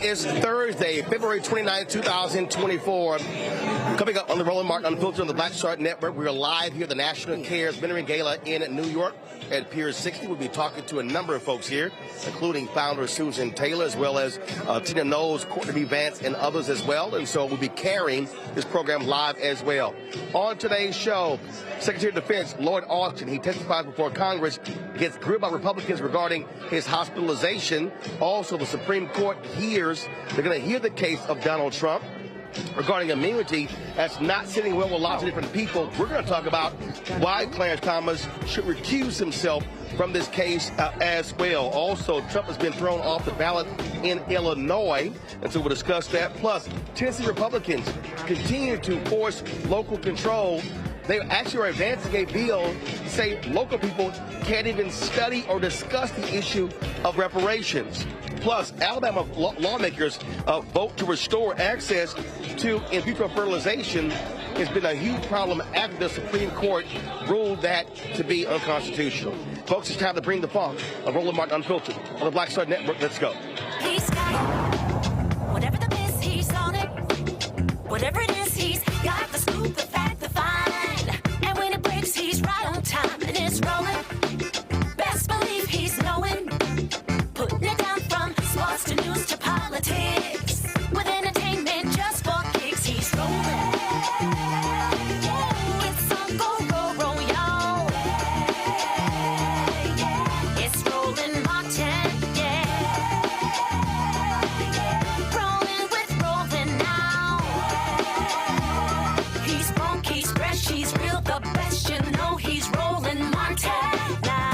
is Thursday, February 29, 2024. Coming up on the Roland Martin Unfiltered on the Black Star Network, we are live here at the National Cares Veteran Gala in New York at Pier 60. We'll be talking to a number of folks here, including founder Susan Taylor, as well as Tina Knowles, Courtney B. Vance, and others as well. And so we'll be carrying this program live as well. On today's show, Secretary of Defense Lloyd Austin, he testifies before Congress, gets grilled by Republicans regarding his hospitalization. Also, the Supreme Court they're going to hear the case of Donald Trump regarding immunity that's not sitting well with lots of different people. We're going to talk about why Clarence Thomas should recuse himself from this case as well. Also, Trump has been thrown off the ballot in Illinois, and so we'll discuss that. Plus, Tennessee Republicans continue to force local control. They actually are advancing a bill to say local people can't even study or discuss the issue of reparations. Plus, Alabama lawmakers vote to restore access to in vitro fertilization. It's been a huge problem after the Supreme Court ruled that to be unconstitutional. Folks, it's time to bring the funk of Roland Martin Unfiltered on the Black Star Network. Let's go. He's got it. Whatever the miss, he's on it. Whatever it is, he's got the scoop, the fact, the find. And when it breaks, he's right on time and it's rolling. Best believe he's knowing. Putting it down from sports to news to politics. With entertainment just for kicks, he's rolling. It's on go, y'all. It's Roland Martin, yeah. Rolling with Roland now. He's funk, he's fresh, he's real, the best, you know he's Roland Martin now.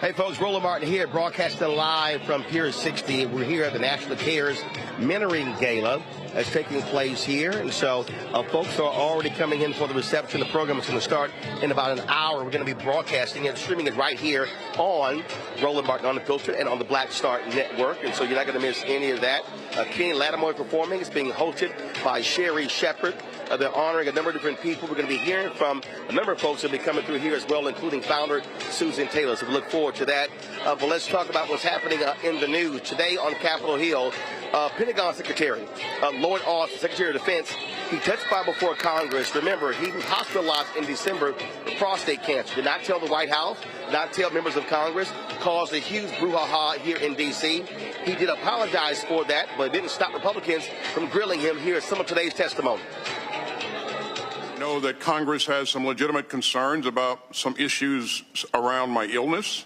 Hey folks, Roland Martin here, broadcasting live from Pier 60. We're here at the National Cares Mentoring Gala that's taking place here. And so folks are already coming in for the reception. The program is going to start in about an hour. We're going to be broadcasting it, streaming it right here on Roland Martin Unfiltered and on the Black Star Network. And so you're not going to miss any of that. Kenny Lattimore performing. It's being hosted by Sherry Shepard. They're honoring a number of different people. We're going to be hearing from a number of folks that will be coming through here as well, including founder Susan Taylor. So we look forward to that. But let's talk about what's happening in the news. Today on Capitol Hill, Pentagon Secretary Lloyd Austin, Secretary of Defense, he testified before Congress. Remember, he was hospitalized in December with prostate cancer. Did not tell the White House, did not tell members of Congress, caused a huge brouhaha here in D.C. He did apologize for that, but it didn't stop Republicans from grilling him. Here is some of today's testimony. Know that Congress has some legitimate concerns about some issues around my illness.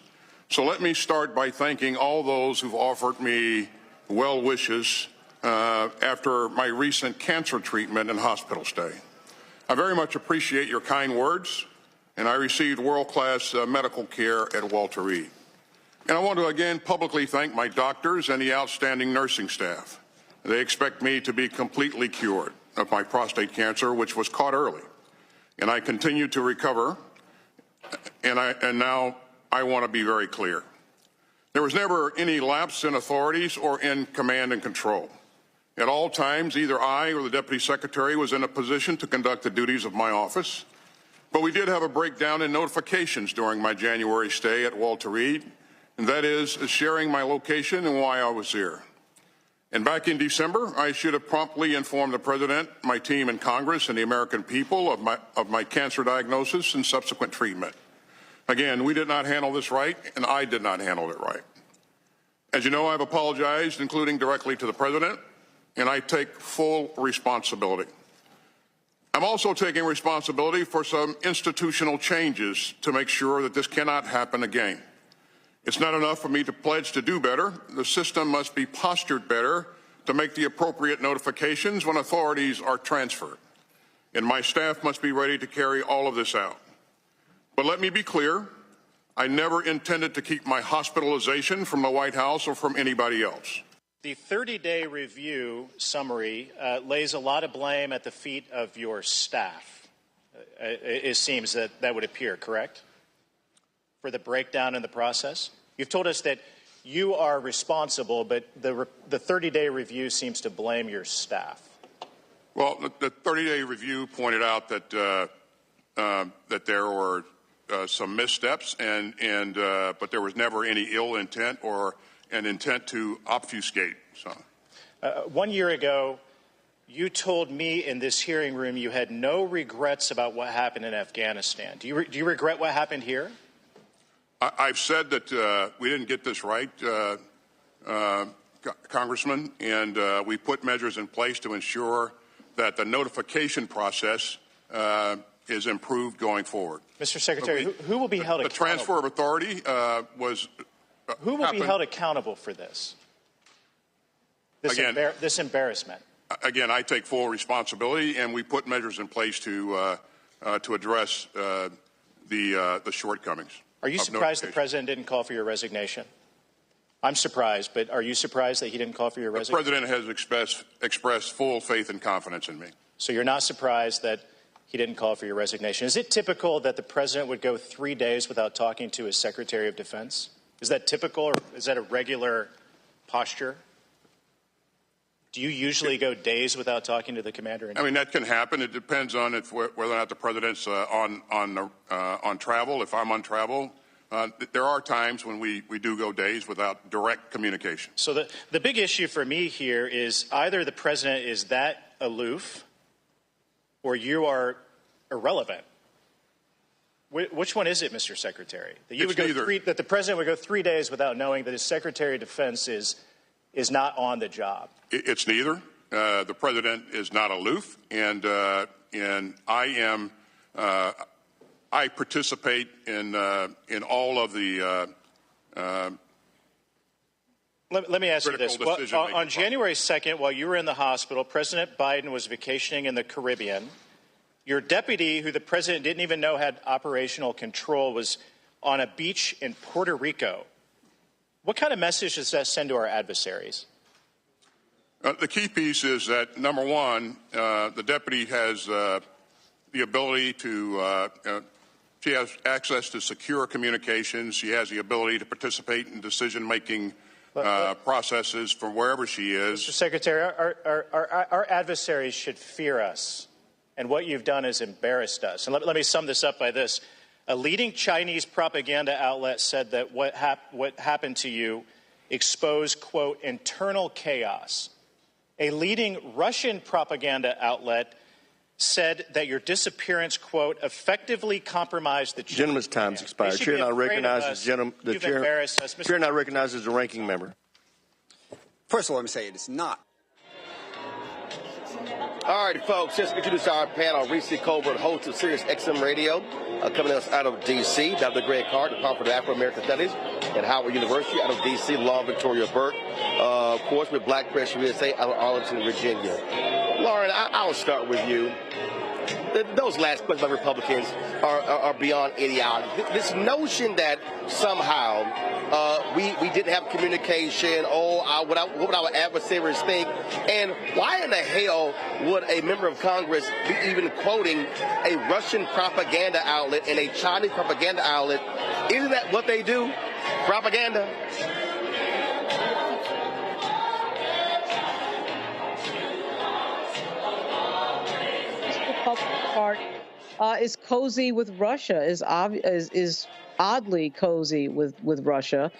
So let me start by thanking all those who've offered me well wishes after my recent cancer treatment and hospital stay. I very much appreciate your kind words, and I received world-class medical care at Walter Reed. And I want to again publicly thank my doctors and the outstanding nursing staff. They expect me to be completely cured of my prostate cancer, which was caught early. And I continue to recover, and now I want to be very clear. There was never any lapse in authorities or in command and control. At all times, either I or the Deputy Secretary was in a position to conduct the duties of my office, but we did have a breakdown in notifications during my January stay at Walter Reed, and that is sharing my location and why I was here. And back in December, I should have promptly informed the President, my team in Congress, and the American people of my cancer diagnosis and subsequent treatment. Again, we did not handle this right, and I did not handle it right. As you know, I've apologized, including directly to the President, and I take full responsibility. I'm also taking responsibility for some institutional changes to make sure that this cannot happen again. It's not enough for me to pledge to do better. The system must be postured better to make the appropriate notifications when authorities are transferred. And my staff must be ready to carry all of this out. But let me be clear, I never intended to keep my hospitalization from the White House or from anybody else. The 30-day review summary lays a lot of blame at the feet of your staff. It seems that would appear, correct? For the breakdown in the process? You've told us that you are responsible, but the 30-day review seems to blame your staff. Well, the 30-day review pointed out that that there were some missteps, but there was never any ill intent or an intent to obfuscate. So, 1 year ago, you told me in this hearing room you had no regrets about what happened in Afghanistan. Do you regret what happened here? I've said that we didn't get this right, Congressman, and we put measures in place to ensure that the notification process is improved going forward. Mr. Secretary, who will be held accountable? The transfer of authority was who will be held accountable for this? This embarrassment. Again, I take full responsibility, and we put measures in place to address the shortcomings. Are you surprised the president didn't call for your resignation? I'm surprised, but are you surprised that he didn't call for your resignation? The president has expressed full faith and confidence in me. So you're not surprised that he didn't call for your resignation. Is it typical that the president would go 3 days without talking to his Secretary of Defense? Is that typical, or is that a regular posture? Do you usually go days without talking to the commander? I mean, that can happen. It depends on whether or not the president's on travel. If I'm on travel, there are times when we do go days without direct communication. So the big issue for me here is either the president is that aloof or you are irrelevant. Which one is it, Mr. Secretary? That the president would go 3 days without knowing that his Secretary of Defense is not on the job? It's neither. The president is not aloof, and I am. I participate in all of the. Let me ask you this. On January 2nd, while you were in the hospital, President Biden was vacationing in the Caribbean. Your deputy, who the president didn't even know had operational control, was on a beach in Puerto Rico. What kind of message does that send to our adversaries? The key piece is that, number one, the deputy has the ability to, she has access to secure communications. She has the ability to participate in decision-making processes from wherever she is. Mr. Secretary, our adversaries should fear us, and what you've done has embarrassed us. And let me sum this up by this. A leading Chinese propaganda outlet said that what happened to you exposed, quote, internal chaos. A leading Russian propaganda outlet said that your disappearance, quote, effectively compromised the gentleman's time's expired. Chair now recognizes the chair now recognizes the ranking member. First of all, let me say it is not. All right, folks, just introduce our panel. Reese Colbert, host of Sirius XM Radio, coming to us out of D.C. Dr. Greg Hart, Department of Afro-American Studies at Howard University out of D.C. Lauren Victoria Burke, of course, with Black Press USA out of Arlington, Virginia. Lauren, I'll start with you. Those last questions by Republicans are beyond ideology. This notion that somehow we didn't have communication, what would our adversaries think, and why in the hell would a member of Congress be even quoting a Russian propaganda outlet and a Chinese propaganda outlet? Isn't that what they do? Propaganda? Part is cozy with Russia, is oddly cozy with Russia,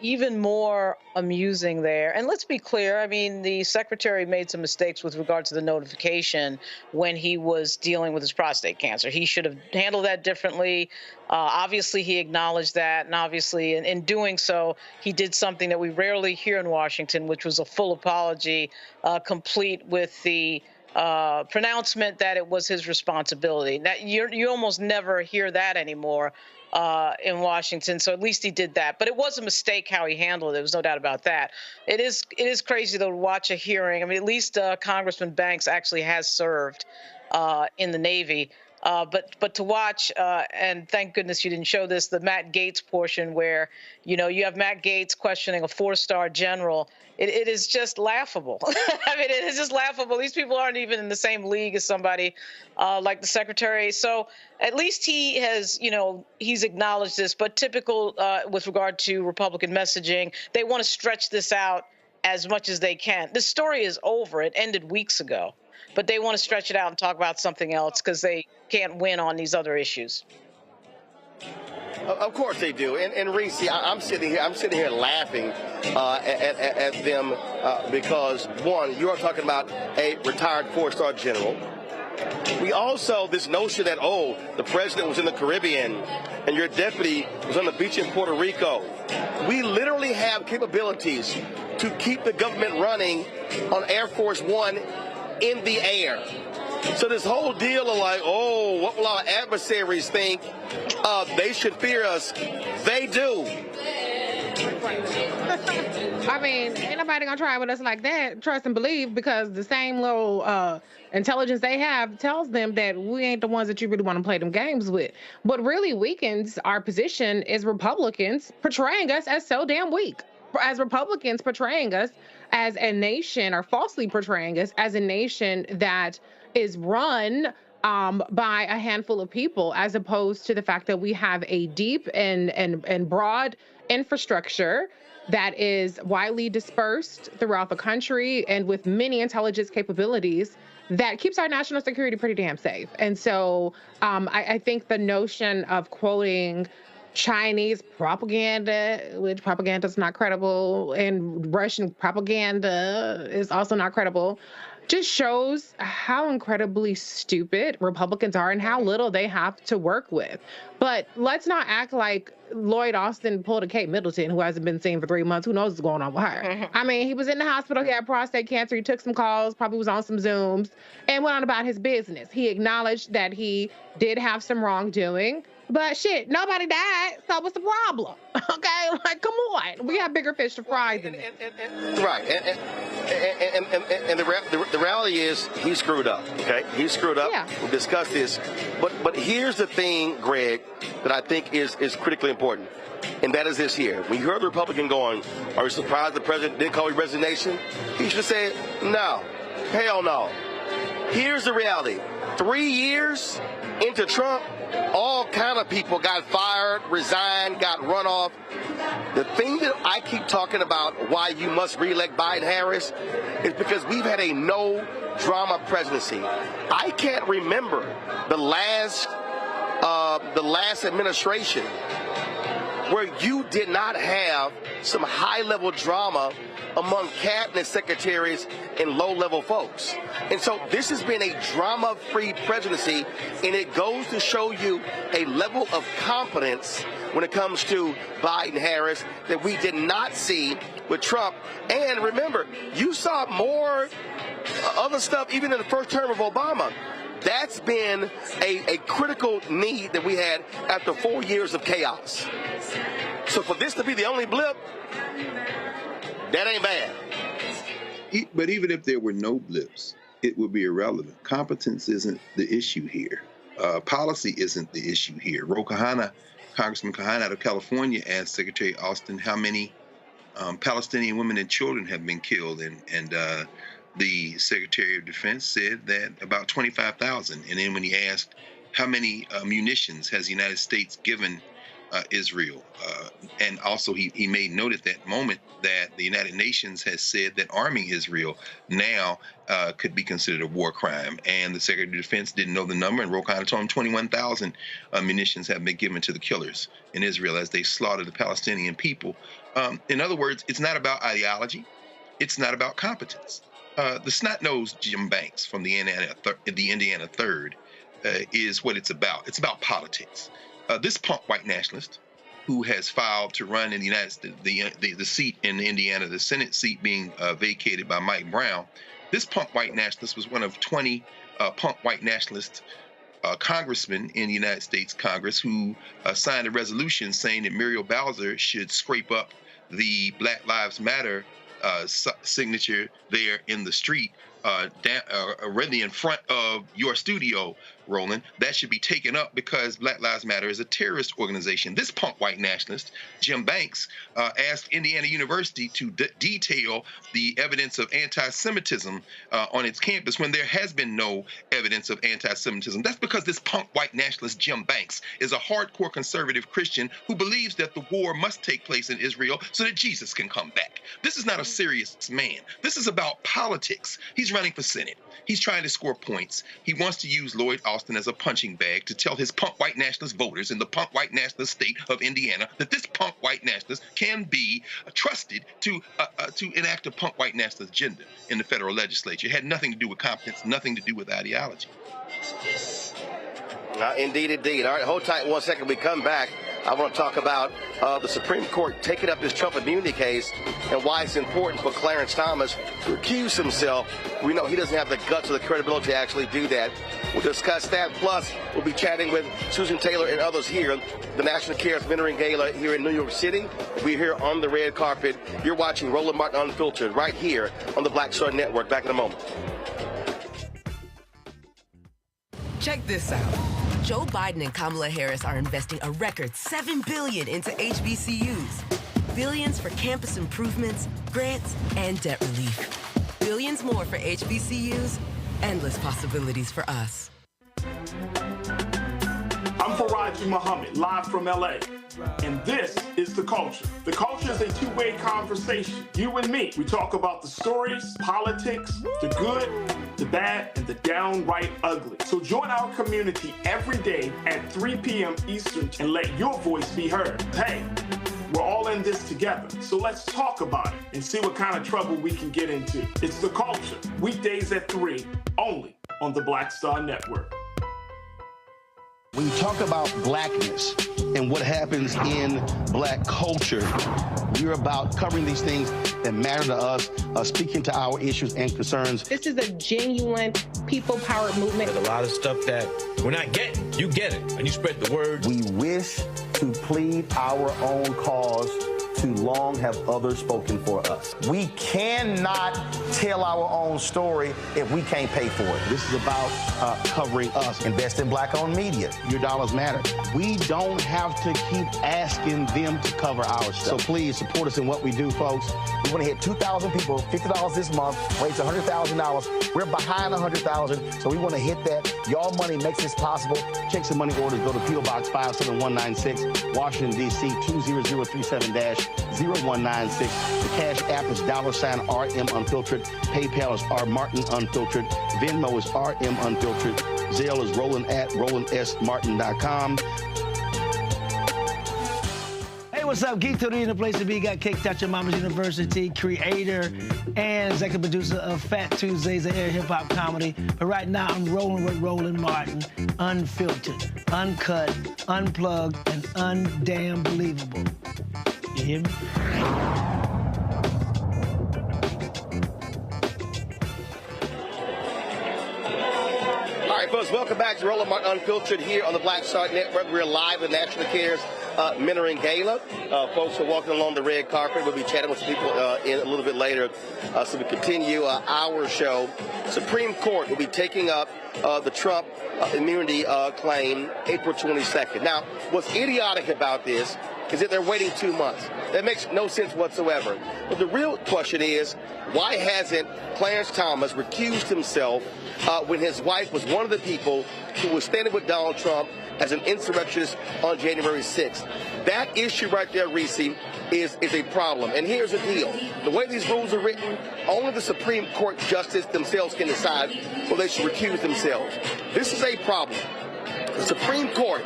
even more amusing there. And let's be clear, I mean, the secretary made some mistakes with regard to the notification when he was dealing with his prostate cancer. He should have handled that differently. Obviously, he acknowledged that, and obviously in doing so, he did something that we rarely hear in Washington, which was a full apology, complete with the pronouncement that it was his responsibility. That you almost never hear that anymore in Washington. So at least he did that. But it was a mistake how he handled it. There was no doubt about that. It is crazy though to watch a hearing. I mean, at least Congressman Banks actually has served in the Navy. But to watch, and thank goodness you didn't show this, the Matt Gaetz portion where, you have Matt Gaetz questioning a 4-star general. It is just laughable. I mean, it is just laughable. These people aren't even in the same league as somebody like the secretary. So at least he has, he's acknowledged this. But typical with regard to Republican messaging, they want to stretch this out as much as they can. This story is over. It ended weeks ago. But they want to stretch it out and talk about something else because they can't win on these other issues. Of course they do, and Reese, I'm sitting here laughing at them because one, you are talking about a retired 4-star general. We also this notion that the president was in the Caribbean and your deputy was on the beach in Puerto Rico. We literally have capabilities to keep the government running on Air Force One in the air. So this whole deal of like, what will our adversaries think? They should fear us. They do. I mean, ain't nobody gonna try with us like that, trust and believe, because the same little intelligence they have tells them that we ain't the ones that you really want to play them games with. What really weakens our position is Republicans portraying us as so damn weak. As Republicans portraying us as a nation, or falsely portraying us as a nation that is run by a handful of people, as opposed to the fact that we have a deep and broad infrastructure that is widely dispersed throughout the country and with many intelligence capabilities that keeps our national security pretty damn safe. And so I think the notion of quoting Chinese propaganda, which propaganda is not credible, and Russian propaganda is also not credible, just shows how incredibly stupid Republicans are and how little they have to work with. But let's not act like Lloyd Austin pulled a Kate Middleton, who hasn't been seen for 3 months. Who knows what's going on with her? I mean, he was in the hospital. He had prostate cancer. He took some calls, probably was on some Zooms, and went on about his business. He acknowledged that he did have some wrongdoing. But shit, nobody died, so what's the problem? Okay, like, come on. We have bigger fish to fry than this. Right, and the reality is he screwed up, okay? He screwed up. Yeah. We'll discuss this. But here's the thing, Greg, that I think is critically important, and that is this here. When you heard the Republican going, are you surprised the president didn't call your resignation? He should have said, no, hell no. Here's the reality. 3 years into Trump, all kind of people got fired, resigned, got run off. The thing that I keep talking about why you must reelect Biden-Harris is because we've had a no-drama presidency. I can't remember the last administration where you did not have some high-level drama among cabinet secretaries and low-level folks. And so this has been a drama-free presidency, and it goes to show you a level of competence when it comes to Biden-Harris that we did not see with Trump. And remember, you saw more other stuff even in the first term of Obama. That's been a critical need that we had after 4 years of chaos. So for this to be the only blip, that ain't bad. But even if there were no blips, it would be irrelevant. Competence isn't the issue here. Policy isn't the issue here. Congressman Kahana out of California asked Secretary Austin how many Palestinian women and children have been killed, and the Secretary of Defense said that about 25,000. And then when he asked how many munitions has the United States given Israel, and also he made note at that moment that the United Nations has said that arming Israel now could be considered a war crime, and the Secretary of Defense didn't know the number, and Ro Khanna told him 21,000 munitions have been given to the killers in Israel as they slaughtered the Palestinian people. In other words, it's not about ideology, it's not about competence. The snot-nosed Jim Banks from the Indiana Third is what it's about. It's about politics. This punk white nationalist who has filed to run in the United States, the seat in Indiana, the Senate seat being vacated by Mike Brown, this punk white nationalist was one of 20 punk white nationalist congressmen in the United States Congress who signed a resolution saying that Muriel Bowser should scrape up the Black Lives Matter signature there in the street, really in front of your studio, Roland, that should be taken up because Black Lives Matter is a terrorist organization. This punk white nationalist, Jim Banks, asked Indiana University to detail the evidence of anti-Semitism on its campus when there has been no evidence of anti-Semitism. That's because this punk white nationalist, Jim Banks, is a hardcore conservative Christian who believes that the war must take place in Israel so that Jesus can come back. This is not a serious man. This is about politics. He's running for Senate. He's trying to score points. He wants to use Lloyd Austin as a punching bag to tell his punk white nationalist voters in the punk white nationalist state of Indiana that this punk white nationalist can be trusted to enact a punk white nationalist agenda in the federal legislature. It had nothing to do with competence, nothing to do with ideology. Indeed, indeed. All right, hold tight 1 second. We come back. I want to talk about the Supreme Court taking up this Trump immunity case and why it's important for Clarence Thomas to recuse himself. We know he doesn't have the guts or the credibility to actually do that. We'll discuss that. Plus, we'll be chatting with Susan Taylor and others here. The National Cares Veteran Gala here in New York City. We're here on the red carpet. You're watching Roland Martin Unfiltered right here on the Black Star Network. Back in a moment. Check this out. Joe Biden and Kamala Harris are investing a record $7 billion into HBCUs. Billions for campus improvements, grants, and debt relief. Billions more for HBCUs. Endless possibilities for us. I'm Faraji Muhammad, live from LA. And this is The Culture. The Culture is a two-way conversation. You and me. We talk about the stories, politics, the good, the bad, and the downright ugly. So join our community every day at 3 p.m. Eastern and let your voice be heard. Hey, we're all in this together. So let's talk about it and see what kind of trouble we can get into. It's The Culture, weekdays at 3, only on the Black Star Network. When you talk about blackness and what happens in black culture, we're about covering these things that matter to us, speaking to our issues and concerns. This is a genuine people-powered movement. There's a lot of stuff that we're not getting. You get it, and you spread the word. We wish to plead our own cause. Too long have others spoken for us. We cannot tell our own story if we can't pay for it. This is about covering us. Invest in black-owned media. Your dollars matter. We don't have to keep asking them to cover our stuff. So please support us in what we do, folks. We want to hit 2,000 people, $50 this month, raise $100,000. We're behind 100,000, so we want to hit that. Y'all money makes this possible. Check some money orders. Go to P.O. Box 57196, Washington, D.C. 20037-0196. The Cash App is $RM Unfiltered. PayPal is R Martin Unfiltered. Venmo is RM Unfiltered. Zelle is Roland at RolandSMartin.com. Hey, what's up? Geek Today in the place to be. Got Kicked Out Your Mama's University, creator and executive producer of Fat Tuesdays, an air hip-hop comedy. But right now, I'm rolling with Roland Martin, unfiltered, uncut, unplugged, and undamn believable. You hear me? All right, folks, welcome back to Roland Martin Unfiltered here on the Black Star Network. We're live at National Cares Mentoring Gala. Folks are walking along the red carpet. We'll be chatting with some people in a little bit later. So we continue our show. Supreme Court will be taking up the Trump immunity claim April 22nd. Now, what's idiotic about this is that they're waiting 2 months. That makes no sense whatsoever. But the real question is, why hasn't Clarence Thomas recused himself when his wife was one of the people who was standing with Donald Trump as an insurrectionist on January 6th? That issue right there, Reese, is a problem. And here's the deal. The way these rules are written, only the Supreme Court justice themselves can decide whether they should recuse themselves. This is a problem. The Supreme Court,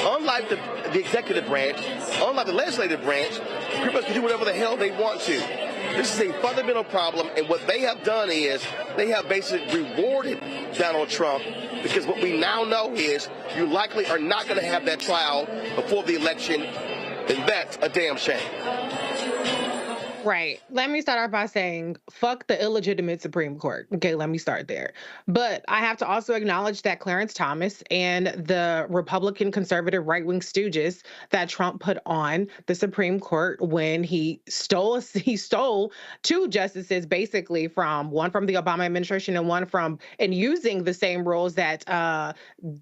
unlike the executive branch, unlike the legislative branch, pretty much can do whatever the hell they want to. This is a fundamental problem, and what they have done is they have basically rewarded Donald Trump, because what we now know is you likely are not going to have that trial before the election, and that's a damn shame. Right. Let me start off by saying, fuck the illegitimate Supreme Court. Okay, let me start there. But I have to also acknowledge that Clarence Thomas and the Republican conservative right-wing stooges that Trump put on the Supreme Court when he stole two justices, basically one from the Obama administration and one and using the same rules that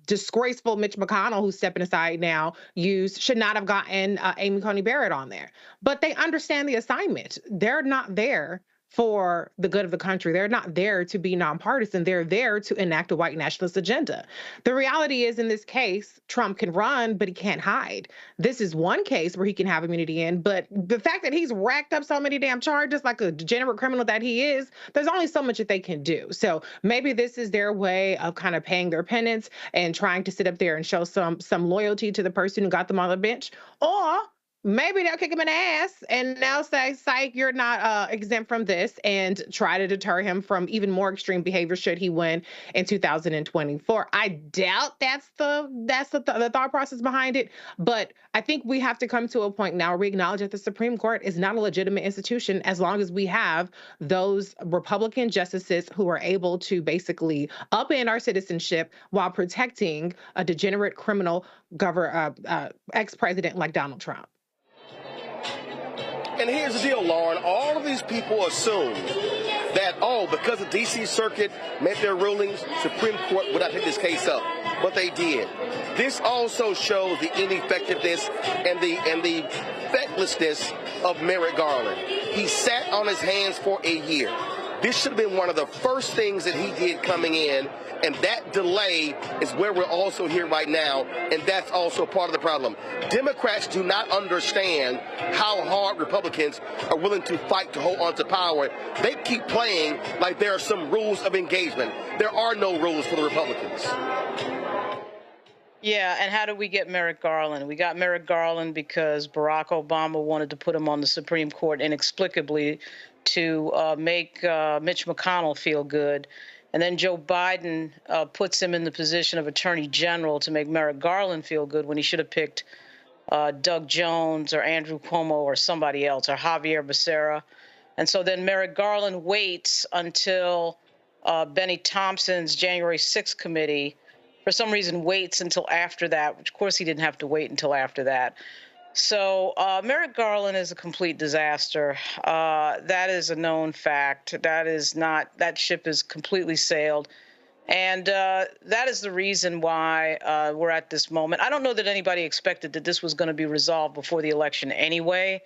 disgraceful Mitch McConnell, who's stepping aside now, should not have gotten Amy Coney Barrett on there. But they understand the assignment. They're not there for the good of the country. They're not there to be nonpartisan. They're there to enact a white nationalist agenda. The reality is, in this case, Trump can run, but he can't hide. This is one case where he can have immunity in, but the fact that he's racked up so many damn charges, like a degenerate criminal that he is, there's only so much that they can do. So maybe this is their way of kind of paying their penance and trying to sit up there and show some loyalty to the person who got them on the bench. Or maybe they'll kick him in the ass and now say, psych, you're not exempt from this, and try to deter him from even more extreme behavior should he win in 2024. I doubt that's the thought process behind it, but I think we have to come to a point now where we acknowledge that the Supreme Court is not a legitimate institution as long as we have those Republican justices who are able to basically upend our citizenship while protecting a degenerate criminal ex-president like Donald Trump. And here's the deal, Lauren. All of these people assume that, because the D.C. Circuit made their rulings, Supreme Court would not pick this case up. But they did. This also shows the ineffectiveness and the fecklessness of Merrick Garland. He sat on his hands for a year. This should have been one of the first things that he did coming in, and that delay is where we're also here right now, and that's also part of the problem. Democrats do not understand how hard Republicans are willing to fight to hold on to power. They keep playing like there are some rules of engagement. There are no rules for the Republicans. Yeah, and how did we get Merrick Garland? We got Merrick Garland because Barack Obama wanted to put him on the Supreme Court inexplicably to make Mitch McConnell feel good. And then Joe Biden puts him in the position of Attorney General to make Merrick Garland feel good when he should have picked Doug Jones or Andrew Cuomo or somebody else, or Javier Becerra. And so then Merrick Garland waits until Benny Thompson's January 6th committee, for some reason waits until after that, which of course he didn't have to wait until after that. So Merrick Garland is a complete disaster. That is a known fact. That ship is completely sailed. And that is the reason why we're at this moment. I don't know that anybody expected that this was going to be resolved before the election anyway.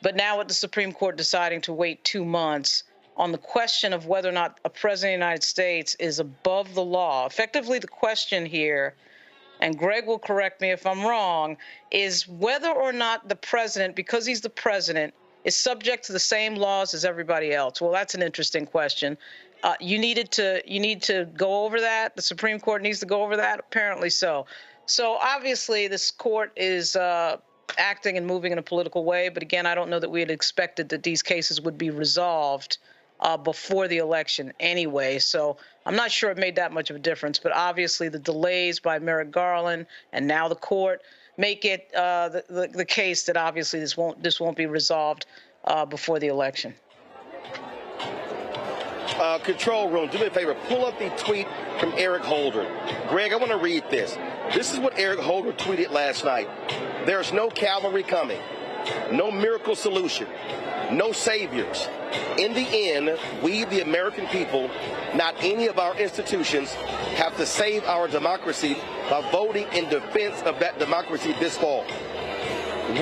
But now with the Supreme Court deciding to wait 2 months on the question of whether or not a president of the United States is above the law, effectively the question here, and Greg will correct me if I'm wrong, is whether or not the president, because he's the president, is subject to the same laws as everybody else. Well, that's an interesting question. You need to go over that. The Supreme Court needs to go over that. Apparently so. So obviously this court is acting and moving in a political way. But again, I don't know that we had expected that these cases would be resolved before the election anyway. So I'm not sure it made that much of a difference. But obviously the delays by Merrick Garland and now the court make it the case that obviously this won't be resolved before the election. Control room, do me a favor, pull up the tweet from Eric Holder. Greg, I want to read this. This is what Eric Holder tweeted last night. There's no cavalry coming, no miracle solution, no saviors. In the end, we, the American people, not any of our institutions, have to save our democracy by voting in defense of that democracy this fall.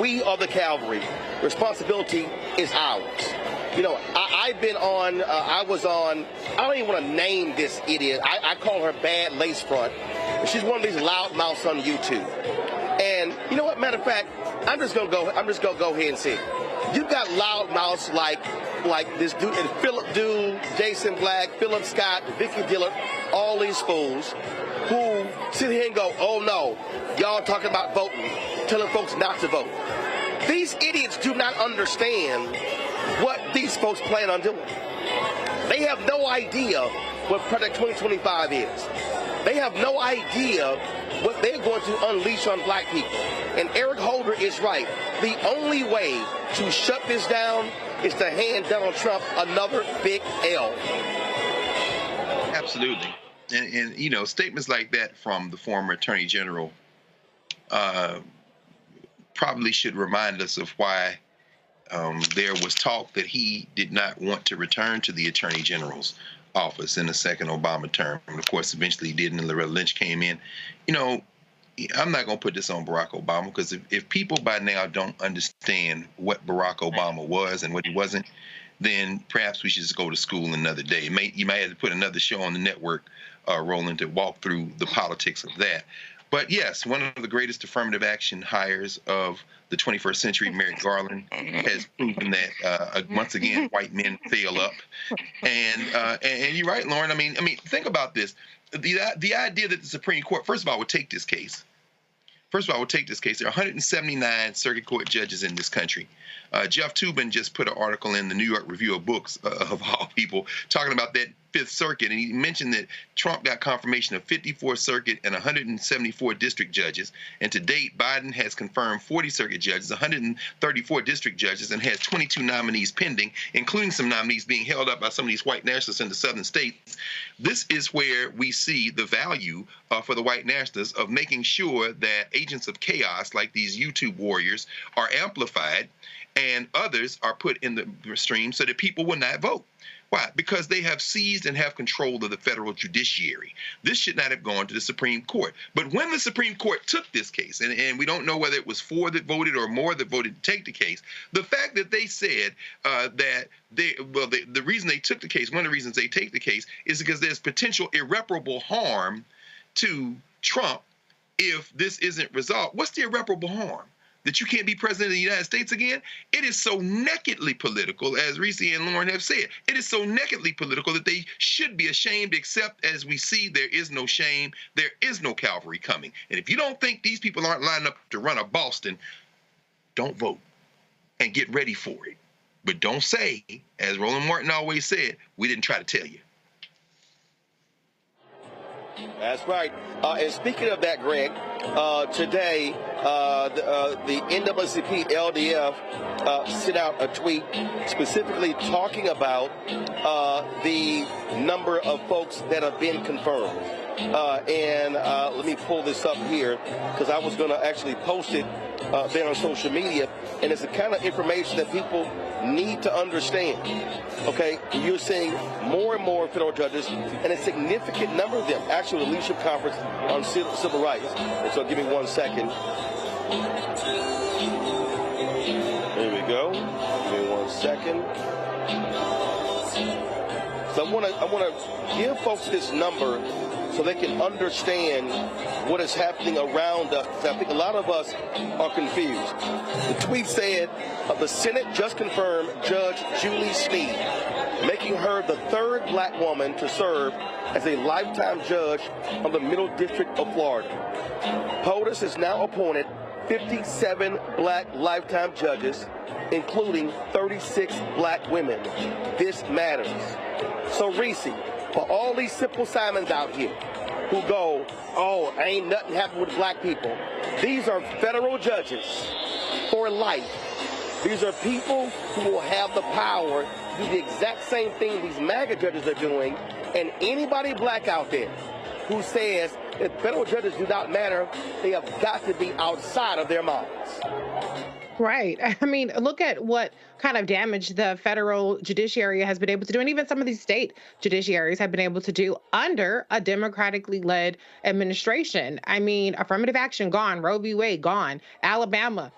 We are the cavalry. Responsibility is ours. You know, I've been on, I don't even want to name this idiot. I call her Bad Lace Front. She's one of these loudmouths on YouTube. And you know what, matter of fact, I'm just gonna go ahead and say it. You've got loudmouths like this dude, and Philip Dude, Jason Black, Philip Scott, Vicky Dillard, all these fools who sit here and go, oh no, y'all talking about voting, telling folks not to vote. These idiots do not understand what these folks plan on doing. They have no idea what Project 2025 is. They have no idea what they're going to unleash on black people. And Eric Holder is right. The only way to shut this down is to hand Donald Trump another big L. Absolutely. And you know, statements like that from the former Attorney General probably should remind us of why there was talk that he did not want to return to the Attorney General's office in the second Obama term. And of course, eventually he did, and Loretta Lynch came in. You know, I'm not going to put this on Barack Obama, because if people by now don't understand what Barack Obama was and what he wasn't, then perhaps we should just go to school another day. You might have to put another show on the network, Roland, to walk through the politics of that. But yes, one of the greatest affirmative action hires of the 21st century, Merrick Garland, has proven that once again white men fail up. And you're right, Lauren. I mean, think about this: the idea that the Supreme Court, first of all, would take this case. There are 179 circuit court judges in this country. Jeff Toobin just put an article in the New York Review of Books, of all people, talking about that Fifth Circuit, and he mentioned that Trump got confirmation of 54 circuit and 174 district judges, and to date, Biden has confirmed 40 circuit judges, 134 district judges, and has 22 nominees pending, including some nominees being held up by some of these white nationalists in the southern states. This is where we see the value for the white nationalists of making sure that agents of chaos like these YouTube warriors are amplified and others are put in the stream so that people will not vote. Why? Because they have seized and have control of the federal judiciary. This should not have gone to the Supreme Court. But when the Supreme Court took this case, and we don't know whether it was 4 that voted or more that voted to take the case, the fact that they said that the reason they took the case, one of the reasons they take the case, is because there's potential irreparable harm to Trump if this isn't resolved. What's the irreparable harm? That you can't be president of the United States again? It is so nakedly political, as Reese and Lauren have said. It is so nakedly political that they should be ashamed, except as we see, there is no shame, there is no Calvary coming. And if you don't think these people aren't lining up to run a Boston, don't vote and get ready for it. But don't say, as Roland Martin always said, we didn't try to tell you. That's right. And speaking of that, Greg, today the NAACP LDF sent out a tweet specifically talking about the number of folks that have been confirmed. And let me pull this up here, because I was going to actually post it there on social media. And it's the kind of information that people need to understand. Okay, you're seeing more and more federal judges, and a significant number of them, actually the Leadership Conference on Civil Rights. And so give me 1 second. There we go. Give me 1 second. So I want to give folks this number so they can understand what is happening around us. I think a lot of us are confused. The tweet said, the Senate just confirmed Judge Julie Sneed, making her the 3rd black woman to serve as a lifetime judge of the Middle District of Florida. POTUS has now appointed 57 black lifetime judges, including 36 black women. This matters. So, Reese, for all these Simple Simons out here who go, oh, ain't nothing happened with black people, these are federal judges for life. These are people who will have the power to do the exact same thing these MAGA judges are doing. And anybody black out there who says that federal judges do not matter, they have got to be outside of their minds. Right. I mean, look at what kind of damage the federal judiciary has been able to do, and even some of these state judiciaries have been able to do under a democratically led administration. I mean, affirmative action gone, Roe v. Wade gone, Alabama.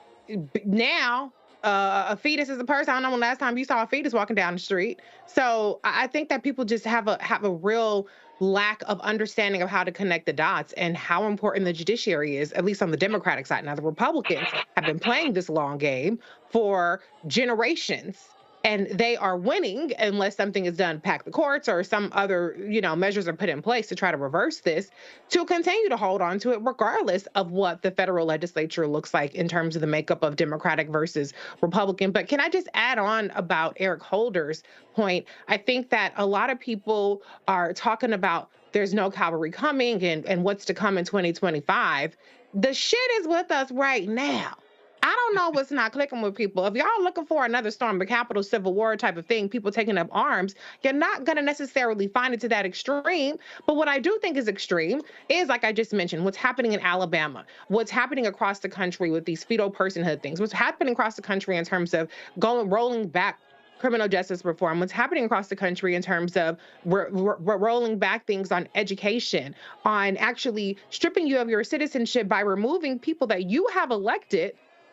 Now, a fetus is a person. I don't know when last time you saw a fetus walking down the street. So I think that people just have a real lack of understanding of how to connect the dots and how important the judiciary is, at least on the Democratic side. Now, the Republicans have been playing this long game for generations, and they are winning unless something is done, pack the courts or some other, measures are put in place to try to reverse this, to continue to hold on to it regardless of what the federal legislature looks like in terms of the makeup of Democratic versus Republican. But can I just add on about Eric Holder's point? I think that a lot of people are talking about there's no cavalry coming and what's to come in 2025. The shit is with us right now. I don't know what's not clicking with people. If y'all looking for another storm, the Capitol Civil War type of thing, people taking up arms, you're not going to necessarily find it to that extreme. But what I do think is extreme is, like I just mentioned, what's happening in Alabama, what's happening across the country with these fetal personhood things, what's happening across the country in terms of rolling back criminal justice reform, what's happening across the country in terms of we're rolling back things on education, on actually stripping you of your citizenship by removing people that you have elected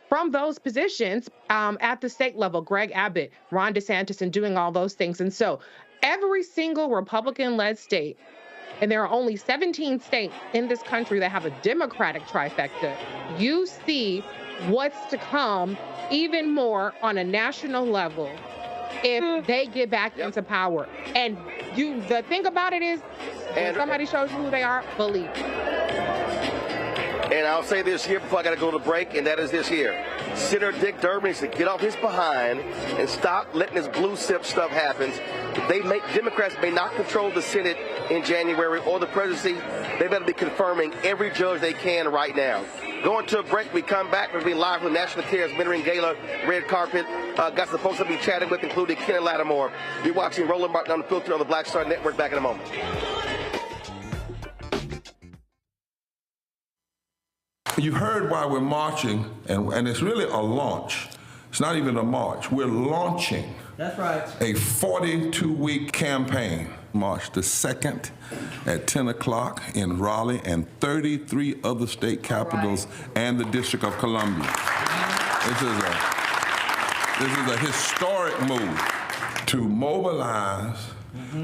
from those positions at the state level, Greg Abbott, Ron DeSantis, and doing all those things. And so every single Republican-led state, and there are only 17 states in this country that have a Democratic trifecta, you see what's to come even more on a national level if they get back into power. And the thing about it is, when somebody shows you who they are, believe it. And I'll say this here before I got to go to break, and that is this here. Senator Dick Durbin needs to get off his behind and stop letting this blue sip stuff happen. Democrats may not control the Senate in January or the presidency. They better be confirming every judge they can right now. Going to a break, we come back. We'll be live from the National Cares Mentoring Gala red carpet. Got some folks I'll be chatting with, including Ken Lattimore. You're watching Roland Martin Unfiltered on the Black Star Network. Back in a moment. You heard why we're marching, and it's really a launch. It's not even a march. We're launching. That's right. A 42-week campaign. March the 2nd at 10 o'clock in Raleigh and 33 other state capitals and the District of Columbia. This is a historic move to mobilize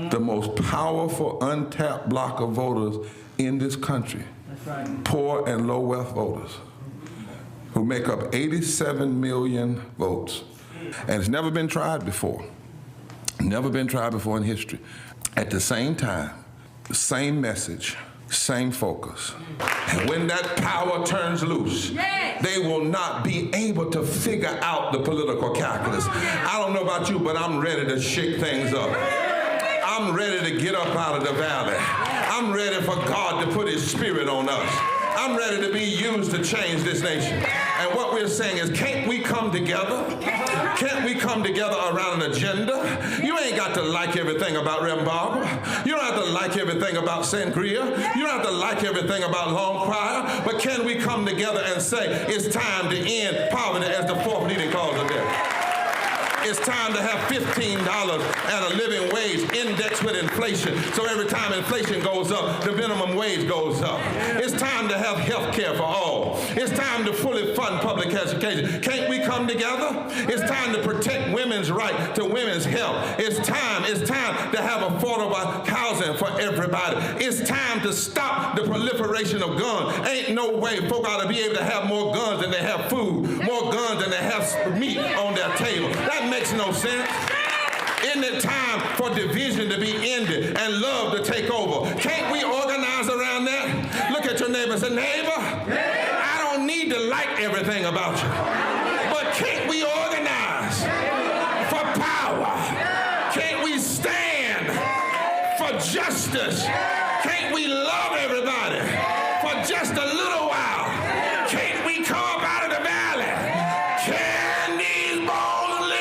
the most powerful untapped block of voters in this country. Right. Poor and low wealth voters who make up 87 million votes. And it's never been tried before. Never been tried before in history. At the same time, the same message, same focus. And when that power turns loose, they will not be able to figure out the political calculus. I don't know about you, but I'm ready to shake things up. I'm ready to get up out of the valley. I'm ready for God to put his spirit on us. I'm ready to be used to change this nation. And what we're saying is, can't we come together? Can't we come together around an agenda? You ain't got to like everything about Reverend Barber. You don't have to like everything about Sangria. You don't have to like everything about Long Choir. But can we come together and say, it's time to end poverty as the fourth leading cause of death? It's time to have $15 and a living wage indexed with inflation. So every time inflation goes up, the minimum wage goes up. It's time to have health care for all. It's time to fully fund public education. Can't we come together? It's time to protect women's right to women's health. It's time to have affordable housing for everybody. It's time to stop the proliferation of guns. Ain't no way folk ought to be able to have more guns than they have food, more guns than they have meat on their table. That makes no sense. Isn't it time for division to be ended and love to take over? Can't we organize around that? Look at your neighbor and say, neighbor, I don't need to like everything about you, but can't we organize for power? Can't we stand for justice? Can't we love everybody for just a little while? Can't we come up out of the valley? Can these bones live?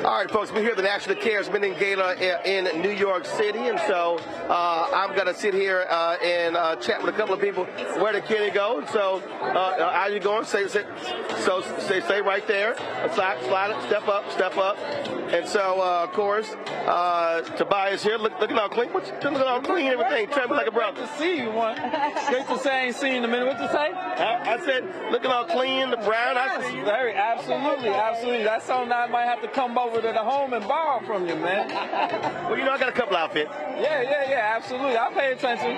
All right, folks, we're here at the National Cares Mentoring Gala in New York City, and so I'm going to sit here and chat with a couple of people. Where did Kenny go? So how you going? Stay right there. Slide it, step up. And so, of course, Tobias here. Look at all clean. Look at all clean and everything. Treat me like a brother. Good to see you, one. Great to say I ain't seen you in a minute. What you say? I said, looking all clean, the brown. Yes, I see you. Very, absolutely. That's something I might have to come over to the home and borrow from you, man. Well, you know, I got a couple outfits. Yeah, absolutely. I'll pay attention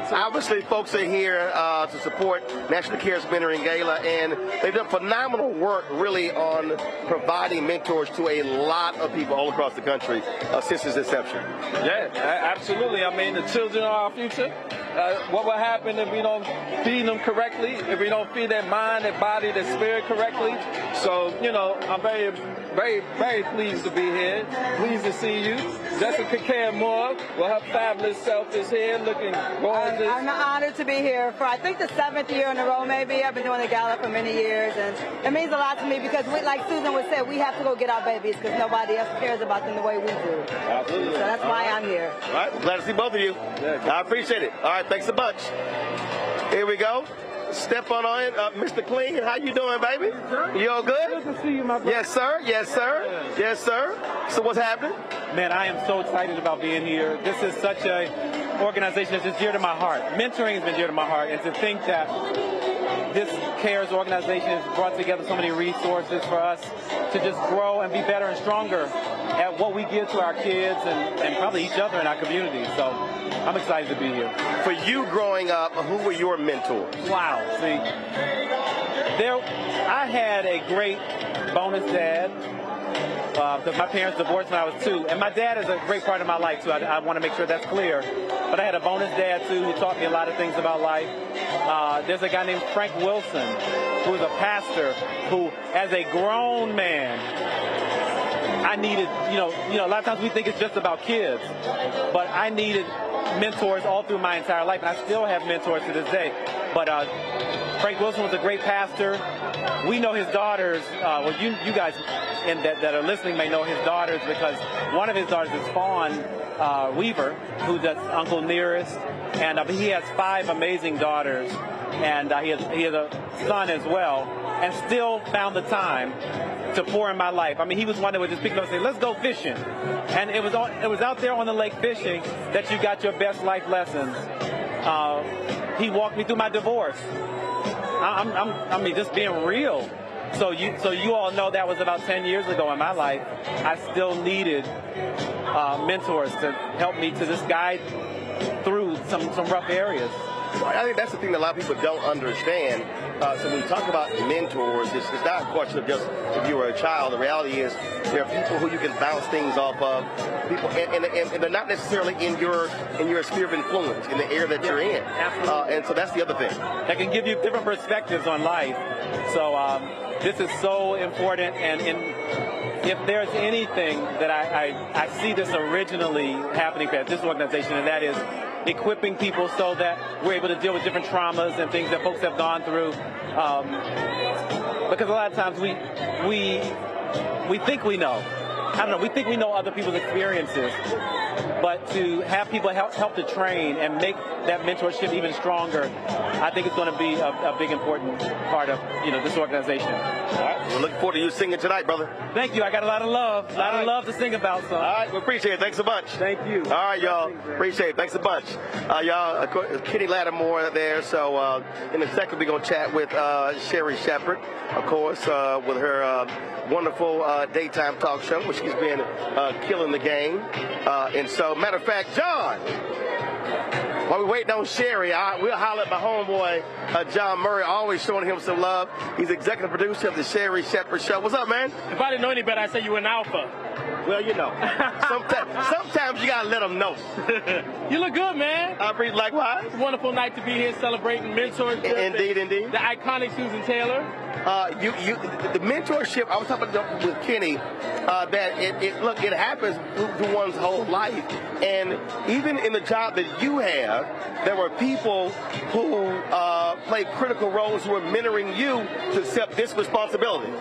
to Obviously, folks are here to support National Cares Mentoring Gala, and they've done phenomenal work, really, on providing mentors to a lot of people all across the country since its inception. Yeah, absolutely. I mean, the children are our future. What will happen if we don't feed them correctly, if we don't feed their mind, their body, their spirit correctly? So, you know, I'm very, very, very pleased to be here. Pleased to see you. Jessica Care Moore, well, her fabulous self is here looking gorgeous. I'm honored to be here for, I think, the 7th year in a row, maybe. I've been doing the Gala for many years, and it means a lot to me because, like Susan would say, we have to go get our babies because nobody else cares about them the way we do. Absolutely. So that's why I'm here. All right, glad to see both of you. Yeah. I appreciate it. All right, thanks a bunch. Here we go. Step on in, Mr. Clean. How you doing, baby? You all good? Good to see you, my brother. Yes, sir. Yes, sir. Yes, sir. So what's happening? Man, I am so excited about being here. This is such a organization that's just dear to my heart. Mentoring has been dear to my heart, and to think that this CARES organization has brought together so many resources for us to just grow and be better and stronger at what we give to our kids and probably each other in our community. So I'm excited to be here. For you growing up, who were your mentors? Wow. See, I had a great bonus dad because my parents divorced when I was 2. And my dad is a great part of my life, too. I want to make sure that's clear. But I had a bonus dad, too, who taught me a lot of things about life. There's a guy named Frank Wilson, who's a pastor, who, as a grown man, I needed, you know, a lot of times we think it's just about kids, but I needed mentors all through my entire life, and I still have mentors to this day. But Frank Wilson was a great pastor. We know his daughters. Well, you guys that are listening may know his daughters because one of his daughters is Fawn Weaver, who's Uncle Nearest, and he has 5 amazing daughters, and he has a son as well, and still found the time to pour in my life. I mean, he was one that would just pick up and say, "Let's go fishing," and it was out there on the lake fishing that you got your best life lessons. He walked me through my divorce. I mean, just being real. So you all know that was about 10 years ago in my life. I still needed mentors to help me to just guide through some rough areas. I think that's the thing that a lot of people don't understand. So when we talk about mentors, it's not a question of just if you were a child. The reality is there are people who you can bounce things off of. People, and they're not necessarily in your sphere of influence, in the area that you're in. Absolutely. And so that's the other thing. That can give you different perspectives on life. So this is so important. And if there's anything that I see this originally happening at this organization, and that is equipping people so that we're able to deal with different traumas and things that folks have gone through. Because a lot of times we think we know. I don't know, we think we know other people's experiences. But to have people help to train and make that mentorship even stronger, I think it's going to be a big important part of this organization. All right. We're looking forward to you singing tonight, brother. Thank you. I got a lot of love. A lot of love to sing about. So. All right. We appreciate it. Thanks a bunch. Thank you. All right, y'all. Appreciate it. Thanks a bunch. Y'all, Kenny Lattimore there. So in a second, we're going to chat with Sherri Shepherd, of course, with her wonderful daytime talk show, where she's been killing the game. And so, matter of fact, John, while we're waiting on Sherri, we'll holler at my homeboy, John Murray, always showing him some love. He's executive producer of the Sherri Shepherd Show. What's up, man? If I didn't know any better, I'd say you were an alpha. Well, sometimes you got to let them know. You look good, man. I appreciate likewise. It's a wonderful night to be here celebrating mentorship. Indeed. The iconic Susan Taylor. The mentorship, I was talking with Kenny, that it happens through one's whole life. And even in the job that you have, there were people who played critical roles who were mentoring you to accept this responsibility.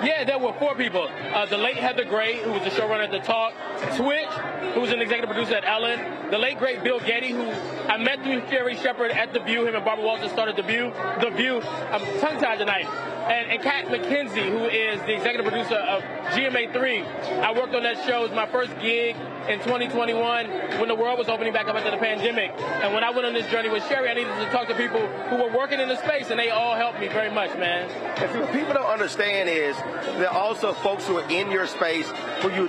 Yeah, there were 4 people. The late Heather Gray, who was the showrunner at The Talk. Twitch, who was an executive producer at Ellen. The late, great Bill Getty, who I met through Sherri Shepherd at The View. Him and Barbara Walters started The View. I'm tongue-tied tonight. And Kat McKenzie, who is the executive producer of GMA3. I worked on that show. It was my first gig in 2021 when the world was opening back up after the pandemic. And when I went on this journey with Sherri, I needed to talk to people who were working in the space, and they all helped me very much, man. And what people don't understand is there are also folks who are in your space who you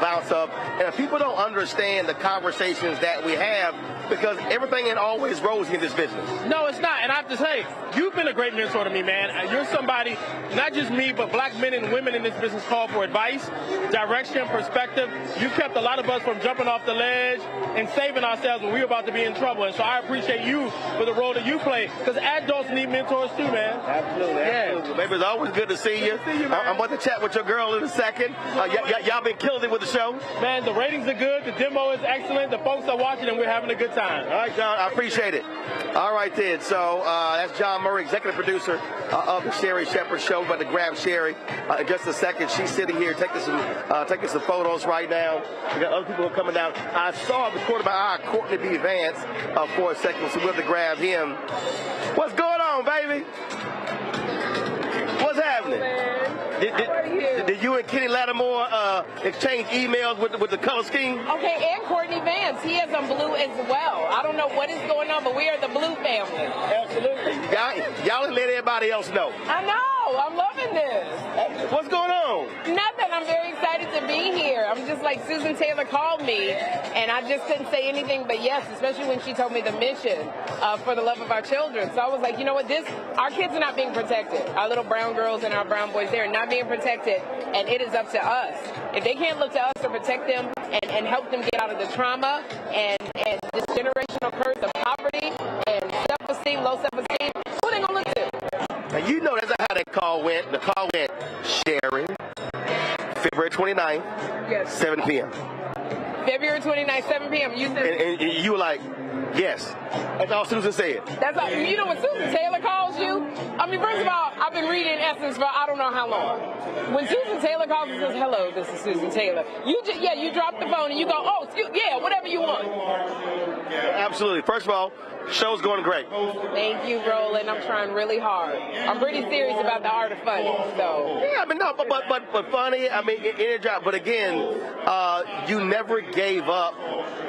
bounce up. And if people don't understand the conversations that we have, because everything ain't always rosy in this business. No, it's not. And I have to say, you've been a great mentor to me, man. You're somebody, not just me, but black men and women in this business call for advice, direction, perspective. You've kept a lot of us from jumping off the ledge and saving ourselves when we were about to be in trouble. And so I appreciate you for the role that you play, because adults need mentors too, man. Absolutely. Absolutely. Baby, it's always good to see you. I'm about to chat with your girl in a second. Y'all been killing it with the show. Man, the ratings are good. The demo is excellent. The folks are watching, and we're having a good time. All right, John, I appreciate it. All right, then. So that's John Murray, executive producer of the Sherri Shepherd Show. We're about to grab Sherri in just a second. She's sitting here taking some photos right now. We got other people who are coming down. I saw the recorded by our Courtney B. Vance for a second, so we'll have to grab him. What's going on, baby? What's happening? Did you and Kenny Lattimore exchange emails with the color scheme? Okay, and Courtney Vance. He is on blue as well. I don't know what is going on, but we are the blue family. Absolutely. Y'all let everybody else know. I know. I'm loving this. What's going on? Nothing. I'm very excited to be here. I'm just like, Susan Taylor called me, and I just couldn't say anything but yes, especially when she told me the mission for the love of our children. So I was like, you know what, our kids are not being protected. Our little brown girls and our brown boys, they're not being protected, and it is up to us. If they can't look to us to protect them and help them get out of the trauma and this generational curse of poverty and self-esteem, low self-esteem, who are they going to look to? Now, you know that's how that call went. The call went, Sherri, February 29th, yes. 7 p.m. February 29th, 7 p.m. You said, and you were like, yes. That's all Susan said. That's all, you know when Susan Taylor calls you? I mean, first of all, I've been reading Essence for I don't know how long. When Susan Taylor calls and says, hello, this is Susan Taylor, you drop the phone and you go, oh, yeah, whatever you want. Absolutely. First of all, show's going great. Thank you, Roland. I'm trying really hard. I'm pretty serious about the art of funny. So yeah, I mean, no, but funny. I mean, in a job. But again, you never gave up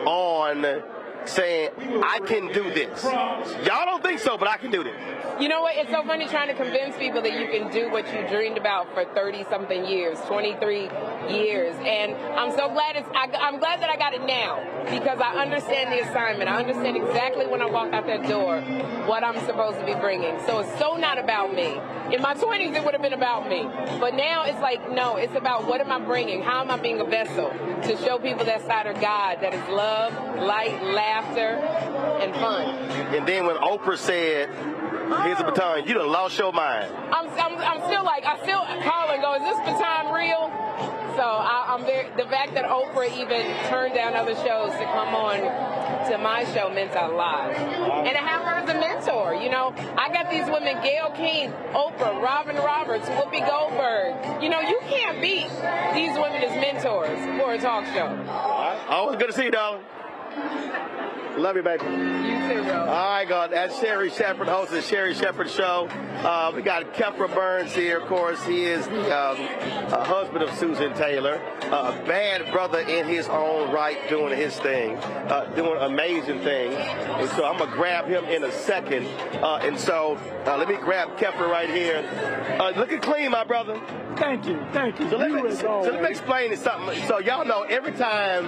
on saying, I can do this. Y'all don't think so, but I can do this. You know what? It's so funny trying to convince people that you can do what you dreamed about for 30-something years, 23 years. And I'm so glad I'm glad that I got it now, because I understand the assignment. I understand exactly when I walk out that door what I'm supposed to be bringing. So it's so not about me. In my 20s, it would have been about me. But now it's like, no, it's about what am I bringing? How am I being a vessel to show people that side of God that is love, light, laughter, and fun. And then when Oprah said, here's a baton, you done lost your mind. I'm still call and go, is this baton real? So the fact that Oprah even turned down other shows to come on to my show meant a lot. And to have her as a mentor, you know, I got these women, Gayle King, Oprah, Robin Roberts, Whoopi Goldberg. You know, you can't beat these women as mentors for a talk show. Always good to see you, darling. Love you, baby. You too, bro. All right, God. That's Sherri Shepherd, host of the Sherri Shepherd Show. We got Kefra Burns here, of course. He is the husband of Susan Taylor. A bad brother in his own right, doing his thing, doing amazing things. And so I'm going to grab him in a second. Let me grab Kefra right here. Looking clean, my brother. Thank you. So let me explain this something. So y'all know every time,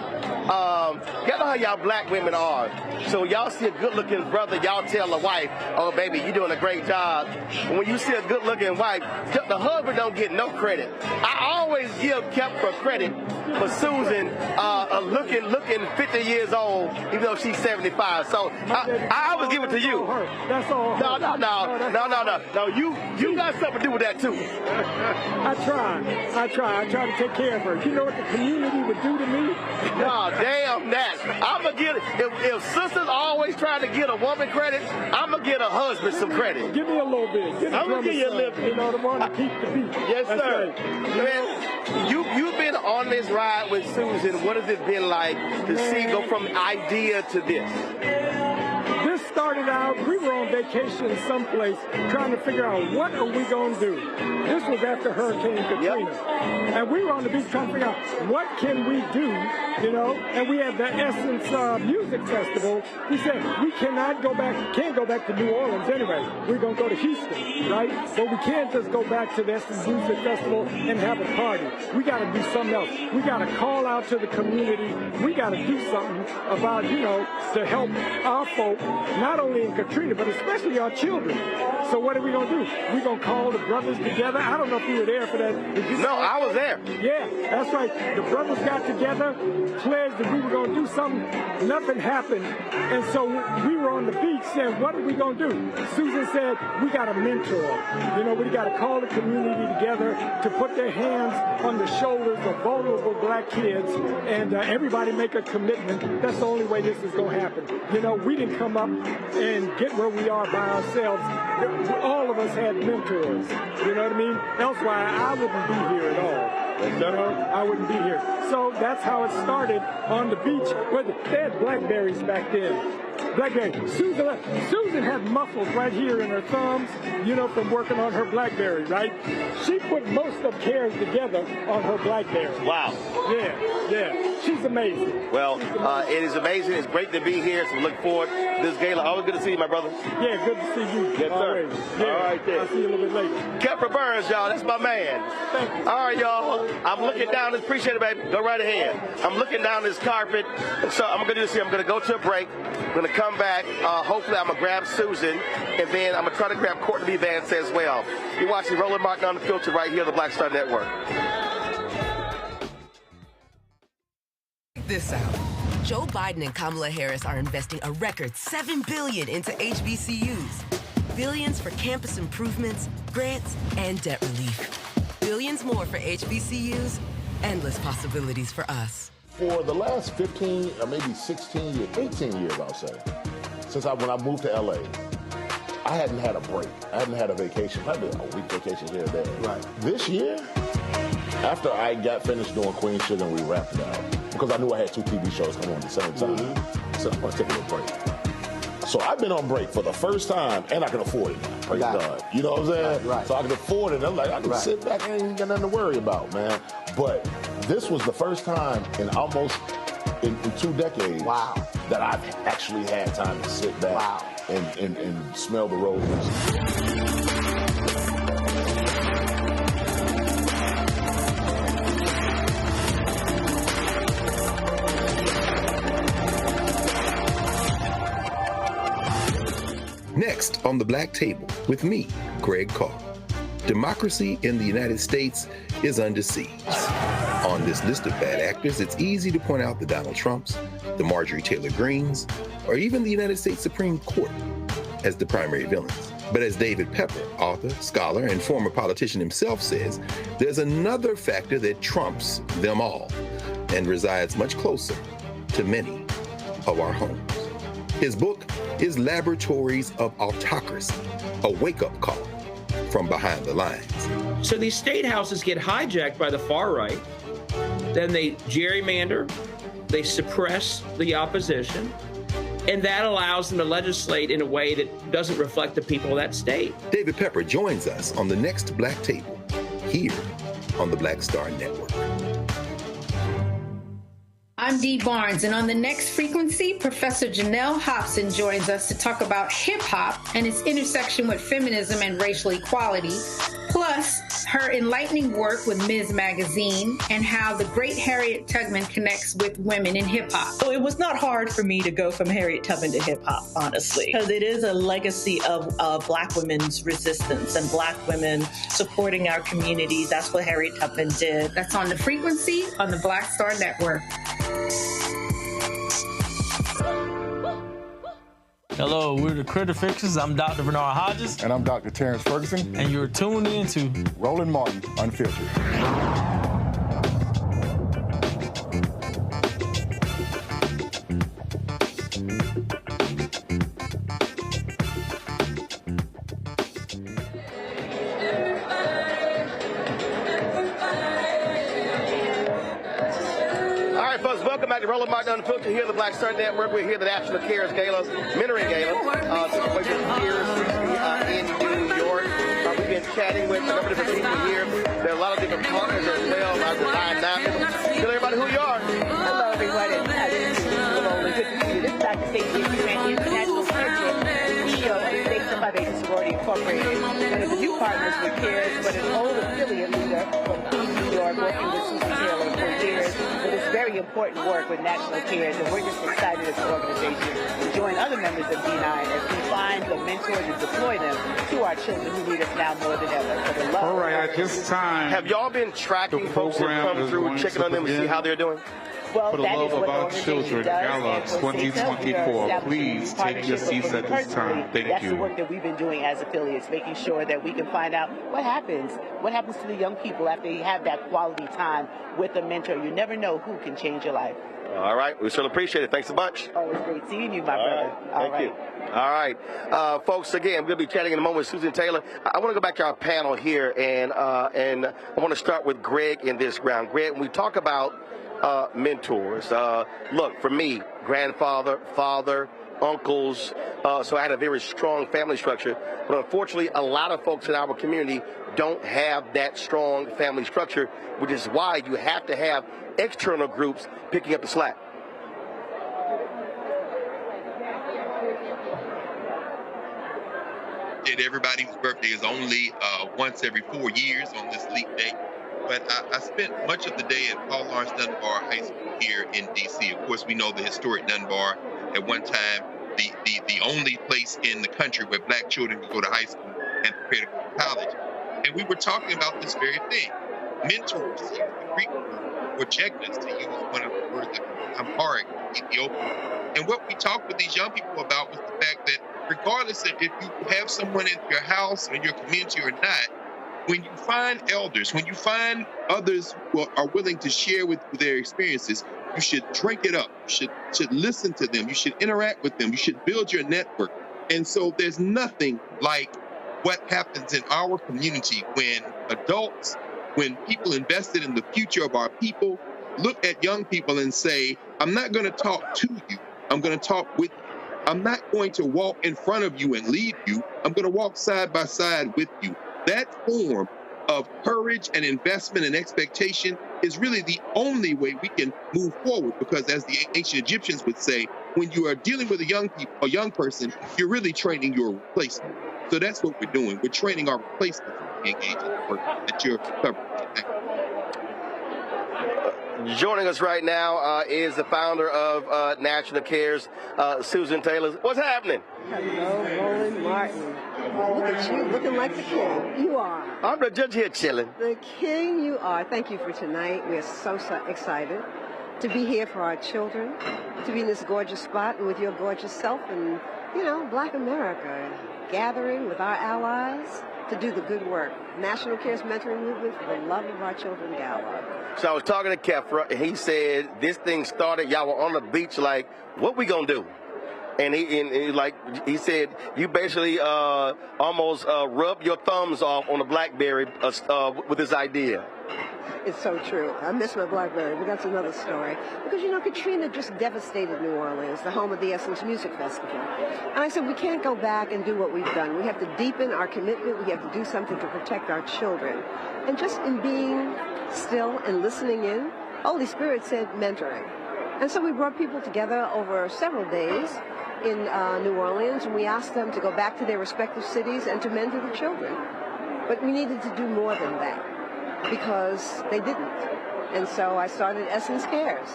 y'all know how y'all black women are. So y'all see a good-looking brother, y'all tell the wife, oh, baby, you're doing a great job. And when you see a good-looking wife, the husband don't get no credit. I always give Kefra credit for Susan looking 50 years old, even though she's 75. So I always give it to you. That's all. No. You got something to do with that, too. I try to take care of her. You know what the community would do to me? No, damn that. I'm going to get it. If sisters always trying to get a woman credit, I'm going to get a husband some credit. Give me a little bit. I'm going to give you a little bit. You know, the one to keep the beat. Yes, That's sir. Right. Man, you've been on this ride with Susan. What has it been like to see go from idea to this? This started out we were on vacation someplace trying to figure out what are we going to do. This was after Hurricane Katrina. And we were on the beach trying to figure out what can we do, you know, and we had the Essence Music Festival. We said we can't go back to New Orleans anyway. We're going to go to Houston, right? But we can't just go back to the Essence Music Festival and have a party. We got to do something else. We got to call out to the community. We got to do something about, you know, to help our folk, not only in Katrina, but especially our children. So what are we going to do? We're going to call the brothers together. I don't know if you were there for that. No, I was there. Yeah, that's right. The brothers got together, pledged that we were going to do something. Nothing happened. And so we were on the beach saying, what are we going to do? Susan said, we got a mentor. You know, we got to call the community together to put their hands on the shoulders of vulnerable black kids and everybody make a commitment. That's the only way this is going to happen. You know, we didn't come up and get where we are by ourselves. All of us had mentors. You know what I mean? Elsewise, I wouldn't be here at all. You know, I wouldn't be here. So that's how it started on the beach. They had blackberries back then. Blackberry. Susan had muscles right here in her thumbs, you know, from working on her BlackBerry, right? She put most of CARES together on her BlackBerry. Wow. Yeah. She's amazing. Well, it is amazing. It's great to be here. So look forward to this gala. Always good to see you, my brother. Yeah, good to see you. Yes, always. sir. Yeah. All right, then. I'll see you a little bit later. Kepler Burns, y'all. That's my man. Thank you. All right, y'all. I'm looking down this. Appreciate it, baby. Go right ahead. I'm looking down this carpet. So I'm going to do this here. I'm going to go to a break. I'm going to come back. Hopefully, I'm going to grab Susan, and then I'm going to try to grab Courtney Vance as well. You're watching Roland Martin Unfiltered right here on the Black Star Network. Check this out. Joe Biden and Kamala Harris are investing a record $7 billion into HBCUs. Billions for campus improvements, grants, and debt relief. Billions more for HBCUs. Endless possibilities for us. For the last 15 or maybe 16 years, 18 years, I'll say, since when I moved to LA, I hadn't had a break. I hadn't had a vacation, probably a week vacation here or there. Right. This year, after I got finished doing Queen Sugar and we wrapped it out, because I knew I had 2 TV shows coming on at the same time, I said, I'm going to take a little break. So I've been on break for the first time, and I can afford it now. Praise God. You know what I'm saying? Right. So I can afford it. I'm like, I can sit back and ain't got nothing to worry about, man. But this was the first time in almost in 2 decades that I've actually had time to sit back and smell the roses. Next on the Black Table with me, Greg Carr. Democracy in the United States is under siege. On this list of bad actors, it's easy to point out the Donald Trumps, the Marjorie Taylor Greens, or even the United States Supreme Court as the primary villains. But as David Pepper, author, scholar, and former politician himself says, there's another factor that trumps them all and resides much closer to many of our homes. His book is Laboratories of Autocracy, a wake-up call from behind the lines. So these state houses get hijacked by the far right, then they gerrymander, they suppress the opposition, and that allows them to legislate in a way that doesn't reflect the people of that state. David Pepper joins us on the next Black Table, here on the Black Star Network. I'm Dee Barnes, and on the next frequency, Professor Janelle Hobson joins us to talk about hip-hop and its intersection with feminism and racial equality, plus her enlightening work with Ms. Magazine and how the great Harriet Tubman connects with women in hip-hop. So it was not hard for me to go from Harriet Tubman to hip-hop, honestly, because it is a legacy of Black women's resistance and Black women supporting our communities. That's what Harriet Tubman did. That's on the frequency on the Black Star Network. Hello, we're the Critter Fixers. I'm Dr. Bernard Hodges. And I'm Dr. Terrence Ferguson. And you're tuned in to Roland Martin Unfiltered. right, folks, welcome back to Roland Martin Unfiltered here on the Black Star Network. We're here at the National Cares Gala, Mentoring Gala, taking place in Pier 60 in New York. We've been chatting with a number of different people here. There are a lot of different partners as well. Tell everybody who you are. Hello, everybody. Roland, good to see you. This is Dr. Stacey International President, CEO of Testifies Sorority Incorporated, one of the new partners with CARES, but an old affiliate leader from New York, working with Susan Taylor for years with this very important work with National Cares, and we're just excited as an organization to join other members of D9 as we find the mentors and deploy them to our children who need us now more than ever. For the love. All right, at this time, have y'all been tracking folks that come through, checking on them to see how they're doing? Well, for the love of our children, Gala 2024, please take your seats at this time. Thank you. That's the work that we've been doing as affiliates, making sure that we can find out what happens to the young people after you have that quality time with a mentor. You never know who can change your life. All right, we certainly appreciate it. Thanks a bunch. Always great seeing you, my brother. Thank you. All right, folks, again, we're going to be chatting in a moment with Susan Taylor. I want to go back to our panel here, and I want to start with Greg in this round. Greg, when we talk about mentors, look, for me, grandfather, father, uncles, so I had a very strong family structure, but unfortunately a lot of folks in our community don't have that strong family structure, which is why you have to have external groups picking up the slack. Everybody's birthday is only once every 4 years on this leap day. But I spent much of the day at Paul Laurence Dunbar High School here in D.C. Of course, we know the historic Dunbar, at one time the only place in the country where black children could go to high school and prepare to go to college. And we were talking about this very thing. Mentors, the Greek word, or jegnas, to use one of the words that Amharic, Ethiopian. And what we talked with these young people about was the fact that regardless of if you have someone in your house or in your community or not, when you find elders, when you find others who are willing to share with their experiences, you should drink it up. You should listen to them. You should interact with them. You should build your network. And so there's nothing like what happens in our community when adults, when people invested in the future of our people, look at young people and say, I'm not going to talk to you. I'm going to talk with you. I'm not going to walk in front of you and lead you. I'm going to walk side by side with you. That form of courage and investment and expectation is really the only way we can move forward, because as the ancient Egyptians would say, when you are dealing with a young person, you're really training your replacement. So that's what we're doing. We're training our replacement to engage in the work that you're covering. Joining us right now is the founder of National Cares, Susan Taylor. What's happening? Hello, Roland Martin. Look at you, looking like the king. You are. I'm the judge here chilling. The king you are. Thank you for tonight. We're so excited to be here for our children, to be in this gorgeous spot and with your gorgeous self and, Black America, gathering with our allies to do the good work. National Cares Mentoring Movement for the love of our children, Gala. So I was talking to Kefra, and he said this thing started, y'all were on the beach like, what we gonna do? And he said you basically almost rubbed your thumbs off on a BlackBerry with this idea. It's so true. I miss my BlackBerry, but that's another story. Because, Katrina just devastated New Orleans, the home of the Essence Music Festival. And I said, we can't go back and do what we've done. We have to deepen our commitment. We have to do something to protect our children. And just in being still and listening in, Holy Spirit said mentoring. And so we brought people together over several days in New Orleans, and we asked them to go back to their respective cities and to mentor the children. But we needed to do more than that, because they didn't. And so I started Essence Cares.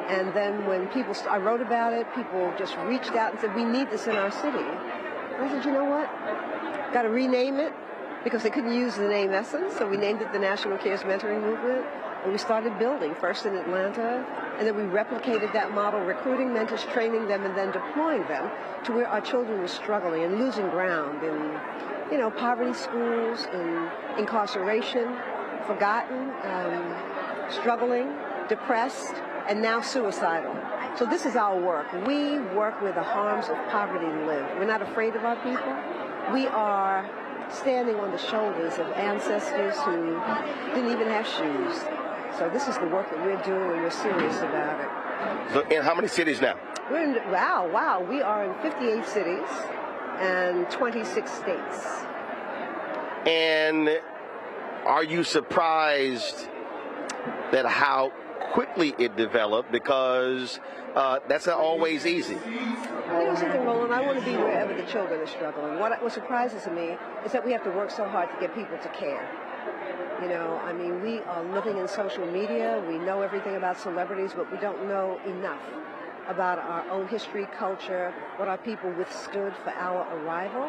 And then when I wrote about it, people just reached out and said, we need this in our city. And I said, you know what? Got to rename it, because they couldn't use the name Essence, so we named it the National Cares Mentoring Movement. And we started building, first in Atlanta, and then we replicated that model, recruiting mentors, training them, and then deploying them to where our children were struggling and losing ground in, poverty schools, in incarceration, forgotten, struggling, depressed, and now suicidal. So this is our work. We work where the harms of poverty live. We're not afraid of our people. We are standing on the shoulders of ancestors who didn't even have shoes. So this is the work that we're doing, and we're serious about it. So in how many cities now? We're in, wow. We are in 58 cities and 26 states. And are you surprised that how quickly it developed? Because that's not always easy. You know something, Roland? I want to be wherever the children are struggling. What surprises me is that we have to work so hard to get people to care. You know, I mean, we are living in social media. We know everything about celebrities, but we don't know enough about our own history, culture, what our people withstood for our arrival,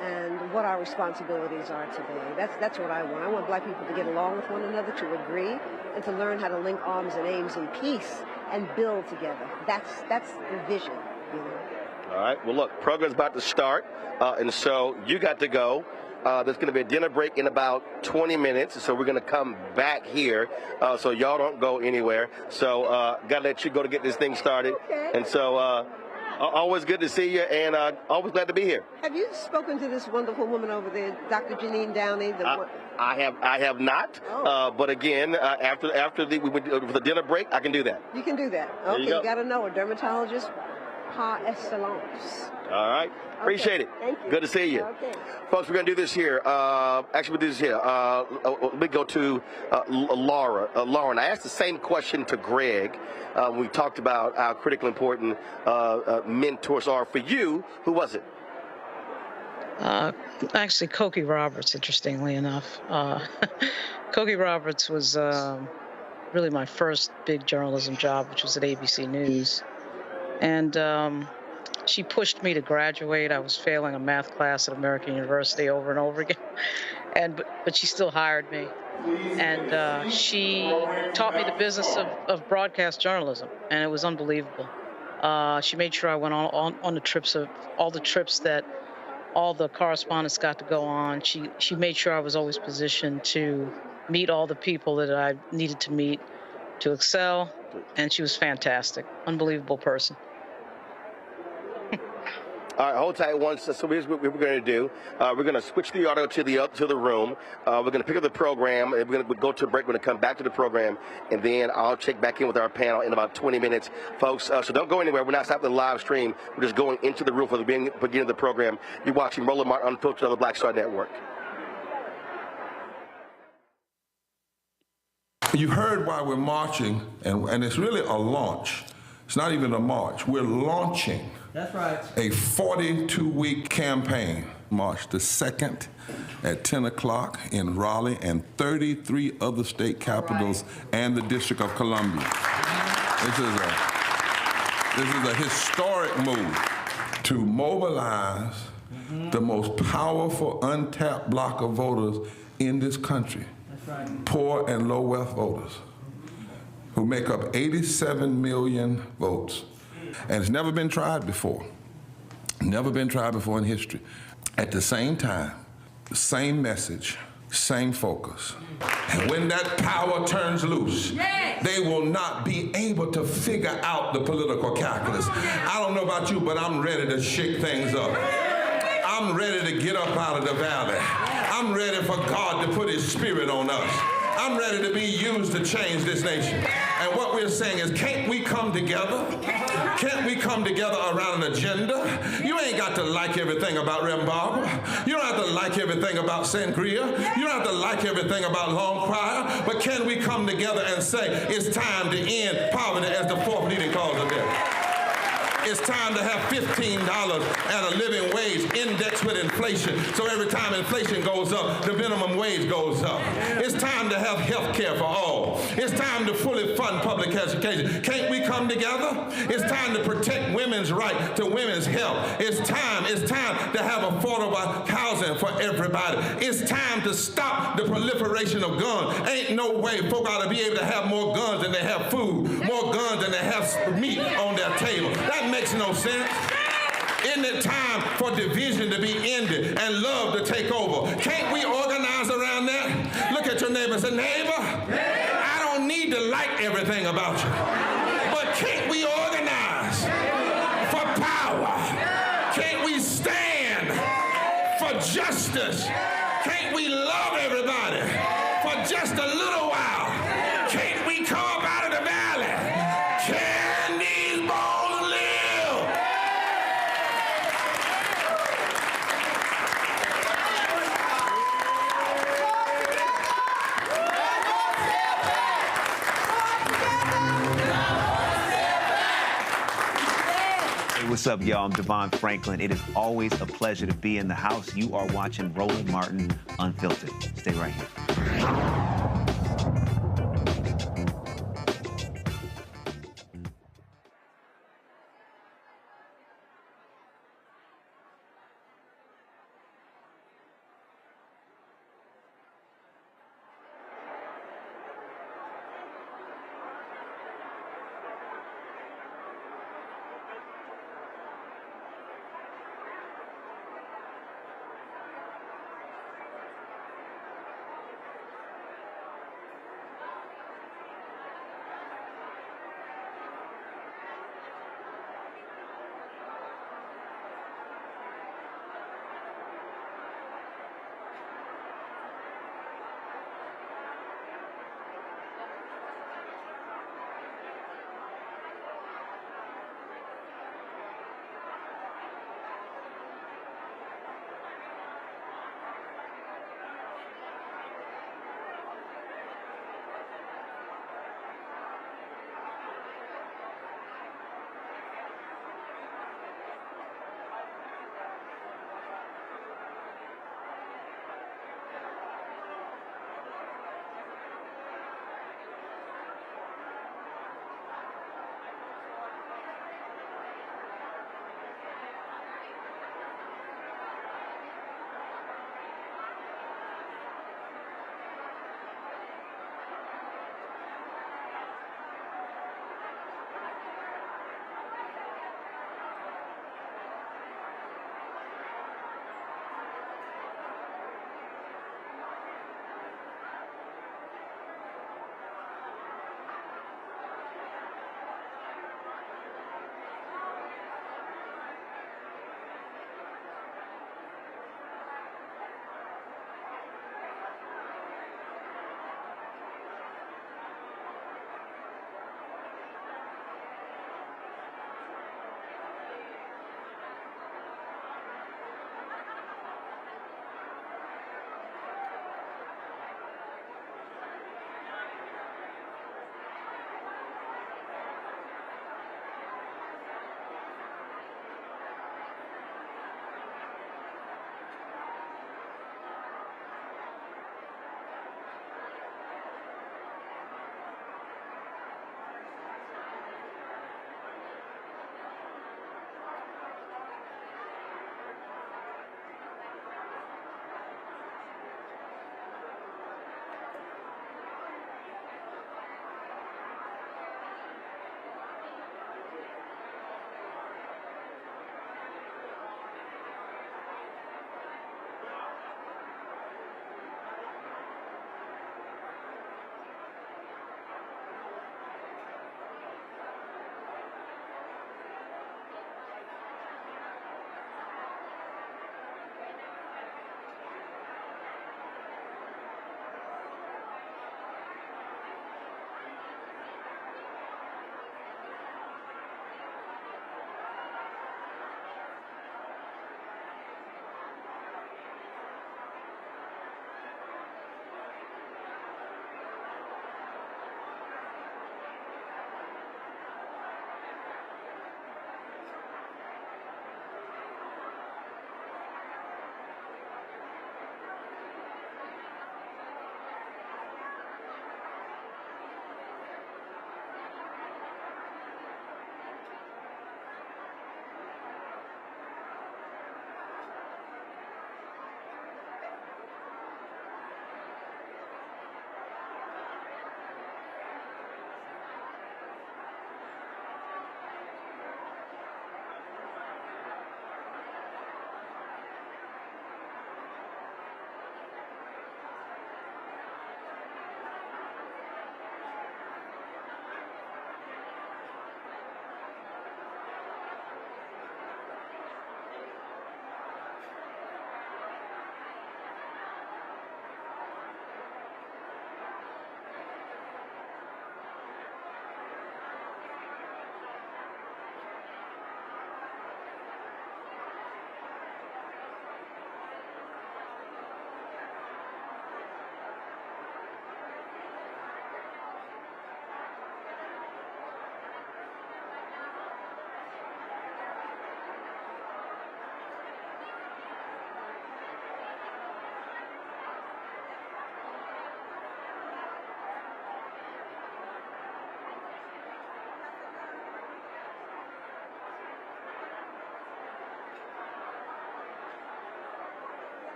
and what our responsibilities are today. That's what I want. I want black people to get along with one another, to agree, and to learn how to link arms and aims in peace and build together. That's the vision, you know. All right. Well, look, program's about to start, and so you got to go. There's going to be a dinner break in about 20 minutes, so we're going to come back here, so y'all don't go anywhere. So got to let you go to get this thing started. Okay. And so always good to see you, and always glad to be here. Have you spoken to this wonderful woman over there, Dr. Janine Downey? I have not, but again, after the dinner break, I can do that. You can do that. Okay, you got to know a dermatologist par excellence. All right. Appreciate it. Thank you. Good to see you. Okay. Folks, we're going to do this here. Actually, we'll do this here. Let me go to Laura. Lauren, I asked the same question to Greg when we talked about how critically important mentors are for you. Who was it? Actually, Cokie Roberts, interestingly enough. Cokie Roberts was really my first big journalism job, which was at ABC News. And she pushed me to graduate. I was failing a math class at American University over and over again, but she still hired me. And she taught me the business of broadcast journalism, and it was unbelievable. She made sure I went on the trips of all the trips that all the correspondents got to go on. She made sure I was always positioned to meet all the people that I needed to meet to excel, and she was fantastic, unbelievable person. All right, hold tight once. So here's what we're going to do. We're going to switch the audio to the room. We're going to pick up the program, and we're going to go to a break. We're going to come back to the program, and then I'll check back in with our panel in about 20 minutes, folks. So don't go anywhere. We're not stopping the live stream. We're just going into the room for the beginning of the program. You're watching Roland Martin Unfiltered on the Black Star Network. You heard why we're marching, and it's really a launch. It's not even a march. We're launching. That's right. A 42-week campaign. March the 2nd at 10 o'clock in Raleigh and 33 other state capitals and the District of Columbia. This is a historic move to mobilize the most powerful untapped block of voters in this country. That's right. Poor and low wealth voters who make up 87 million votes. And it's never been tried before. Never been tried before in history. At the same time, same message, same focus. And when that power turns loose, they will not be able to figure out the political calculus. I don't know about you, but I'm ready to shake things up. I'm ready to get up out of the valley. I'm ready for God to put his spirit on us. I'm ready to be used to change this nation. And what we're saying is, can't we come together? Can't we come together around an agenda? You ain't got to like everything about Rembrandt. You don't have to like everything about Sangria. You don't have to like everything about Long Choir. But can we come together and say, it's time to end poverty as the fourth leading cause of death? It's time to have $15 and a living wage indexed with inflation. So every time inflation goes up, the minimum wage goes up. It's time to have health care for all. It's time to fully fund public education. Can't we come together? It's time to protect women's right to women's health. It's time to have affordable housing for everybody. It's time to stop the proliferation of guns. Ain't no way folk ought to be able to have more guns than they have food, more guns than they have meat on their table. That makes no sense. Isn't it time for division to be ended and love to take over? Can't we organize around that? Look at your neighbor and say, neighbor, I don't need to like everything about you, but can't we organize for power? Can't we stand for justice? Can't we love everybody for just a little while? Can't What's up, y'all? I'm Devon Franklin. It is always a pleasure to be in the house. You are watching Roland Martin Unfiltered. Stay right here.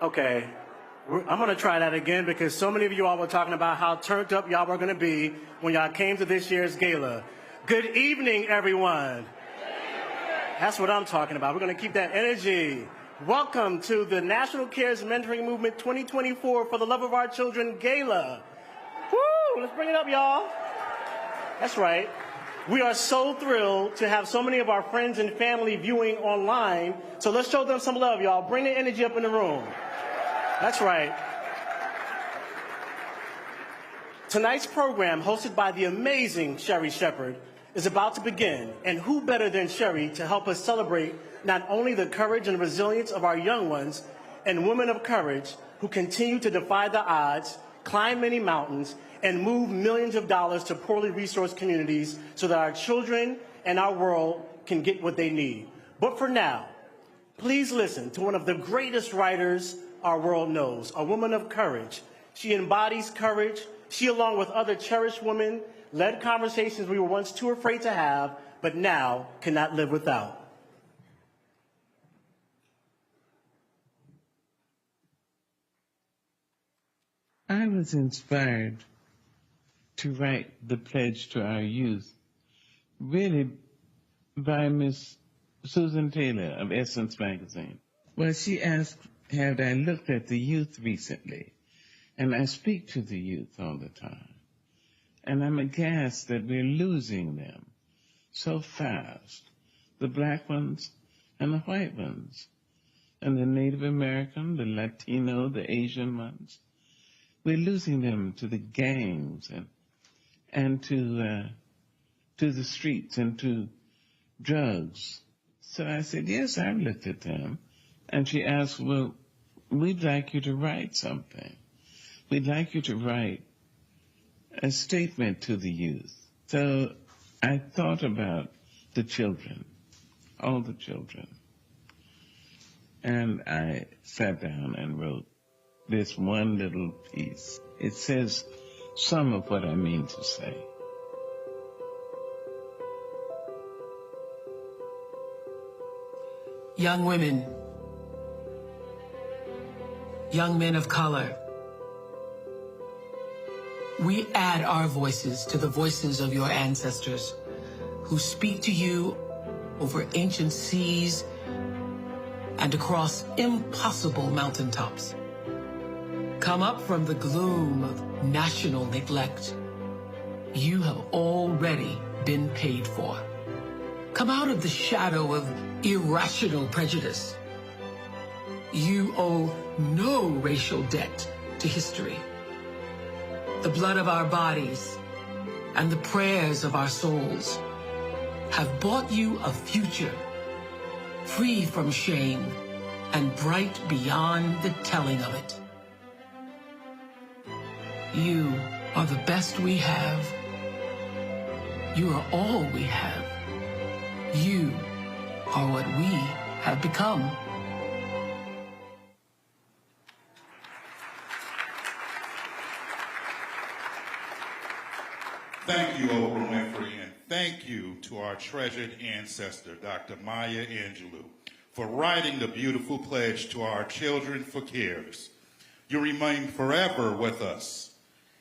Okay, I'm gonna try that again because so many of you all were talking about how turned up y'all were gonna be when y'all came to this year's gala. Good evening, everyone. That's what I'm talking about. We're gonna keep that energy. Welcome to the National Cares Mentoring Movement 2024 For the Love of Our Children Gala. Woo, let's bring it up, y'all. That's right. We are so thrilled to have so many of our friends and family viewing online. So let's show them some love, y'all. Bring the energy up in the room. That's right. Tonight's program, hosted by the amazing Sherri Shepherd, is about to begin. And who better than Sherri to help us celebrate not only the courage and resilience of our young ones and women of courage who continue to defy the odds, climb many mountains, and move millions of dollars to poorly resourced communities so that our children and our world can get what they need. But for now, please listen to one of the greatest writers our world knows, a woman of courage. She embodies courage. She, along with other cherished women, led conversations we were once too afraid to have, but now cannot live without. I was inspired to write the pledge to our youth, really by Miss Susan Taylor of Essence Magazine. Well, she asked, had I looked at the youth recently? And I speak to the youth all the time. And I'm aghast that we're losing them so fast, the black ones and the white ones, and the Native American, the Latino, the Asian ones. We're losing them to the gangs and to the streets and to drugs. So I said, yes, I've looked at them. And she asked, well, we'd like you to write something. We'd like you to write a statement to the youth. So I thought about the children, all the children. And I sat down and wrote this one little piece. It says some of what I mean to say. Young women, young men of color, we add our voices to the voices of your ancestors who speak to you over ancient seas and across impossible mountaintops. Come up from the gloom of national neglect. You have already been paid for. Come out of the shadow of irrational prejudice. You owe no racial debt to history. The blood of our bodies and the prayers of our souls have bought you a future free from shame and bright beyond the telling of it. You are the best we have. You are all we have. You are what we have become. Thank you, Oprah Winfrey, and thank you to our treasured ancestor, Dr. Maya Angelou, for writing the beautiful pledge to our children for cares. You remain forever with us.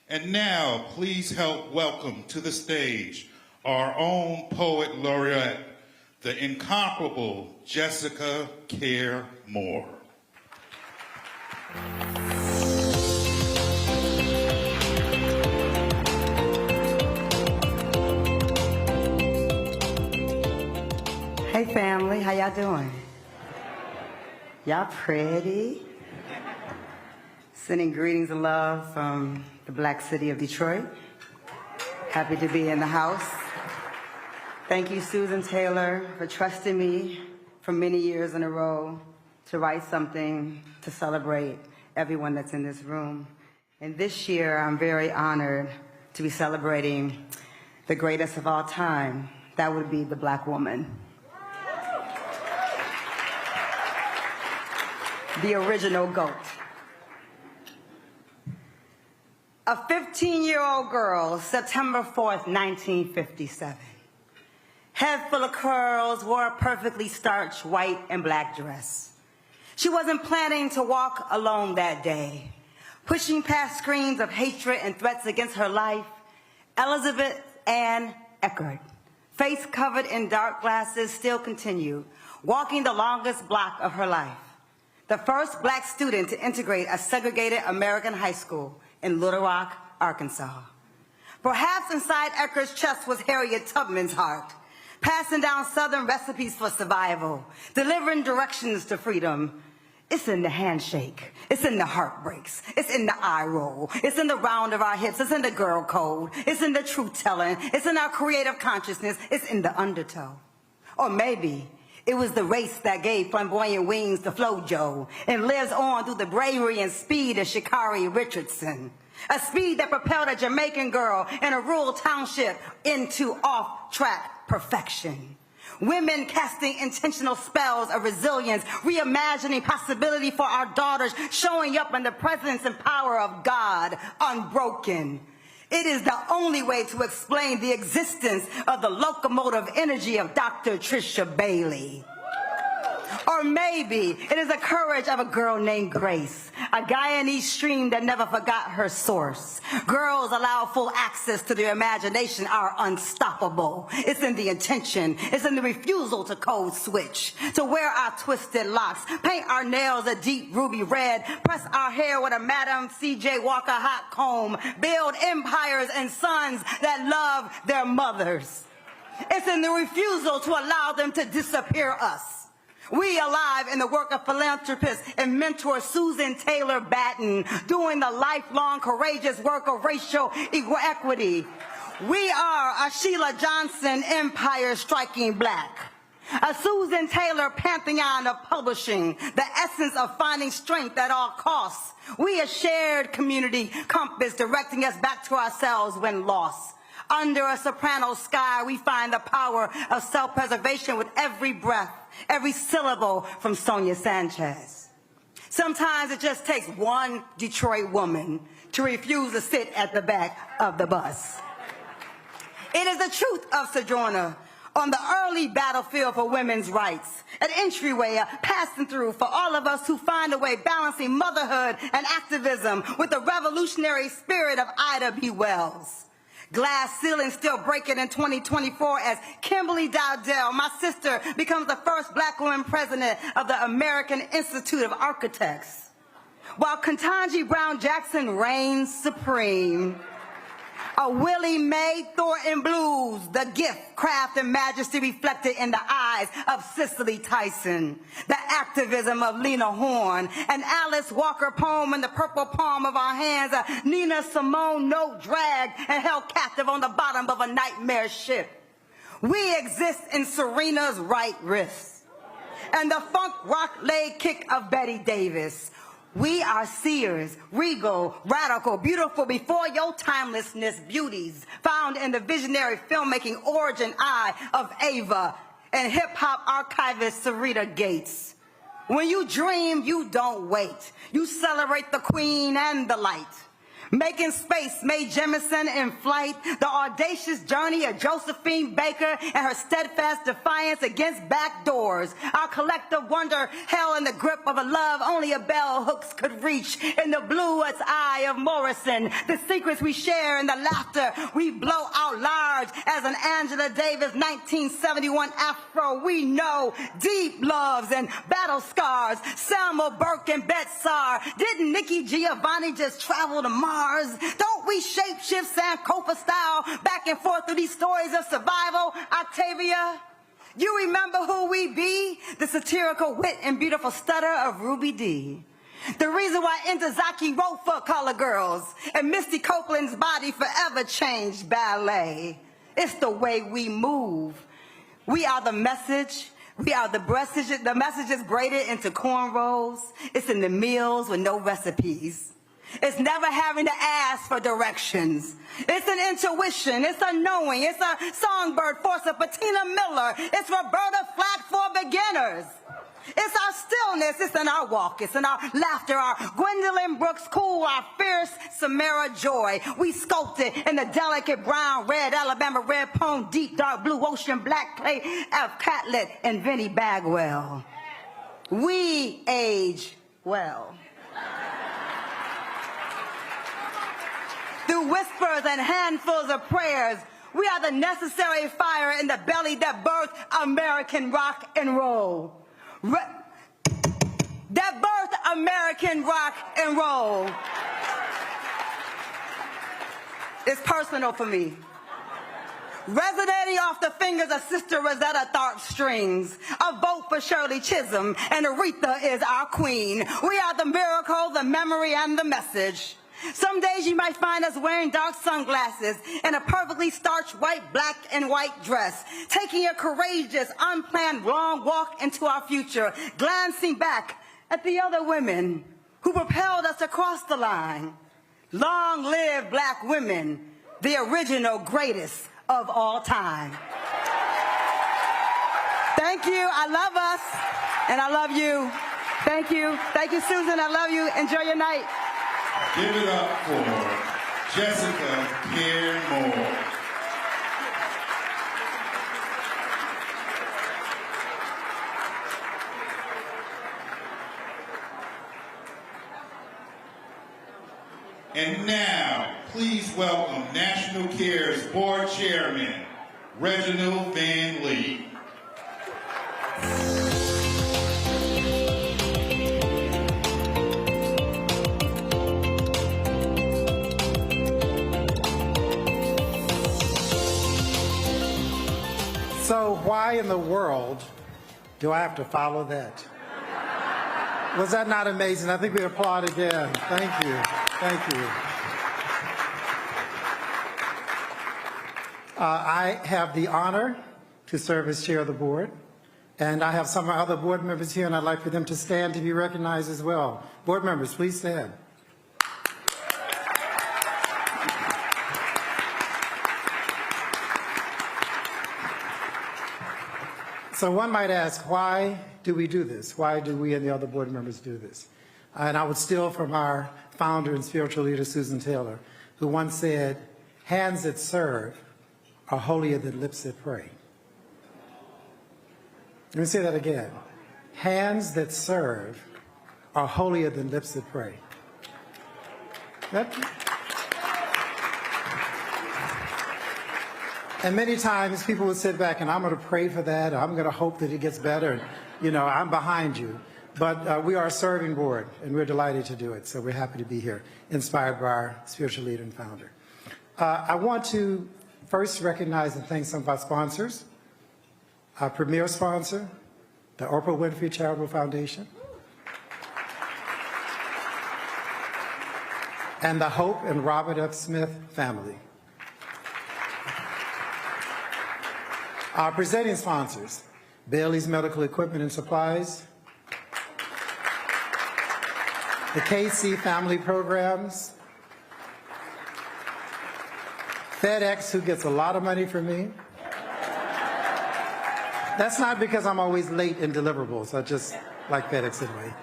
And now, please help welcome to the stage our own poet laureate, the incomparable Jessica Care Moore. Hey family, how y'all doing? Y'all pretty? Sending greetings and love from the Black City of Detroit. Happy to be in the house. Thank you, Susan Taylor, for trusting me for many years in a row to write something to celebrate everyone that's in this room. And this year, I'm very honored to be celebrating the greatest of all time. That would be the Black woman. The original GOAT. A 15-year-old girl, September 4th, 1957. Head full of curls, wore a perfectly starched white and black dress. She wasn't planning to walk alone that day. Pushing past screams of hatred and threats against her life, Elizabeth Ann Eckert, face covered in dark glasses, still continued, walking the longest block of her life. The first black student to integrate a segregated American high school in Little Rock, Arkansas. Perhaps inside Eckert's chest was Harriet Tubman's heart, passing down Southern recipes for survival, delivering directions to freedom. It's in the handshake. It's in the heartbreaks. It's in the eye roll. It's in the round of our hips. It's in the girl code. It's in the truth-telling. It's in our creative consciousness. It's in the undertow. Or maybe it was the race that gave flamboyant wings to Flojo and lives on through the bravery and speed of Sha'Carri Richardson. A speed that propelled a Jamaican girl in a rural township into off-track perfection. Women casting intentional spells of resilience, reimagining possibility for our daughters, showing up in the presence and power of God, unbroken. It is the only way to explain the existence of the locomotive energy of Dr. Trisha Bailey. Or maybe it is the courage of a girl named Grace, a Guyanese stream that never forgot her source. Girls allow full access to their imagination are unstoppable. It's in the intention. It's in the refusal to code switch, to wear our twisted locks, paint our nails a deep ruby red, press our hair with a Madam C.J. Walker hot comb, build empires and sons that love their mothers. It's in the refusal to allow them to disappear us. We alive in the work of philanthropist and mentor Susan Taylor Batten, doing the lifelong courageous work of racial equity. We are a Sheila Johnson empire striking black, a Susan Taylor pantheon of publishing, the essence of finding strength at all costs. We a shared community compass directing us back to ourselves when lost. Under a soprano sky, we find the power of self-preservation with every breath, every syllable from Sonia Sanchez. Sometimes it just takes one Detroit woman to refuse to sit at the back of the bus. It is the truth of Sojourner on the early battlefield for women's rights, an entryway, a passing through for all of us who find a way balancing motherhood and activism with the revolutionary spirit of Ida B. Wells. Glass ceiling still breaking in 2024 as Kimberly Dowdell, my sister, becomes the first black woman president of the American Institute of Architects. While Ketanji Brown Jackson reigns supreme, a Willie Mae Thornton blues, the gift, craft, and majesty reflected in the eyes of Cicely Tyson, the activism of Lena Horne, an Alice Walker poem in the purple palm of our hands, a Nina Simone note dragged and held captive on the bottom of a nightmare ship. We exist in Serena's right wrist, and the funk rock leg kick of Betty Davis. We are seers, regal, radical, beautiful before your timelessness beauties, found in the visionary filmmaking origin eye of Ava and hip-hop archivist Sarita Gates. When you dream, you don't wait. You celebrate the queen and the light. Making space, Mae Jemison in flight, the audacious journey of Josephine Baker and her steadfast defiance against back doors. Our collective wonder held in the grip of a love only a bell hooks could reach. In the bluest eye of Morrison, the secrets we share and the laughter we blow out large as an Angela Davis 1971 Afro. We know deep loves and battle scars. Selma Burke and Betsar. Didn't Nikki Giovanni just travel to Mars? Don't we shapeshift Sankofa style back and forth through these stories of survival, Octavia? You remember who we be? The satirical wit and beautiful stutter of Ruby Dee. The reason why Entezaki wrote for Color Girls and Misty Copeland's body forever changed ballet. It's the way we move. We are the message. We are the message. The message is braided into cornrows. It's in the meals with no recipes. It's never having to ask for directions. It's an intuition. It's a knowing. It's a songbird force of Patina Miller. It's Roberta Flack for beginners. It's our stillness. It's in our walk. It's in our laughter. Our Gwendolyn Brooks cool. Our fierce Samara joy. We sculpted in the delicate brown, red, Alabama red poem, deep dark blue ocean, black clay of Catlett and Vinnie Bagwell. we age well. Through whispers and handfuls of prayers, we are the necessary fire in the belly that birthed American rock and roll. That birthed American rock and roll. It's personal for me. Resonating off the fingers of Sister Rosetta Tharpe's strings. A vote for Shirley Chisholm, and Aretha is our queen. We are the miracle, the memory, and the message. Some days you might find us wearing dark sunglasses and a perfectly starched white, black, and white dress, taking a courageous, unplanned, long walk into our future, glancing back at the other women who propelled us across the line. Long live black women, the original greatest of all time. Thank you. I love us, and I love you. Thank you. Thank you, Susan. I love you. Enjoy your night. Give it up for Jessica Pierre Moore. And now, please welcome National Care's Board Chairman, Reginald Van Lee. So why in the world do I have to follow that? Was that not amazing? I think we applaud again. Thank you. Thank you. I have the honor to serve as chair of the board, and I have some of my other board members here, and I'd like for them to stand to be recognized as well. Board members, please stand. So one might ask, why do we do this? Why do we and the other board members do this? And I would steal from our founder and spiritual leader, Susan Taylor, who once said, hands that serve are holier than lips that pray. Let me say that again. Hands that serve are holier than lips that pray. And many times people would sit back and I'm going to pray for that, or I'm going to hope that it gets better, and, you know, I'm behind you. But we are a serving board, and we're delighted to do it, so we're happy to be here, inspired by our spiritual leader and founder. I want to first recognize and thank some of our sponsors. Our premier sponsor, the Oprah Winfrey Charitable Foundation, and the Hope and Robert F. Smith family. Our presenting sponsors, Bailey's Medical Equipment and Supplies, the KC Family Programs, FedEx, who gets a lot of money from me. That's not because I'm always late in deliverables. I just like FedEx anyway.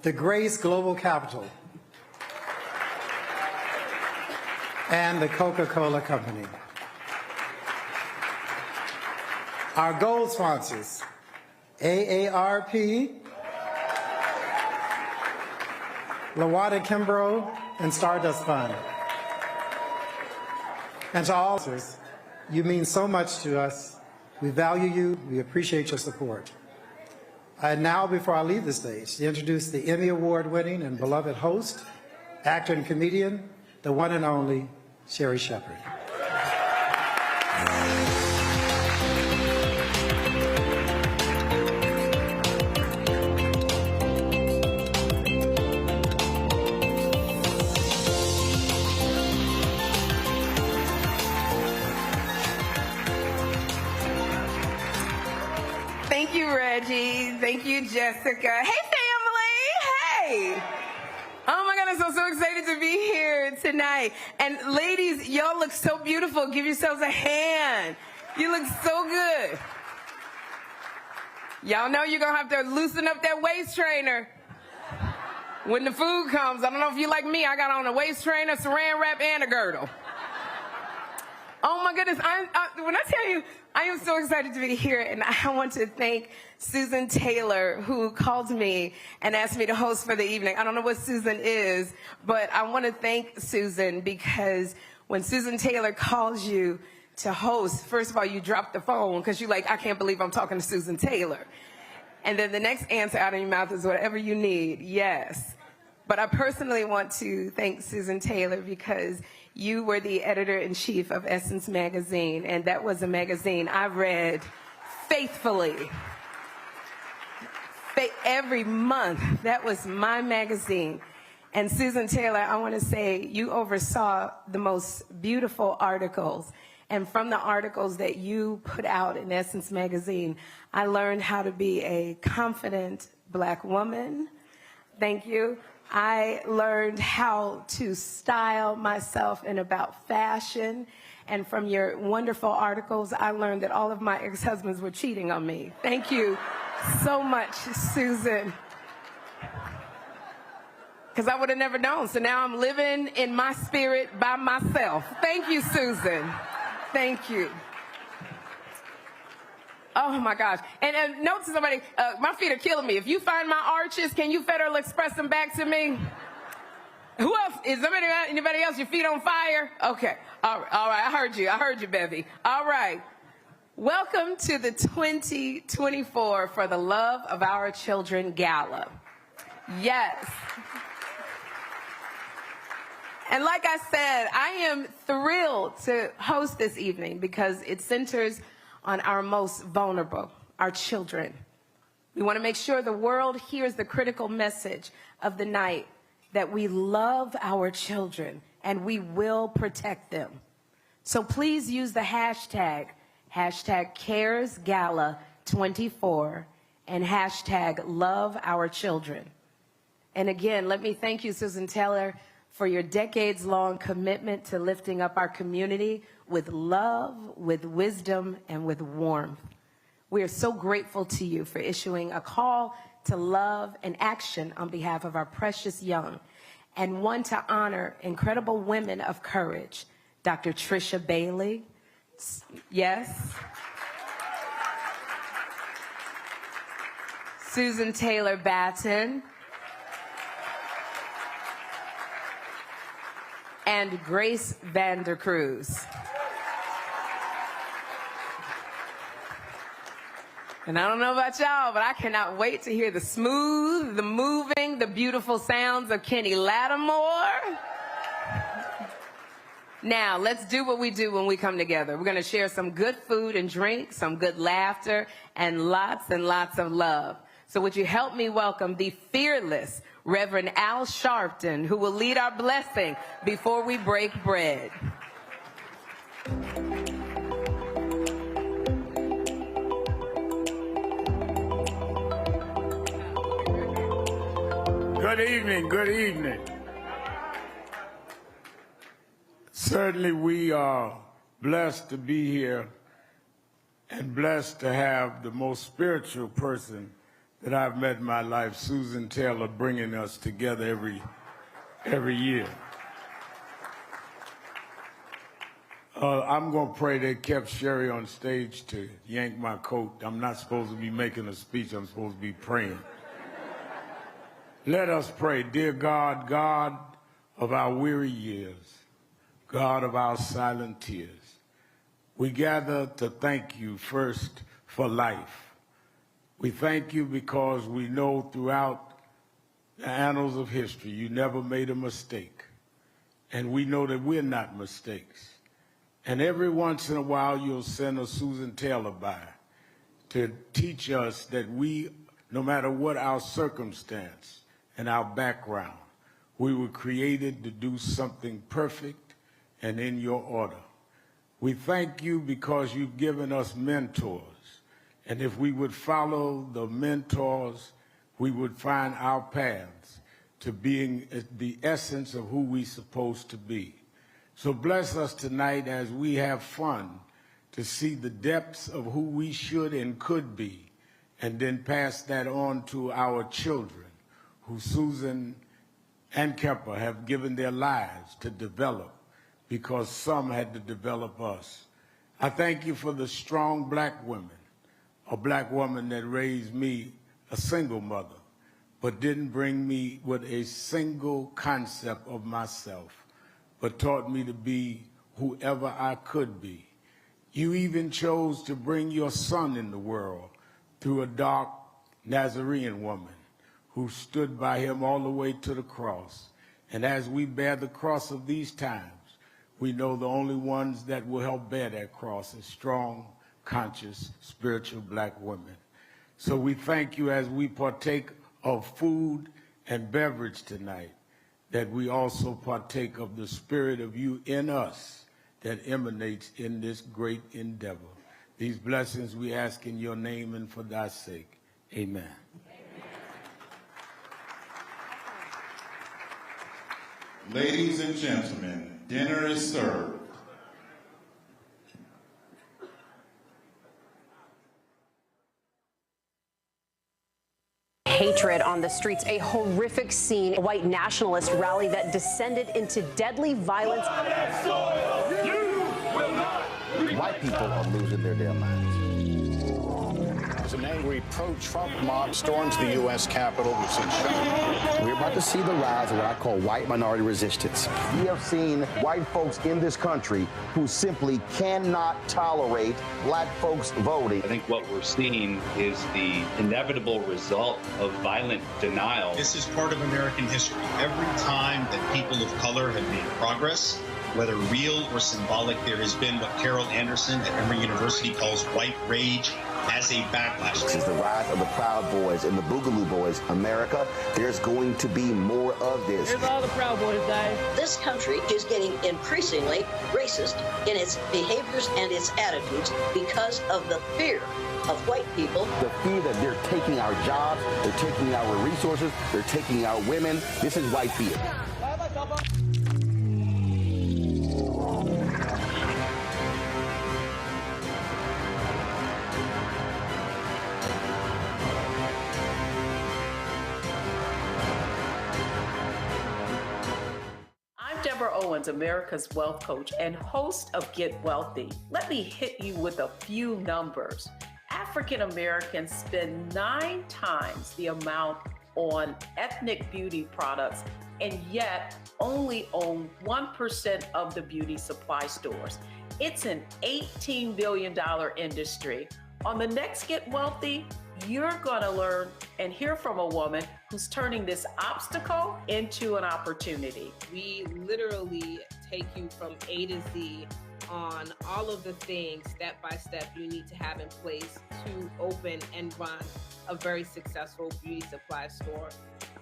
The Grace Global Capital, and the Coca-Cola Company. Our gold sponsors, AARP, Lawada Kimbrough, and Stardust Fund. And to all of us, you mean so much to us. We value you. We appreciate your support. And now, before I leave the stage, to introduce the Emmy Award-winning and beloved host, actor and comedian, the one and only Sherry Shepherd. Thank you, Reggie. Thank you, Jessica. Hey, family. Hey. Oh, my goodness. I'm so excited to be here tonight. And ladies, y'all look so beautiful. Give yourselves a hand. You look so good. Y'all know you're going to have to loosen up that waist trainer when the food comes. I don't know if you like me. I got on a waist trainer, saran wrap, and a girdle. Oh, my goodness. When I tell you, I am so excited to be here, and I want to thank Susan Taylor, who called me and asked me to host for the evening. I don't know what Susan is, but I want to thank Susan because when Susan Taylor calls you to host, first of all, you drop the phone because you're like, I can't believe I'm talking to Susan Taylor. And then the next answer out of your mouth is whatever you need, yes. But I personally want to thank Susan Taylor because you were the editor-in-chief of Essence magazine, and that was a magazine I read faithfully. Every month, that was my magazine. And Susan Taylor, I want to say you oversaw the most beautiful articles. And from the articles that you put out in Essence magazine, I learned how to be a confident Black woman. Thank you. I learned how to style myself and about fashion. And from your wonderful articles, I learned that all of my ex-husbands were cheating on me. Thank you so much, Susan. Because I would have never known. So now I'm living in my spirit by myself. Thank you, Susan. Thank you. Oh my gosh. And note to somebody, my feet are killing me. If you find my arches, can you Federal Express them back to me? Who else? Is anybody else, your feet on fire? Okay. All right. I heard you, Bevy. All right. Welcome to the 2024 For the Love of Our Children Gala. Yes. And like I said, I am thrilled to host this evening because it centers on our most vulnerable, our children. We want to make sure the world hears the critical message of the night that we love our children and we will protect them. So please use the hashtag CaresGala24 and hashtag LoveOurChildren. And again, let me thank you, Susan Taylor, for your decades-long commitment to lifting up our community with love, with wisdom, and with warmth. We are so grateful to you for issuing a call to love and action on behalf of our precious young, and one to honor incredible women of courage, Dr. Trisha Bailey, yes, Susan Taylor Batten, and Grace Vander Cruz. And I don't know about y'all, but I cannot wait to hear the smooth, the moving, the beautiful sounds of Kenny Lattimore. Now, let's do what we do when we come together. We're going to share some good food and drink, some good laughter, and lots of love. So would you help me welcome the fearless Reverend Al Sharpton, who will lead our blessing before we break bread. Good evening, good evening. Certainly we are blessed to be here and blessed to have the most spiritual person that I've met in my life, Susan Taylor, bringing us together every year. I'm going to pray they kept Sherry on stage to yank my coat. I'm not supposed to be making a speech. I'm supposed to be praying. Let us pray. Dear God, God of our weary years, God of our silent tears, we gather to thank you first for life. We thank you because we know throughout the annals of history you never made a mistake. And we know that we're not mistakes. And every once in a while you'll send a Susan Taylor by to teach us that we, no matter what our circumstance and our background, we were created to do something perfect and in your order. We thank you because you've given us mentors. And if we would follow the mentors, we would find our paths to being the essence of who we're supposed to be. So bless us tonight as we have fun to see the depths of who we should and could be, and then pass that on to our children, who Susan and Kepper have given their lives to develop, because some had to develop us. I thank you for the strong black women, a black woman that raised me, a single mother, but didn't bring me with a single concept of myself, but taught me to be whoever I could be. You even chose to bring your son in the world through a dark Nazarene woman who stood by him all the way to the cross. And as we bear the cross of these times, we know the only ones that will help bear that cross is strong, conscious, spiritual black women. So we thank you as we partake of food and beverage tonight, that we also partake of the spirit of you in us that emanates in this great endeavor. These blessings we ask in your name and for thy sake. Amen. Ladies and gentlemen, dinner is served. Hatred on the streets, a horrific scene, a white nationalist rally that descended into deadly violence. White people are losing their damn minds. As an angry pro-Trump mob storms the U.S. Capitol, we've seen shooting. We're about to see the rise of what I call white minority resistance. We have seen white folks in this country who simply cannot tolerate black folks voting. I think what we're seeing is the inevitable result of violent denial. This is part of American history. Every time that people of color have made progress, whether real or symbolic, there has been what Carol Anderson at Emory University calls white rage as a backlash. This is the rise of the Proud Boys and the Boogaloo Boys. America, there's going to be more of this. Here's all the Proud Boys, guys. This country is getting increasingly racist in its behaviors and its attitudes because of the fear of white people. The fear that they're taking our jobs, they're taking our resources, they're taking our women. This is white fear. Owens, America's wealth coach and host of Get Wealthy. Let me hit you with a few numbers. African Americans spend 9 times the amount on ethnic beauty products and yet only own 1% of the beauty supply stores. It's an $18 billion industry. On the next Get Wealthy, you're going to learn and hear from a woman who's turning this obstacle into an opportunity. We literally take you from A to Z on all of the things step by step you need to have in place to open and run a very successful beauty supply store.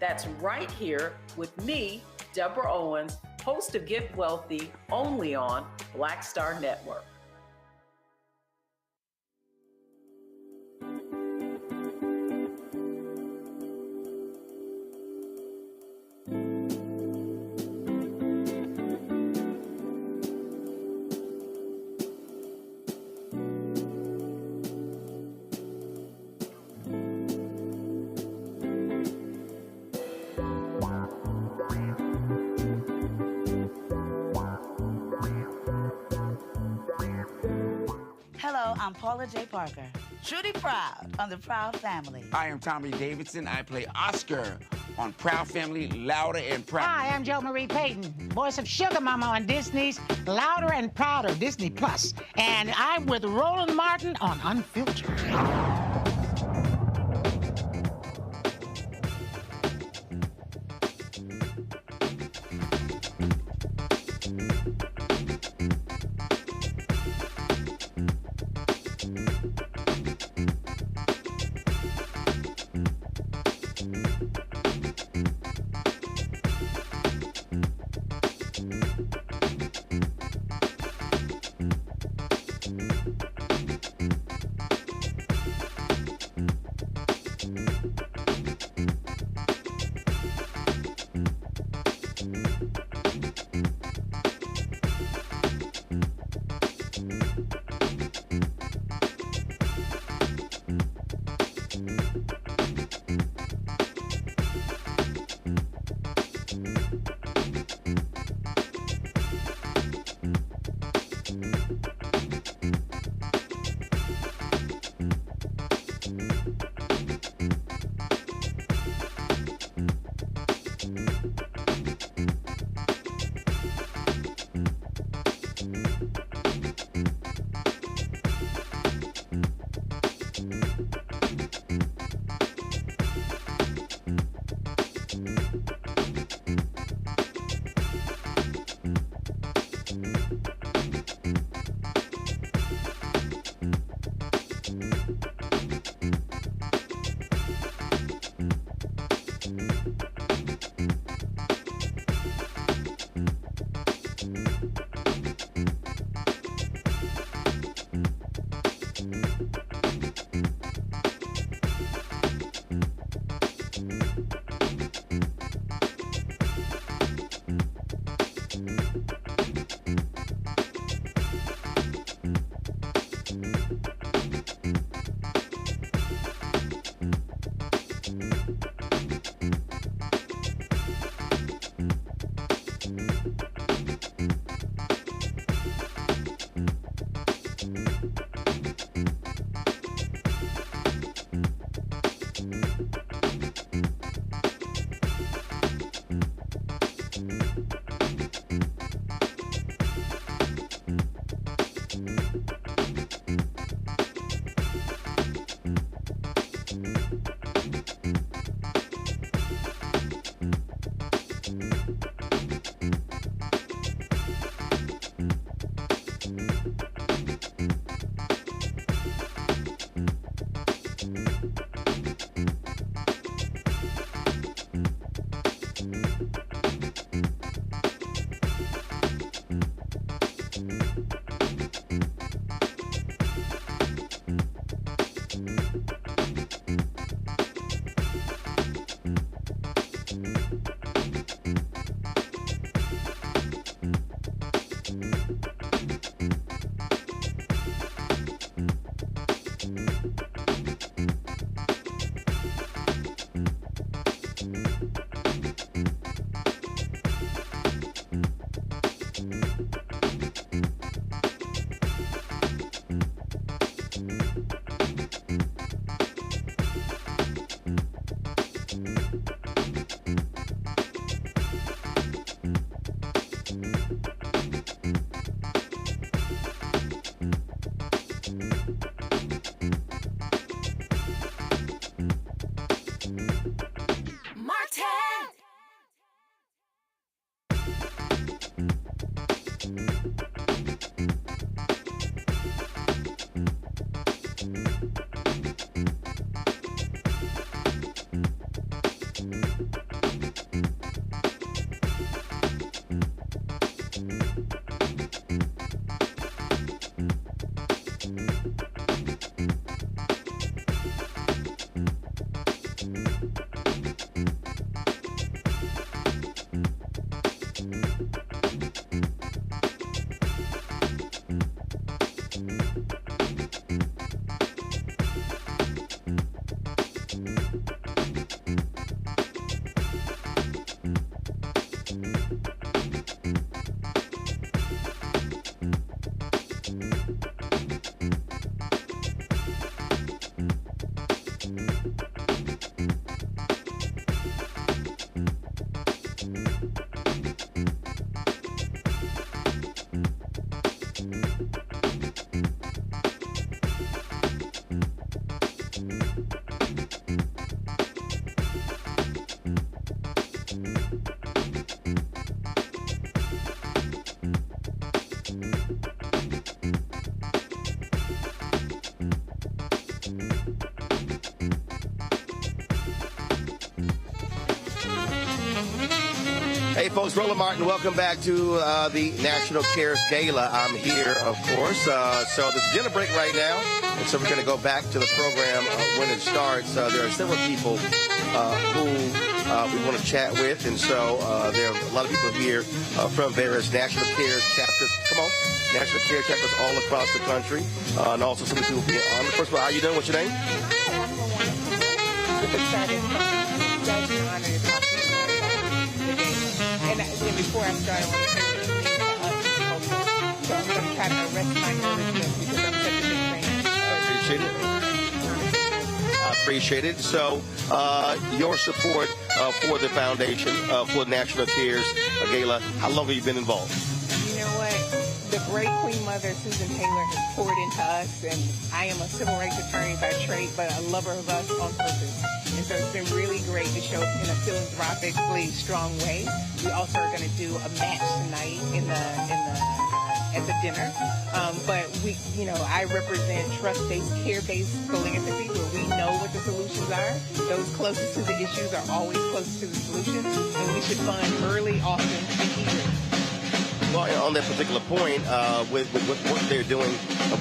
That's right here with me, Deborah Owens, host of Get Wealthy, only on Black Star Network. I'm Paula J. Parker, truly proud on the Proud Family. I am Tommy Davidson. I play Oscar on Proud Family, Louder and Proud. Hi, I'm Jo Marie Payton, voice of Sugar Mama on Disney's Louder and Prouder, Disney Plus. And I'm with Roland Martin on Unfiltered. Hey, folks, Roland Martin, welcome back to the National Cares Gala. I'm here, of course. So there's a dinner break right now, and so we're going to go back to the program when it starts. There are several people who we want to chat with, and so there are a lot of people here from various National Cares chapters. Come on. National Care chapters all across the country, and also some people being on. First of all, how you doing? What's your name? And before I start, I want to say so I'm going to try to arrest my nervousness because I'm such a big fan. I appreciate it. So your support for the foundation, for National Cares Gala, how long have you been involved? You know what? The great Queen Mother, Susan Taylor, has poured into us, and I am a civil rights attorney by trade, but a lover of us on purpose. And so it's been really great to show up in a philanthropically strong way. We also are going to do a match tonight at the dinner. But we, I represent trust-based, care-based philanthropy where we know what the solutions are. Those closest to the issues are always closest to the solutions, and we should fund early, often, and eagerly. Well, on that particular point, with what they're doing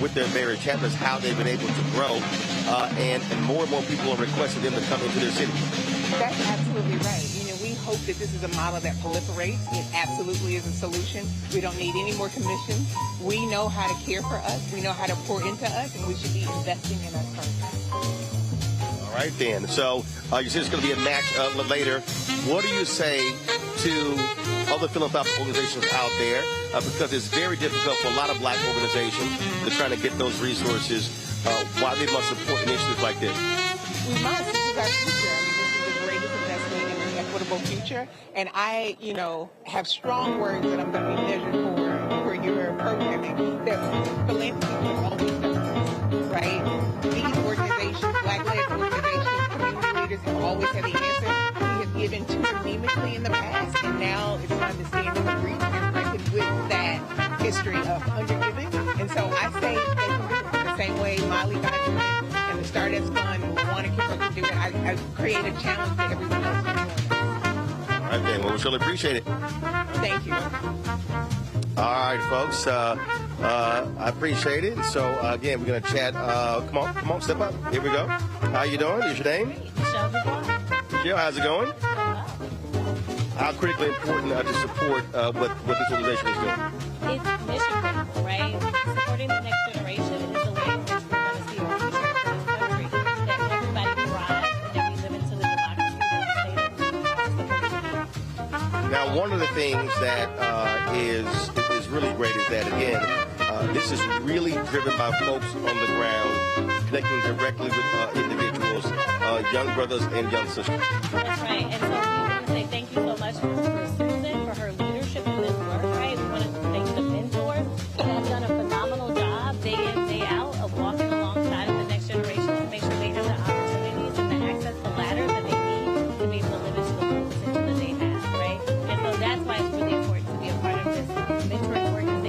with their various chapters, how they've been able to grow, and more and more people are requesting them to come into their city. That's absolutely right. We hope that this is a model that proliferates. It absolutely is a solution. We don't need any more commissions. We know how to care for us. We know how to pour into us, and we should be investing in us first. All right, then. So you said it's going to be a match later. What do you say to other philanthropic organizations out there? Because it's very difficult for a lot of black organizations to try to get those resources. Why they must support initiatives like this? We must. This is our future. I mean, this is the greatest investment in an equitable future. And I, have strong words that I'm going to be measured for your programming. That philanthropy has always done, right? These organizations, black-led organizations, community leaders have always had the answer. We have given too anemically in the past, and now it's time to stand in the breach and reckon with that history of undergiving. And so I say they can do it the same way Molly got to do it, and the Stardust Fund will want to keep up to do it. I create a challenge that everyone else can do. All right, then. Well, we surely appreciate it. Thank you. All right, folks. I appreciate it. So, again, we're going to chat. Come on, step up. Here we go. How you doing? What's your name? Michelle, how's it going? How critically important to support what this organization is doing? It's mission critical, right? Supporting the next generation is the way in which we're going to see our future in this country. That everybody thrives and that we live into the democracy that the state of Now, one of the things that is really great is that, again, this is really driven by folks on the ground, connecting directly with individuals, young brothers and young sisters. That's right. And so we want to say thank you so much for Susan, for her leadership in this work, right? We want to thank the mentors who have done a phenomenal job day in, day out of walking alongside of the next generation to make sure they have the opportunities and the access to ladders that they need to be able to live into the full potential that they have, right? And so that's why it's really important to be a part of this mentoring organization.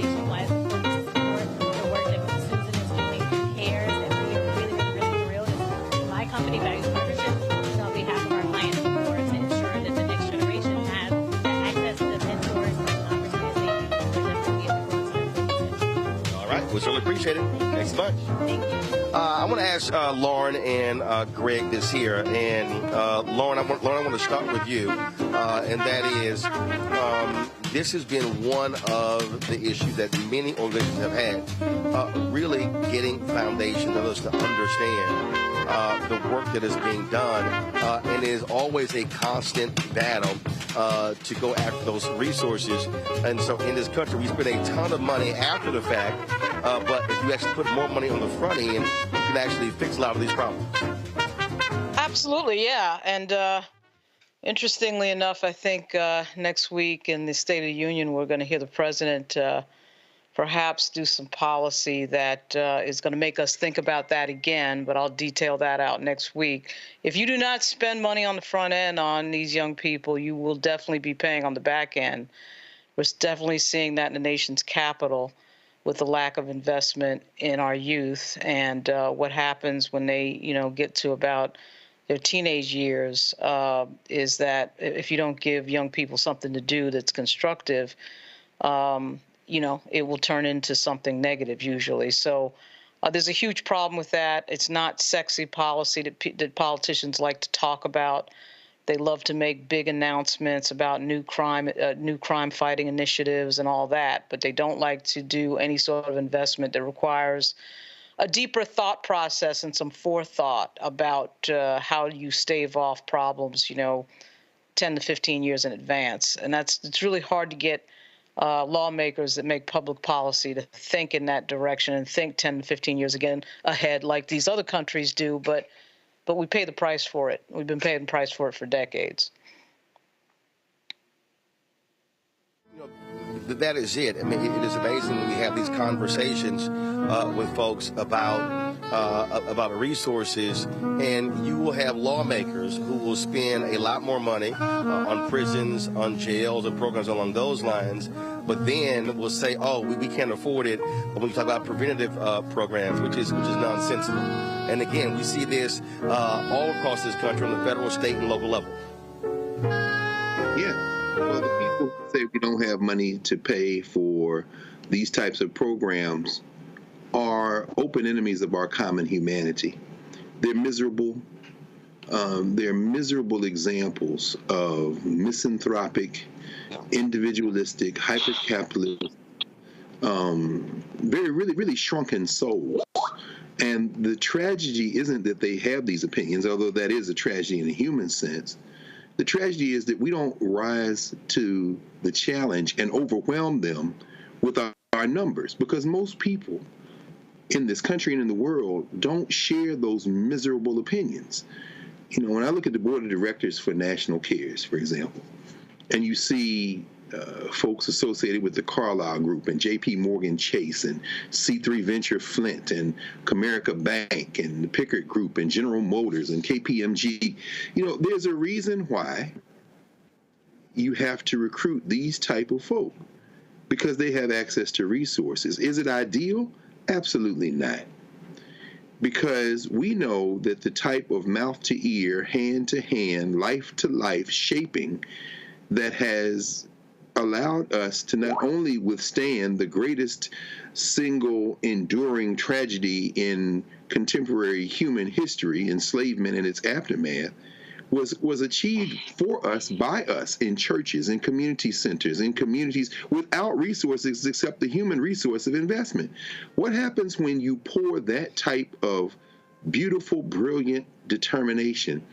We certainly appreciate it. Thanks a bunch. Thank you. I want to ask Lauren and Greg this here. And Lauren, I want to start with you. And that is, this has been one of the issues that many organizations have had, really getting foundation of us to understand the work that is being done, and it is always a constant battle to go after those resources. And so in this country, we spend a ton of money after the fact, but if you actually put more money on the front end, you can actually fix a lot of these problems. Absolutely, yeah. And interestingly enough, I think next week in the State of the Union, we're going to hear the president perhaps do some policy that is going to make us think about that again, but I'll detail that out next week. If you do not spend money on the front end on these young people, you will definitely be paying on the back end. We're definitely seeing that in the nation's capital with the lack of investment in our youth, and what happens when they, get to about their teenage years is that if you don't give young people something to do that's constructive, it will turn into something negative usually. So there's a huge problem with that. It's not sexy policy that politicians like to talk about. They love to make big announcements about new crime fighting initiatives and all that, but they don't like to do any sort of investment that requires a deeper thought process and some forethought about how you stave off problems, 10 to 15 years in advance. And it's really hard to get lawmakers that make public policy to think in that direction and think 10 to 15 years ahead like these other countries do, but we pay the price for it. We've been paying the price for it for decades. That is it. I mean, it is amazing when we have these conversations with folks about resources, and you will have lawmakers who will spend a lot more money on prisons, on jails, and programs along those lines, but then will say, "Oh, we can't afford it." When we talk about preventative programs, which is nonsensical. And again, we see this all across this country on the federal, state, and local level. Yeah. Well, the people who say we don't have money to pay for these types of programs are open enemies of our common humanity. They're miserable. They're miserable examples of misanthropic, individualistic, hyper-capitalist, really shrunken souls. And the tragedy isn't that they have these opinions, although that is a tragedy in a human sense. The tragedy is that we don't rise to the challenge and overwhelm them with our numbers, because most people in this country and in the world don't share those miserable opinions. When I look at the board of directors for National Cares, for example, and you see folks associated with the Carlyle Group and J.P. Morgan Chase and C3 Venture Flint and Comerica Bank and the Pickard Group and General Motors and KPMG, there's a reason why you have to recruit these type of folk, because they have access to resources. Is it ideal? Absolutely not. Because we know that the type of mouth-to-ear, hand-to-hand, life-to-life shaping that has allowed us to not only withstand the greatest single enduring tragedy in contemporary human history, enslavement and its aftermath, was achieved for us, by us, in churches, in community centers, in communities without resources except the human resource of investment. What happens when you pour that type of beautiful, brilliant determination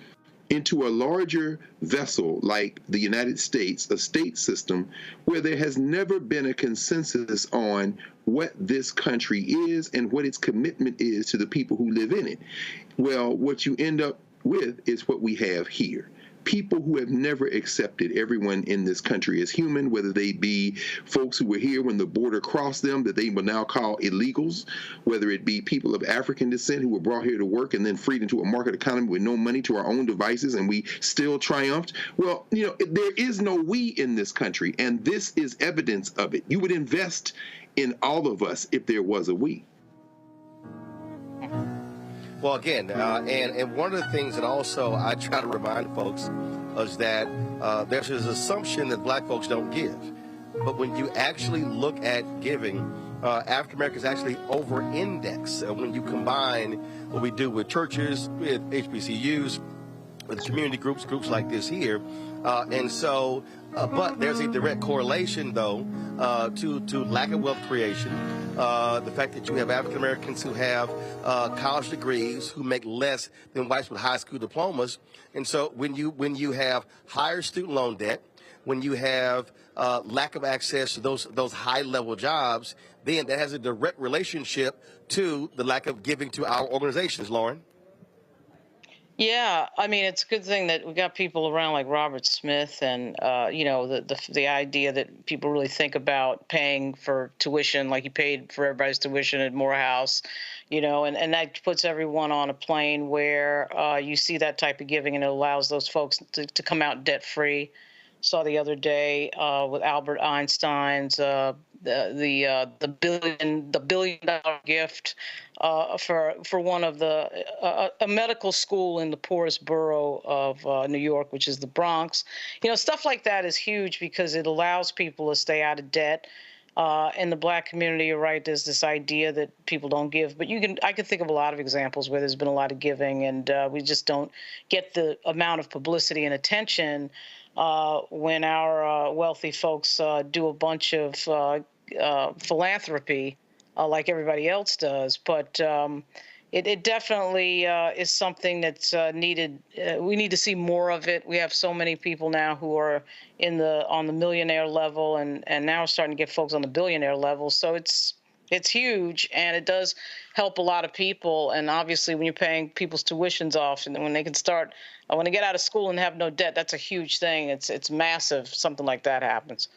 into a larger vessel like the United States, a state system where there has never been a consensus on what this country is and what its commitment is to the people who live in it? Well, what you end up with is what we have here. People who have never accepted everyone in this country as human, whether they be folks who were here when the border crossed them, that they will now call illegals, whether it be people of African descent who were brought here to work and then freed into a market economy with no money to our own devices, and we still triumphed. Well, there is no we in this country, and this is evidence of it. You would invest in all of us if there was a we. Well, again, and one of the things that also I try to remind folks is that there's this assumption that black folks don't give. But when you actually look at giving, African Americans actually over-index when you combine what we do with churches, with HBCUs, with community groups like this here. But there's a direct correlation, though, to lack of wealth creation. The fact that you have African Americans who have college degrees who make less than whites with high school diplomas. And so when you have higher student loan debt, when you have lack of access to those high-level jobs, then that has a direct relationship to the lack of giving to our organizations, Lauren. Yeah, I mean, it's a good thing that we got people around like Robert Smith and, the idea that people really think about paying for tuition, like he paid for everybody's tuition at Morehouse, and that puts everyone on a plane where you see that type of giving, and it allows those folks to come out debt-free. Saw the other day with Albert Einstein's the $1 billion gift for one of a medical school in the poorest borough of New York, which is the Bronx. Stuff like that is huge because it allows people to stay out of debt. In the Black community, you're right, there's this idea that people don't give, but I can think of a lot of examples where there's been a lot of giving, and we just don't get the amount of publicity and attention when our wealthy folks do a bunch of philanthropy like everybody else does. But it definitely is something that's needed. We need to see more of it. We have so many people now who are on the millionaire level, and now we're starting to get folks on the billionaire level. So it's huge, and it does help a lot of people. And obviously, when you're paying people's tuitions off, and when they can start, when they get out of school and have no debt, that's a huge thing. It's massive. Something like that happens.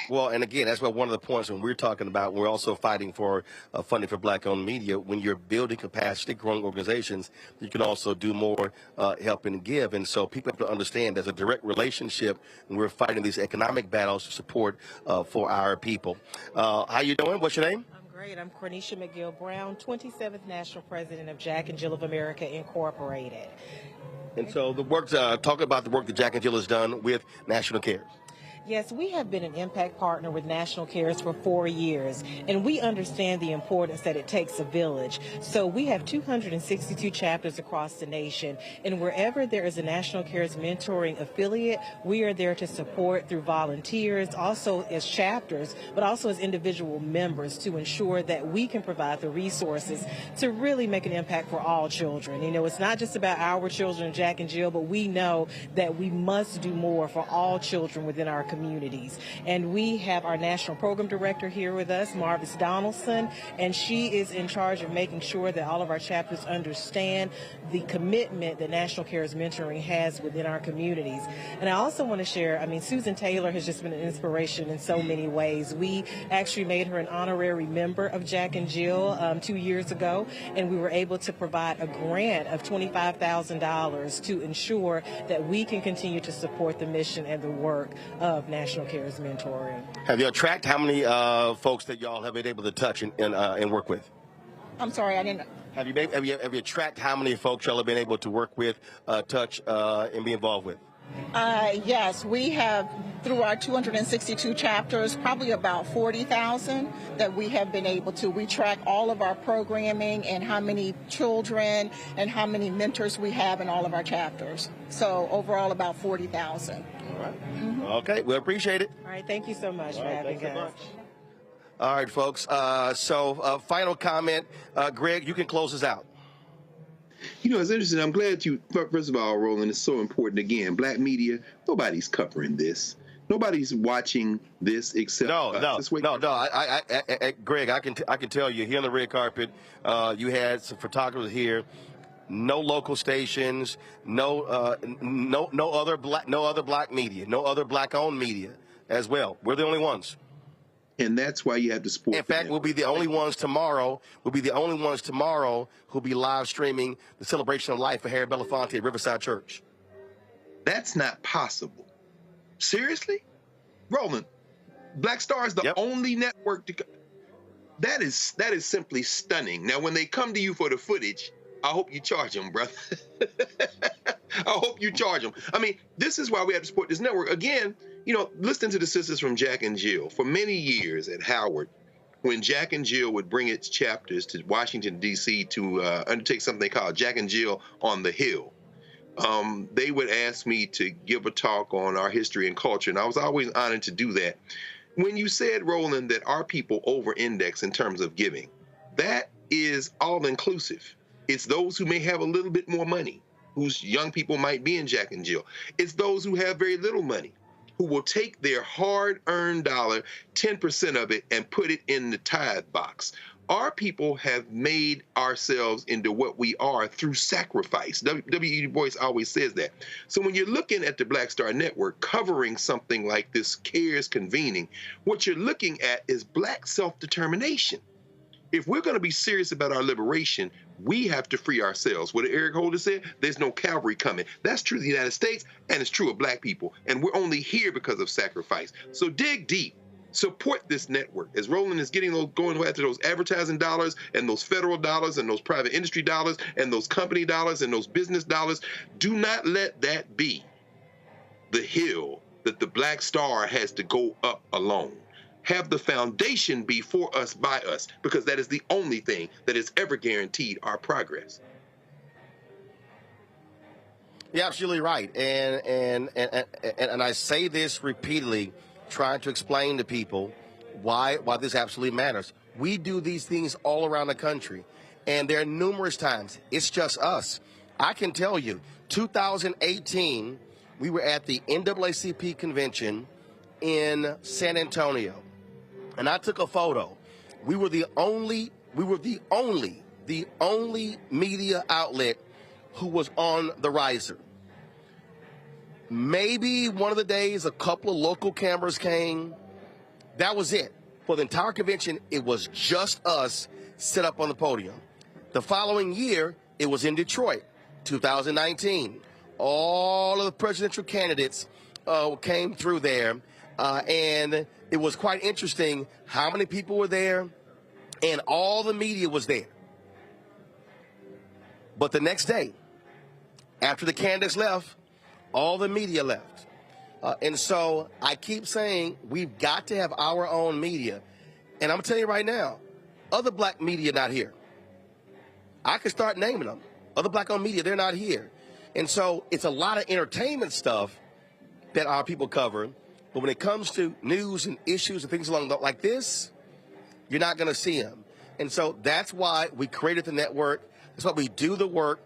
Well, and again, that's what one of the points when we're talking about, we're also fighting for funding for Black-owned media. When you're building capacity, growing organizations, you can also do more help and give. And so people have to understand there's a direct relationship, and we're fighting these economic battles to support for our people. How you doing? What's your name? Great. I'm Cornisha McGill Brown, 27th National President of Jack and Jill of America, Incorporated. And so the work, talking about the work that Jack and Jill has done with National Cares. Yes, we have been an impact partner with National Cares for 4 years, and we understand the importance that it takes a village. So we have 262 chapters across the nation, and wherever there is a National Cares mentoring affiliate, we are there to support through volunteers, also as chapters, but also as individual members to ensure that we can provide the resources to really make an impact for all children. It's not just about our children, Jack and Jill, but we know that we must do more for all children within our communities. And we have our National Program Director here with us, Marvis Donaldson, and she is in charge of making sure that all of our chapters understand the commitment that National Cares Mentoring has within our communities. And I also want to share, Susan Taylor has just been an inspiration in so many ways. We actually made her an honorary member of Jack and Jill 2 years ago, and we were able to provide a grant of $25,000 to ensure that we can continue to support the mission and the work of National Cares Mentoring. Have you tracked how many folks that y'all have been able to touch and work with? I'm sorry, I didn't. Have you tracked how many folks y'all have been able to work with, touch, and be involved with? Yes, we have, through our 262 chapters, probably about 40,000 that we have been able to. We track all of our programming and how many children and how many mentors we have in all of our chapters. So overall, about 40,000. All right. Mm-hmm. Okay, we appreciate it. All right, thank you so much for having us. All right, folks. Final comment. Greg, you can close us out. It's interesting. I'm glad first of all, Roland, it's so important. Again, Black media, nobody's covering this. Nobody's watching this except us. Greg, I can tell you here on the red carpet, you had some photographers here. No local stations, no other black media, no other Black-owned media as well. We're the only ones. And that's why you have to support. In fact, we'll be the only ones tomorrow. Who'll be live streaming the celebration of life for Harry Belafonte at Riverside Church. That's not possible. Seriously? Roland, Black Star is the only network to. That is simply stunning. Now, when they come to you for the footage, I hope you charge them, brother. I hope you charge them. I mean, this is why we have to support this network. Again, you know, listening to the sisters from Jack and Jill for many years at Howard, when Jack and Jill would bring its chapters to Washington, D.C. to undertake something they call Jack and Jill on the Hill, they would ask me to give a talk on our history and culture, and I was always honored to do that. When you said, Roland, that our people over-index in terms of giving, that is all-inclusive. It's those who may have a little bit more money, whose young people might be in Jack and Jill. It's those who have very little money, who will take their hard-earned dollar, 10% of it, and put it in the tithe box. Our people have made ourselves into what we are through sacrifice. W.E. Du Bois always says that. So when you're looking at the Black Star Network covering something like this CARES convening, what you're looking at is Black self-determination. If we're going to be serious about our liberation, we have to free ourselves. What Eric Holder said, there's no cavalry coming. That's true of the United States, and it's true of Black people. And we're only here because of sacrifice. So dig deep. Support this network. As Roland is getting those, going after those advertising dollars and those federal dollars and those private industry dollars and those company dollars and those business dollars, do not let that be the hill that the Black Star has to go up alone. Have the foundation be for us, by us, because that is the only thing that has ever guaranteed our progress. You're absolutely right. And I say this repeatedly, trying to explain to people why this absolutely matters. We do these things all around the country, and there are numerous times. It's just us. I can tell you, 2018, we were at the NAACP convention in San Antonio, and I took a photo. We were the only media outlet who was on the riser. Maybe one of the days a couple of local cameras came. That was it. For the entire convention, it was just us set up on the podium. The following year, it was in Detroit, 2019. All of the presidential candidates came through there, and it was quite interesting how many people were there, and all the media was there. But the next day, after the candidates left, all the media left. And so I keep saying we've got to have our own media. And I'm going to tell you right now, other Black media not here. I could start naming them. Other Black-owned media, they're not here. And so it's a lot of entertainment stuff that our people cover. But when it comes to news and issues and things like this, you're not going to see them. And so that's why we created the network. That's why we do the work.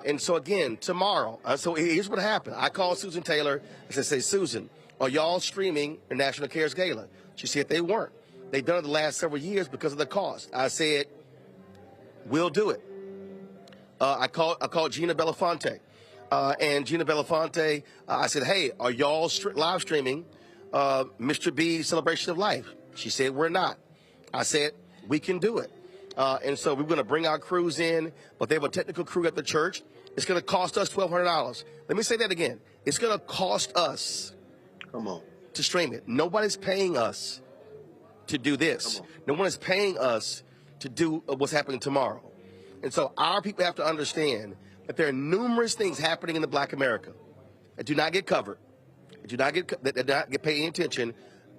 And so, again, tomorrow, so here's what happened. I called Susan Taylor. I said, Susan, are y'all streaming the National CARES Gala? She said they weren't. They've done it the last several years because of the cost. I said, we'll do it. I called Gina Belafonte. And Gina Belafonte, I said, hey, are y'all live streaming Mr. B's Celebration of Life? She said, we're not. I said, we can do it. And so we're going to bring our crews in, but they have a technical crew at the church. It's going to cost us $1,200. Let me say that again. It's going to cost us to stream it. Nobody's paying us to do this. No one is paying us to do what's happening tomorrow. And so our people have to understand that there are numerous things happening in the Black America that do not get covered, that do not get paid any attention.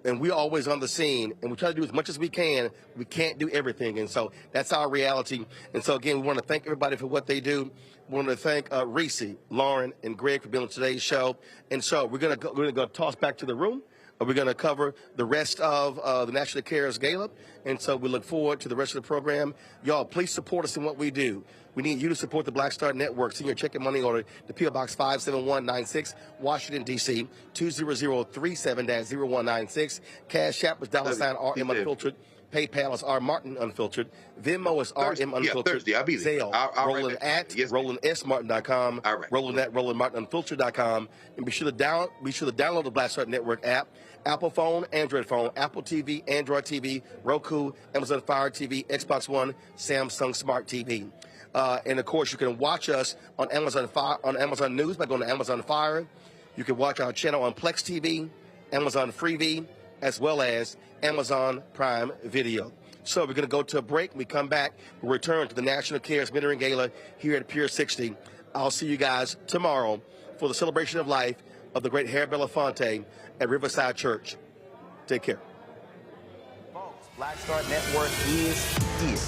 And we're always on the scene, and we try to do as much as we can. We can't do everything, and so that's our reality. And so, again, we want to thank everybody for what they do. We want to thank Reese, Lauren, and Greg for being on today's show. And so we're going to go toss back to the room. We're going to cover the rest of the National CARES Gala, and so we look forward to the rest of the program. Y'all, please support us in what we do. We need you to support the Black Star Network. Send your check and money order to P.O. Box 57196, Washington, D.C., 20037-0196. Cash App is $RM Unfiltered. PayPal is R Martin Unfiltered. Venmo is RM Unfiltered. Thursday, I'll be there. Zelle, Roland at RolandSMartin.com. Roland at RolandMartinUnfiltered.com. And be sure to download the Black Star Network app. Apple phone, Android phone, Apple TV, Android TV, Roku, Amazon Fire TV, Xbox One, Samsung Smart TV. And of course, you can watch us on Amazon News by going to Amazon Fire. You can watch our channel on Plex TV, Amazon Freevee, as well as Amazon Prime Video. So we're going to go to a break. When we come back, we'll return to the National CARES Mentoring Gala here at Pier 60. I'll see you guys tomorrow for the celebration of life of the great Harry Belafonte at Riverside Church. Take care. Folks, Black Star Network is here.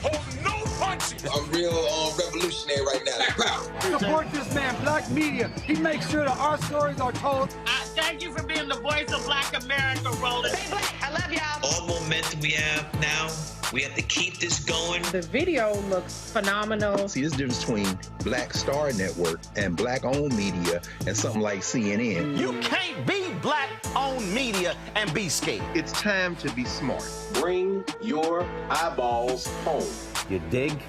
Hold no punches. I'm real revolutionary right now. Black power. Support this man, Black media. He makes sure that our stories are told. Thank you for being the voice of Black America, Roland. Stay black. I love y'all. All momentum we have now, we have to keep this going. The video looks phenomenal. See, this difference between Black Star Network and Black-owned media and something like CNN. You can't be Black-owned media and be scared. It's time to be smart. Bring your eyeballs home. You dig?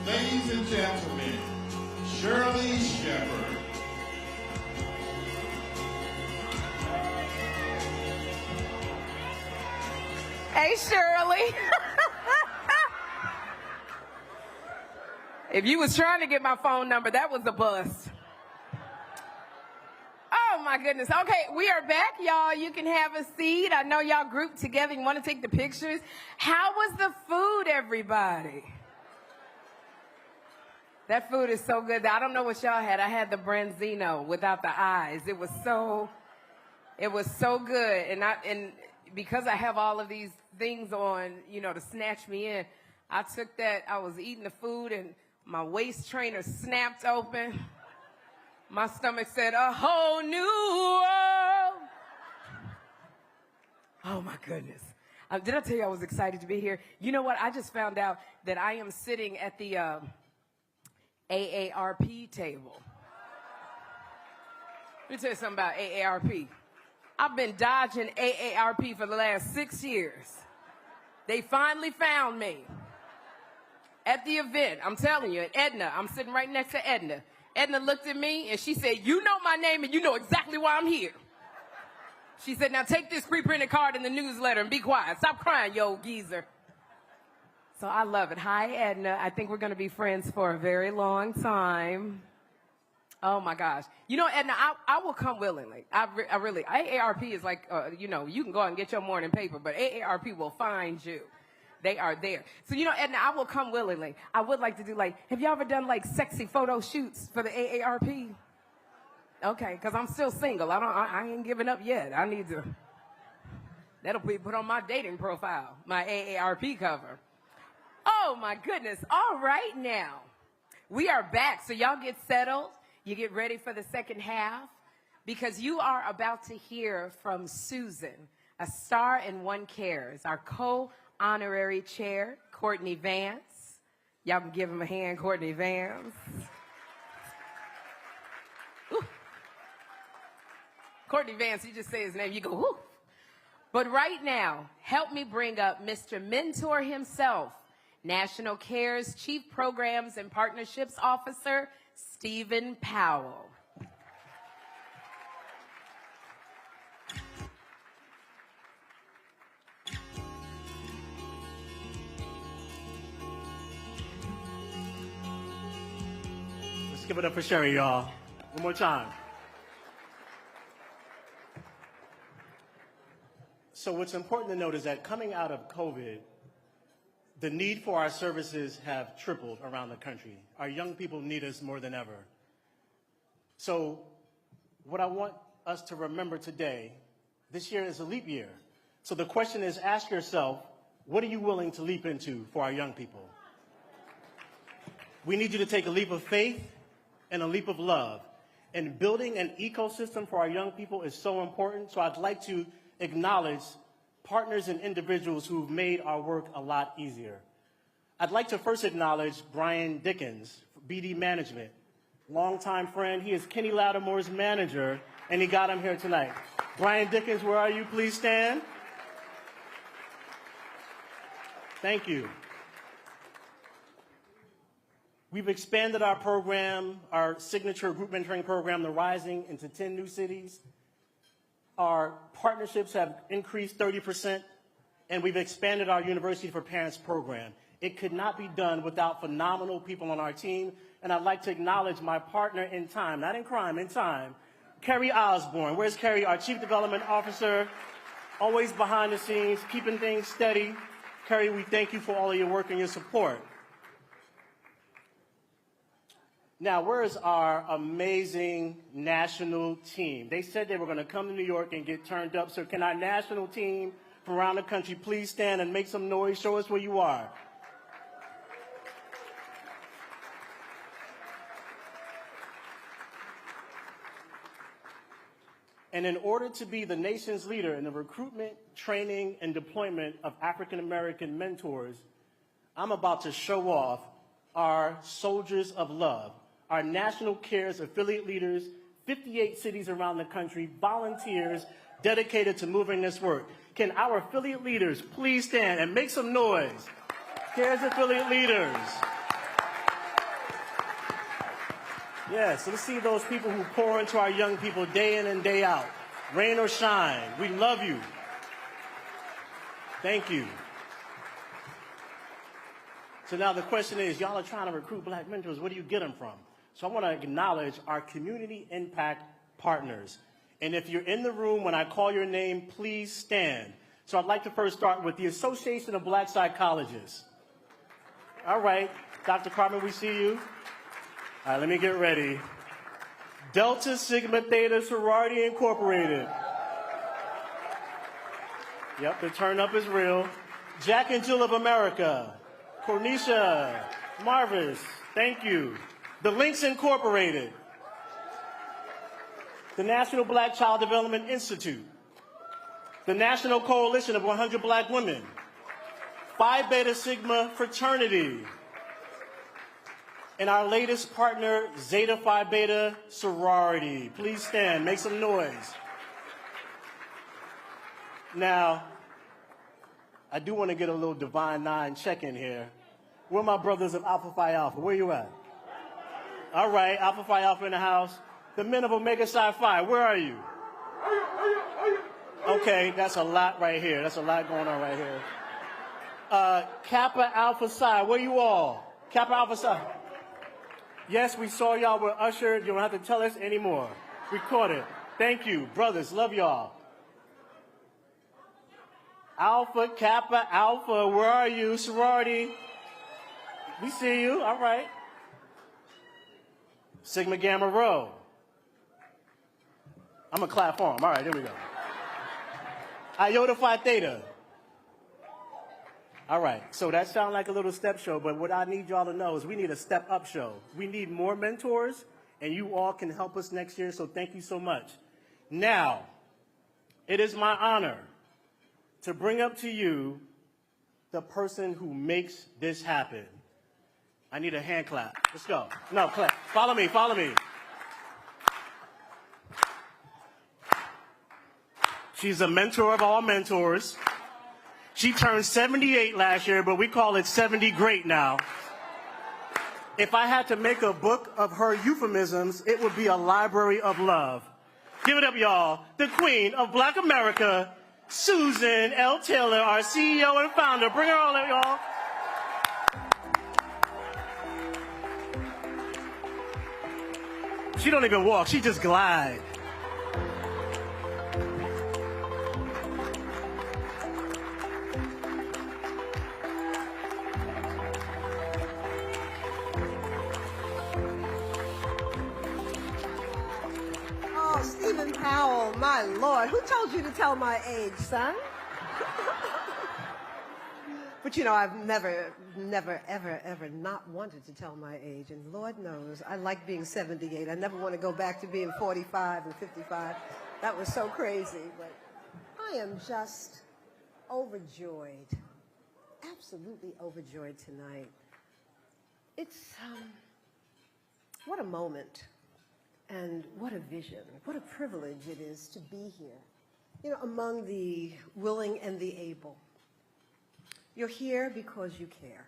Ladies and gentlemen, Shirley Shepard. Hey, Shirley. If you was trying to get my phone number, that was a bust. Oh my goodness. Okay, we are back, y'all. You can have a seat. I know y'all grouped together. You want to take the pictures. How was the food, everybody? That food is so good. I don't know what y'all had. I had the branzino without the eyes. It was so good. And because I have all of these things on, you know, to snatch me in, I took that. I was eating the food and my waist trainer snapped open. My stomach said, a whole new world. Oh, my goodness. Did I tell you I was excited to be here? You know what? I just found out that I am sitting at the AARP table. Let me tell you something about AARP. I've been dodging AARP for the last 6 years. They finally found me at the event. I'm telling you, at Edna. I'm sitting right next to Edna. Edna looked at me and she said, you know my name and you know exactly why I'm here. She said, now take this pre-printed card in the newsletter and be quiet. Stop crying, you old geezer. So I love it. Hi, Edna. I think we're going to be friends for a very long time. Oh, my gosh. You know, Edna, I will come willingly. I really, AARP is like, you know, you can go out and get your morning paper, but AARP will find you. They are there. So, you know, Edna, I will come willingly. I would like to do, like, have y'all ever done, like, sexy photo shoots for the AARP? Okay, because I'm still single. I ain't giving up yet. I need to, that'll be put on my dating profile, my AARP cover. Oh, my goodness. All right, now. We are back, so y'all get settled. You get ready for the second half because you are about to hear from Susan, a star in One Cares, our co-honorary chair, Courtney Vance. Y'all can give him a hand, Courtney Vance. Ooh. Courtney Vance, you just say his name, you go, whoo. But right now, help me bring up Mr. Mentor himself, National Cares Chief Programs and Partnerships Officer, Stephen Powell. Let's give it up for Sherry, y'all. One more time. So what's important to note is that coming out of COVID, the need for our services have tripled around the country. Our young people need us more than ever. So what I want us to remember today, this year is a leap year. So the question is, ask yourself, what are you willing to leap into for our young people? We need you to take a leap of faith and a leap of love. And building an ecosystem for our young people is so important. So I'd like to acknowledge partners and individuals who've made our work a lot easier. I'd like to first acknowledge Brian Dickens, BD Management, longtime friend. He is Kenny Lattimore's manager, and he got him here tonight. Brian Dickens, where are you? Please stand. Thank you. We've expanded our program, our signature group mentoring program, The Rising, into 10 new cities. Our partnerships have increased 30%, and we've expanded our University for Parents program. It could not be done without phenomenal people on our team, and I'd like to acknowledge my partner in time, not in crime, in time, Kerry Osborne. Where's Kerry, our Chief Development Officer, always behind the scenes, keeping things steady. Kerry, we thank you for all of your work and your support. Now, where's our amazing national team? They said they were going to come to New York and get turned up. So can our national team from around the country please stand and make some noise? Show us where you are. And in order to be the nation's leader in the recruitment, training, and deployment of African American mentors, I'm about to show off our Soldiers of Love, our National Cares affiliate leaders, 58 cities around the country, volunteers dedicated to moving this work. Can our affiliate leaders please stand and make some noise? Cares affiliate leaders. Yes, let's see those people who pour into our young people day in and day out. Rain or shine, we love you. Thank you. So now the question is, y'all are trying to recruit black mentors. Where do you get them from? So I want to acknowledge our community impact partners. And if you're in the room when I call your name, please stand. So I'd like to first start with the Association of Black Psychologists. All right, Dr. Carmen, we see you. All right, let me get ready. Delta Sigma Theta Sorority Incorporated. Yep, the turn up is real. Jack and Jill of America. Cornisha, Marvis, thank you. The Links Incorporated. The National Black Child Development Institute. The National Coalition of 100 Black Women. Phi Beta Sigma Fraternity. And our latest partner, Zeta Phi Beta Sorority. Please stand, make some noise. Now, I do want to get a little Divine Nine check-in here. Where are my brothers of Alpha Phi Alpha? Where you at? All right, Alpha Phi Alpha in the house. The men of Omega Psi Phi, where are you? Okay, that's a lot right here. That's a lot going on right here. Kappa Alpha Psi, where you all? Kappa Alpha Psi. Yes, we saw y'all were ushered. You don't have to tell us anymore. Recorded. Thank you. Brothers, love y'all. Alpha, Kappa, Alpha, where are you? Sorority. We see you. All right. Sigma Gamma Rho. I'm going to clap for him. All right, there we go. Iota Phi Theta. All right, so that sounds like a little step show, but what I need y'all to know is we need a step up show. We need more mentors, and you all can help us next year, so thank you so much. Now, it is my honor to bring up to you the person who makes this happen. I need a hand clap. Let's go. No, clap. Follow me, follow me. She's a mentor of all mentors. She turned 78 last year, but we call it 70 great now. If I had to make a book of her euphemisms, it would be a library of love. Give it up, y'all. The Queen of Black America, Susan L. Taylor, our CEO and founder. Bring her all up, y'all. She don't even walk, she just glides. Powell, my Lord, who told you to tell my age, son? But you know, I've never, ever not wanted to tell my age, and Lord knows, I like being 78. I never want to go back to being 45 and 55. That was so crazy, but I am just overjoyed, absolutely overjoyed tonight. It's, what a moment. And what a vision, what a privilege it is to be here, you know, among the willing and the able. You're here because you care.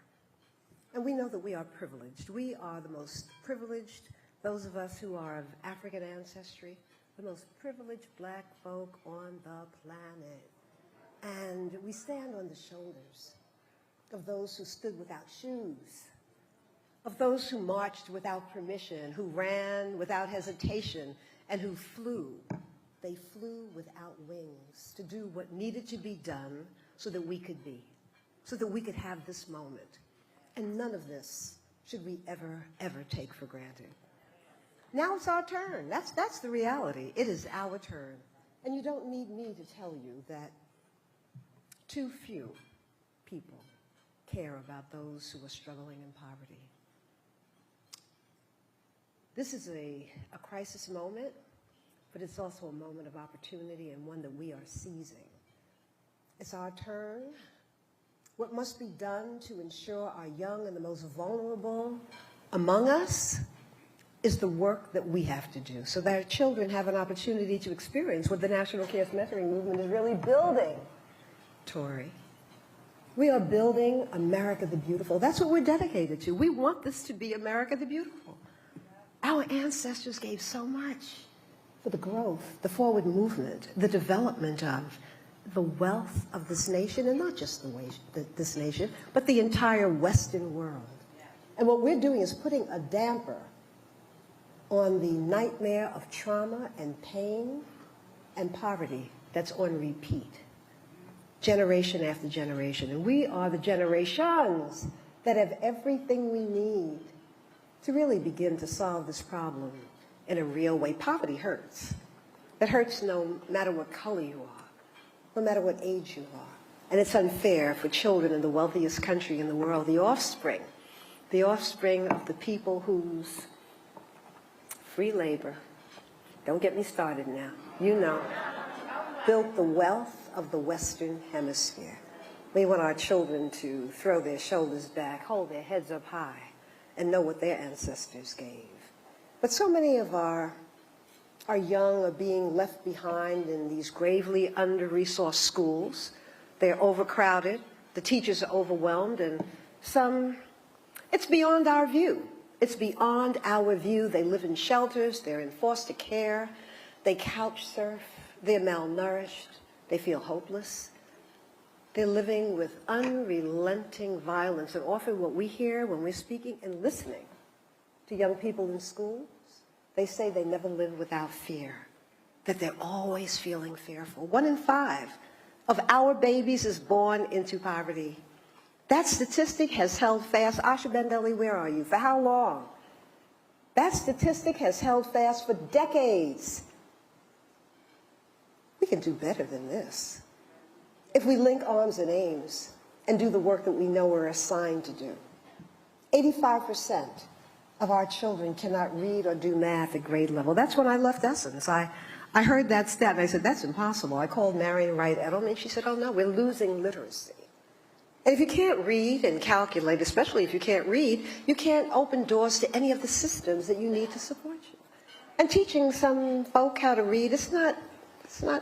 And we know that we are privileged. We are the most privileged, those of us who are of African ancestry, the most privileged black folk on the planet. And we stand on the shoulders of those who stood without shoes, of those who marched without permission, who ran without hesitation, and who flew. They flew without wings to do what needed to be done so that we could be, so that we could have this moment. And none of this should we ever, ever take for granted. Now it's our turn. That's the reality. It is our turn. And you don't need me to tell you that too few people care about those who are struggling in poverty. This is a crisis moment, but it's also a moment of opportunity and one that we are seizing. It's our turn. What must be done to ensure our young and the most vulnerable among us is the work that we have to do so that our children have an opportunity to experience what the National Cares Mentoring Movement is really building. Tori, we are building America the Beautiful. That's what we're dedicated to. We want this to be America the Beautiful. Our ancestors gave so much for the growth, the forward movement, the development of the wealth of this nation, and not just this nation, but the entire Western world. And what we're doing is putting a damper on the nightmare of trauma and pain and poverty that's on repeat, generation after generation. And we are the generations that have everything we need to really begin to solve this problem in a real way. Poverty hurts. It hurts no matter what color you are, no matter what age you are. And it's unfair for children in the wealthiest country in the world, the offspring of the people whose free labor, don't get me started now, you know, built the wealth of the Western Hemisphere. We want our children to throw their shoulders back, hold their heads up high, and know what their ancestors gave. But so many of our young are being left behind in these gravely under-resourced schools. They're overcrowded, the teachers are overwhelmed, and some, it's beyond our view. It's beyond our view. They live in shelters, they're in foster care, they couch surf, they're malnourished, they feel hopeless. They're living with unrelenting violence. And often what we hear when we're speaking and listening to young people in schools, they say they never live without fear, that they're always feeling fearful. 1 in 5 of our babies is born into poverty. That statistic has held fast. Asha Bendeli, where are you? For how long? That statistic has held fast for decades. We can do better than this if we link arms and aims and do the work that we know we're assigned to do. 85% of our children cannot read or do math at grade level. That's when I left Essence. I heard that stat and I said, that's impossible. I called Marion Wright Edelman and she said, oh no, we're losing literacy. And if you can't read and calculate, especially if you can't read, you can't open doors to any of the systems that you need to support you. And teaching some folk how to read, it's not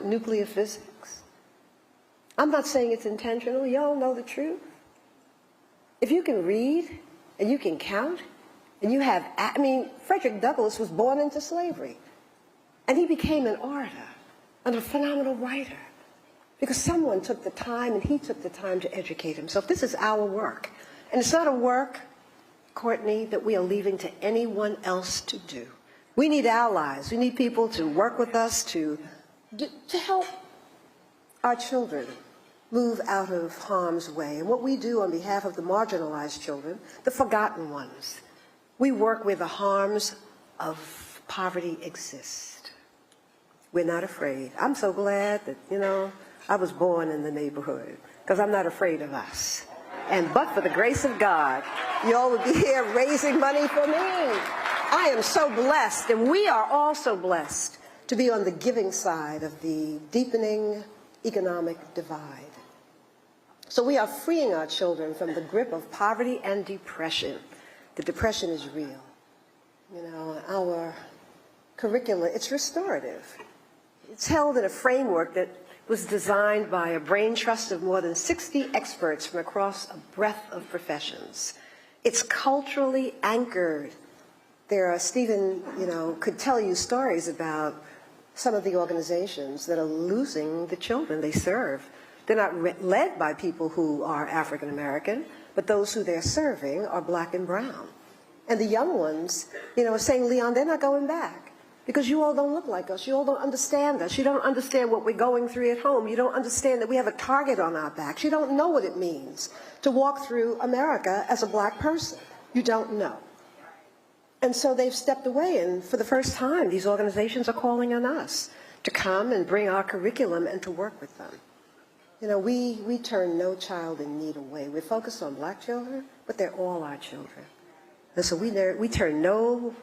nuclear physics. I'm not saying it's intentional. Y'all know the truth. If you can read and you can count and you have, Frederick Douglass was born into slavery and he became an orator and a phenomenal writer because someone took the time and he took the time to educate himself. This is our work. And it's not a work, Courtney, that we are leaving to anyone else to do. We need allies. We need people to work with us to help our children move out of harm's way. And what we do on behalf of the marginalized children, the forgotten ones, we work where the harms of poverty exist. We're not afraid. I'm so glad that, I was born in the neighborhood because I'm not afraid of us. And but for the grace of God, you all would be here raising money for me. I am so blessed, and we are also blessed to be on the giving side of the deepening economic divide. So we are freeing our children from the grip of poverty and depression. The depression is real. Our curricula, it's restorative. It's held in a framework that was designed by a brain trust of more than 60 experts from across a breadth of professions. It's culturally anchored. Stephen, could tell you stories about some of the organizations that are losing the children they serve. They're not led by people who are African American, but those who they're serving are black and brown. And the young ones, are saying, Leon, they're not going back because you all don't look like us. You all don't understand us. You don't understand what we're going through at home. You don't understand that we have a target on our backs. You don't know what it means to walk through America as a black person. You don't know. And so they've stepped away, and for the first time, these organizations are calling on us to come and bring our curriculum and to work with them. We turn no child in need away. We're focused on black children, but they're all our children. And so we turn no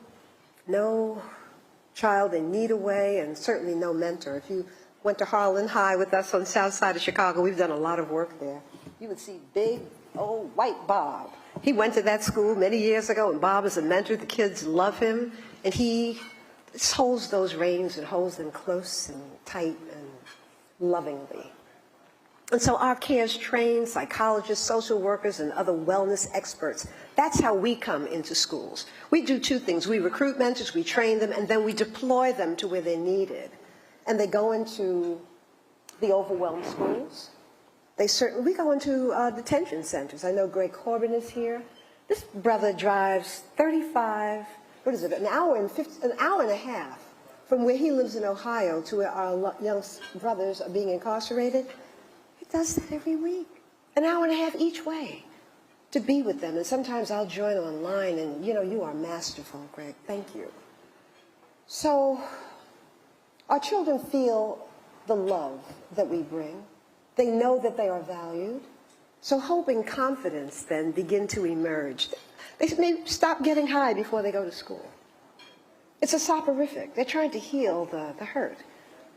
child in need away, and certainly no mentor. If you went to Harlan High with us on the south side of Chicago, we've done a lot of work there. You would see big old white Bob. He went to that school many years ago, and Bob is a mentor. The kids love him, and he holds those reins and holds them close and tight and lovingly. And so our CARES trained psychologists, social workers, and other wellness experts. That's how we come into schools. We do two things. We recruit mentors, we train them, and then we deploy them to where they're needed. And they go into the overwhelmed schools. We go into detention centers. I know Greg Corbin is here. This brother drives 35, an hour and a half from where he lives in Ohio to where our young brothers are being incarcerated. He does that every week, an hour and a half each way to be with them. And sometimes I'll join online and, you are masterful, Greg. Thank you. So our children feel the love that we bring. They know that they are valued. So hope and confidence then begin to emerge. They may stop getting high before they go to school. It's a soporific. They're trying to heal the hurt.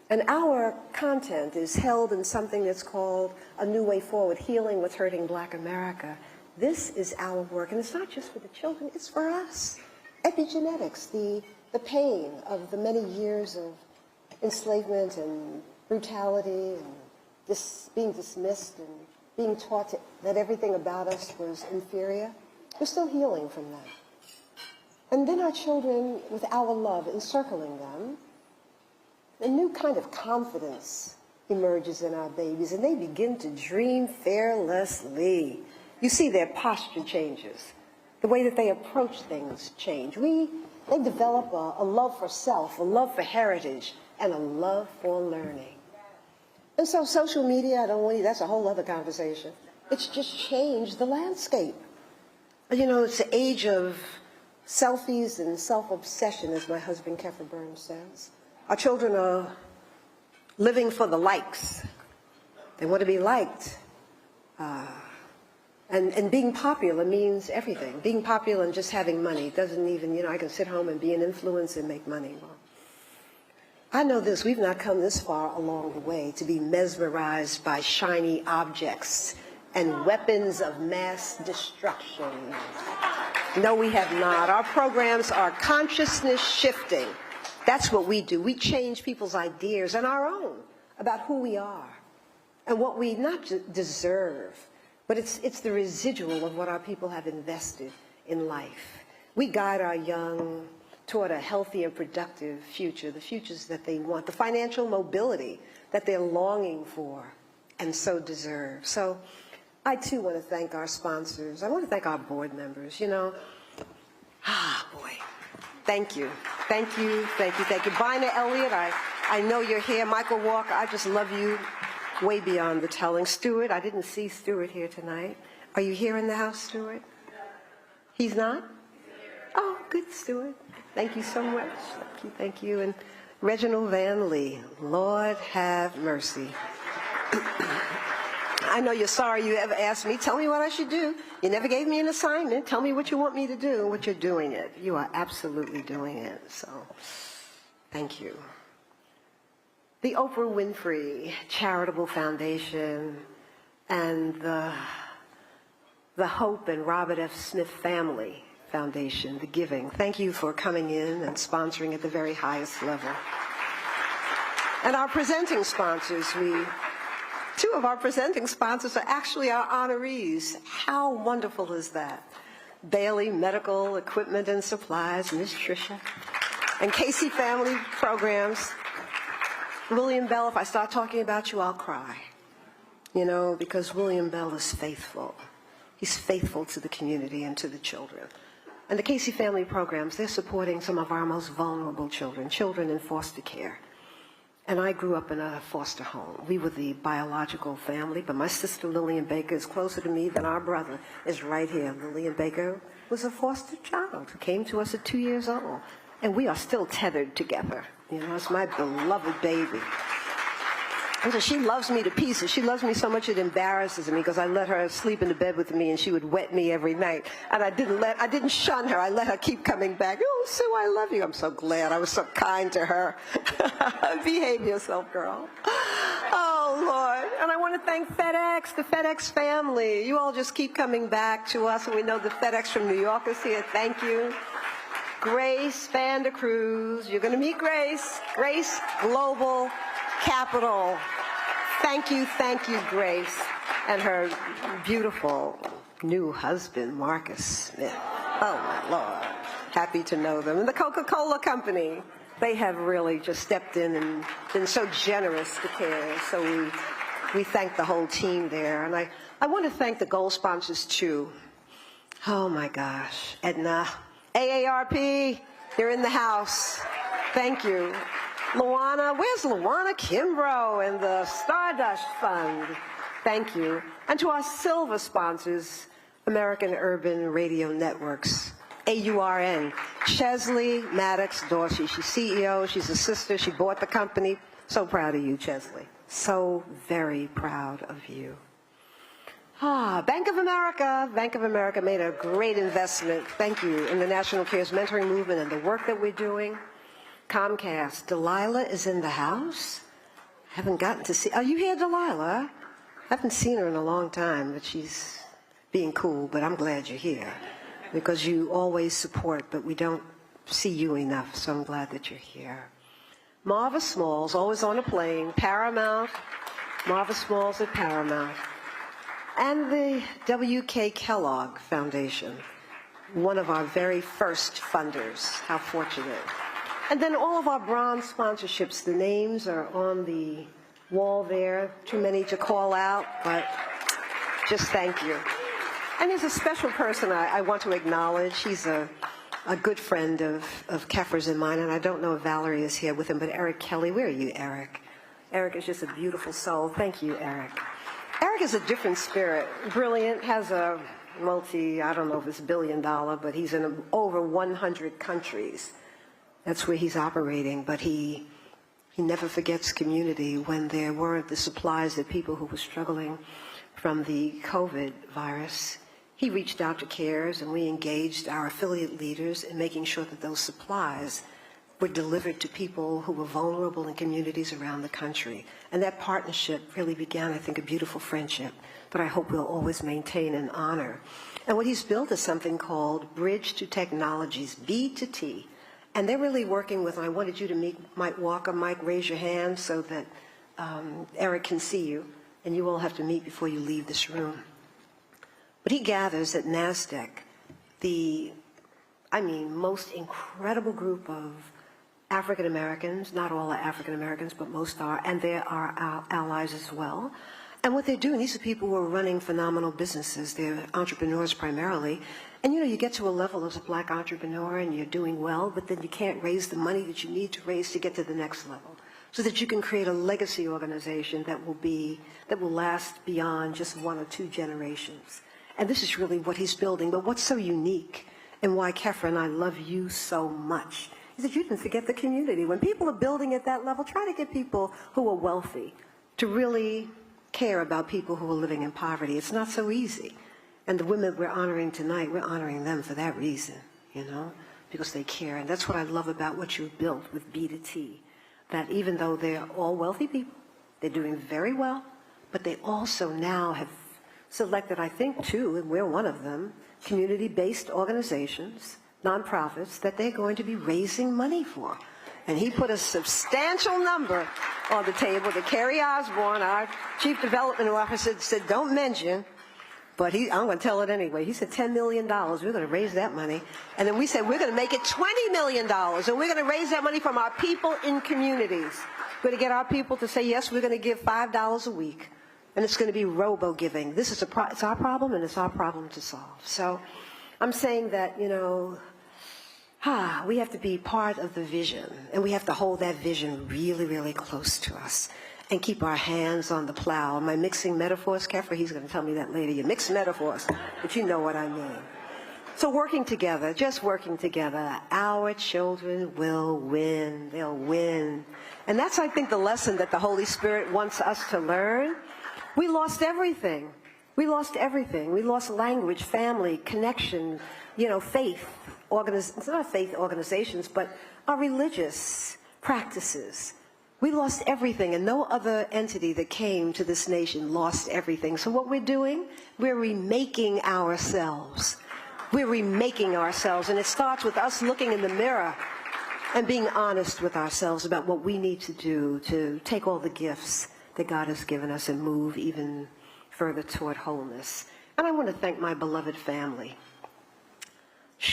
And our content is held in something that's called A New Way Forward, Healing What's Hurting Black America. This is our work, and it's not just for the children, it's for us. Epigenetics, the pain of the many years of enslavement and brutality and being dismissed and being taught that everything about us was inferior. We're still healing from that. And then our children, with our love encircling them, a new kind of confidence emerges in our babies, and they begin to dream fearlessly. You see their posture changes. The way that they approach things change. They develop a love for self, a love for heritage, and a love for learning. And so social media, that's a whole other conversation. It's just changed the landscape. It's the age of selfies and self-obsession, as my husband Keffer Burns says. Our children are living for the likes. They want to be liked. And being popular means everything. Being popular and just having money doesn't even, I can sit home and be an influencer and make money. Well, I know this, we've not come this far along the way to be mesmerized by shiny objects and weapons of mass destruction. No, we have not. Our programs are consciousness shifting. That's what we do. We change people's ideas and our own about who we are and what we not deserve, but it's the residual of what our people have invested in life. We guide our young toward a healthy and productive future, the futures that they want, the financial mobility that they're longing for and so deserve. So I too want to thank our sponsors. I want to thank our board members, boy. Thank you. Thank you, thank you, thank you. Bina Elliott, I know you're here. Michael Walker, I just love you way beyond the telling. Stuart, I didn't see Stuart here tonight. Are you here in the house, Stuart? He's not? Oh, good, Stuart. Thank you so much. Thank you, thank you. And Reginald Van Lee, Lord have mercy. I know you're sorry you ever asked me, tell me what I should do. You never gave me an assignment. Tell me what you want me to do, what you're doing it. You are absolutely doing it, so thank you. The Oprah Winfrey Charitable Foundation and the Hope and Robert F. Smith Family Foundation, the Giving. Thank you for coming in and sponsoring at the very highest level. And our presenting sponsors, two of our presenting sponsors are actually our honorees. How wonderful is that? Bailey Medical Equipment and Supplies, Miss Tricia, and Casey Family Programs. William Bell, if I start talking about you, I'll cry. Because William Bell is faithful. He's faithful to the community and to the children. And the Casey Family Programs, they're supporting some of our most vulnerable children in foster care. And I grew up in a foster home. We were the biological family, but my sister Lillian Baker is closer to me than our brother is right here. Lillian Baker was a foster child who came to us at 2 years old. And we are still tethered together. It's my beloved baby. And so she loves me to pieces. She loves me so much it embarrasses me because I let her sleep in the bed with me and she would wet me every night. And I didn't shun her. I let her keep coming back. Oh, Sue, I love you. I'm so glad I was so kind to her. Behave yourself, girl. Oh, Lord. And I want to thank FedEx, the FedEx family. You all just keep coming back to us. And we know the FedEx from New York is here. Thank you. Grace Vander Cruz. You're going to meet Grace. Grace Global Capital. Thank you, Grace. And her beautiful new husband, Marcus Smith. Oh, my Lord. Happy to know them. And the Coca-Cola Company. They have really just stepped in and been so generous to CARES. So we thank the whole team there. And I want to thank the gold sponsors too. Oh my gosh. Edna, AARP, they're in the house. Thank you. Luana, where's Luana Kimbrough and the Stardust Fund? Thank you. And to our silver sponsors, American Urban Radio Networks, AURN, Chesley Maddox Dorsey. She's CEO, she's a sister, she bought the company. So proud of you, Chesley. So very proud of you. Bank of America. Bank of America made a great investment, thank you, in the National CARES mentoring movement and the work that we're doing. Comcast, Delilah is in the house. Haven't gotten to see, are you here, Delilah? I haven't seen her in a long time, but she's being cool, but I'm glad you're here because you always support, but we don't see you enough, so I'm glad that you're here. Marva Smalls, always on a plane, Paramount, Marva Smalls at Paramount, and the W.K. Kellogg Foundation, one of our very first funders. How fortunate. And then all of our bronze sponsorships, the names are on the wall there. Too many to call out, but just thank you. And there's a special person I want to acknowledge. He's a good friend of Keffer's and mine, and I don't know if Valerie is here with him, but Eric Kelly. Where are you, Eric? Eric is just a beautiful soul. Thank you, Eric. Eric is a different spirit. Brilliant, has a I don't know if it's $1 billion, but he's in over 100 countries. That's where he's operating, but he never forgets community. When there weren't the supplies that people who were struggling from the COVID virus, he reached out to CARES and we engaged our affiliate leaders in making sure that those supplies were delivered to people who were vulnerable in communities around the country. And that partnership really began, I think, a beautiful friendship that I hope we'll always maintain and honor. And what he's built is something called Bridge to Technologies, B to T. And they're really working with, and I wanted you to meet Mike Walker. Mike, raise your hand so that Eric can see you, and you all have to meet before you leave this room. But he gathers at NASDAQ the, most incredible group of African Americans, not all are African Americans, but most are, and they are our allies as well. And what they're doing, these are people who are running phenomenal businesses. They're entrepreneurs primarily. And you get to a level as a black entrepreneur and you're doing well, but then you can't raise the money that you need to raise to get to the next level, so that you can create a legacy organization that will last beyond just 1 or 2 generations. And this is really what he's building. But what's so unique and why Keffer and I love you so much is that you didn't forget the community. When people are building at that level, try to get people who are wealthy to really care about people who are living in poverty. It's not so easy. And the women we're honoring tonight, we're honoring them for that reason, because they care. And that's what I love about what you've built with B to T, that even though they're all wealthy people, they're doing very well, but they also now have selected, I think, 2, and we're one of them, community-based organizations, nonprofits, that they're going to be raising money for. And he put a substantial number on the table that Kerry Osborne, our Chief Development Officer, said, don't mention, but I'm going to tell it anyway. He said $10 million. We're going to raise that money. And then we said we're going to make it $20 million, and we're going to raise that money from our people in communities. We're going to get our people to say, yes, we're going to give $5 a week, and it's going to be robo-giving. This is it's our problem, and it's our problem to solve. So I'm saying that, we have to be part of the vision, and we have to hold that vision really, really close to us and keep our hands on the plow. Am I mixing metaphors, Keffer? He's going to tell me that later. You mix metaphors, but you know what I mean. So working together, just working together, our children will win. They'll win. And that's, I think, the lesson that the Holy Spirit wants us to learn. We lost everything. We lost everything. We lost language, family, connection, faith. It's not faith organizations, but our religious practices. We lost everything, and no other entity that came to this nation lost everything. So what we're doing, we're remaking ourselves. We're remaking ourselves, and it starts with us looking in the mirror and being honest with ourselves about what we need to do to take all the gifts that God has given us and move even further toward wholeness. And I want to thank my beloved family.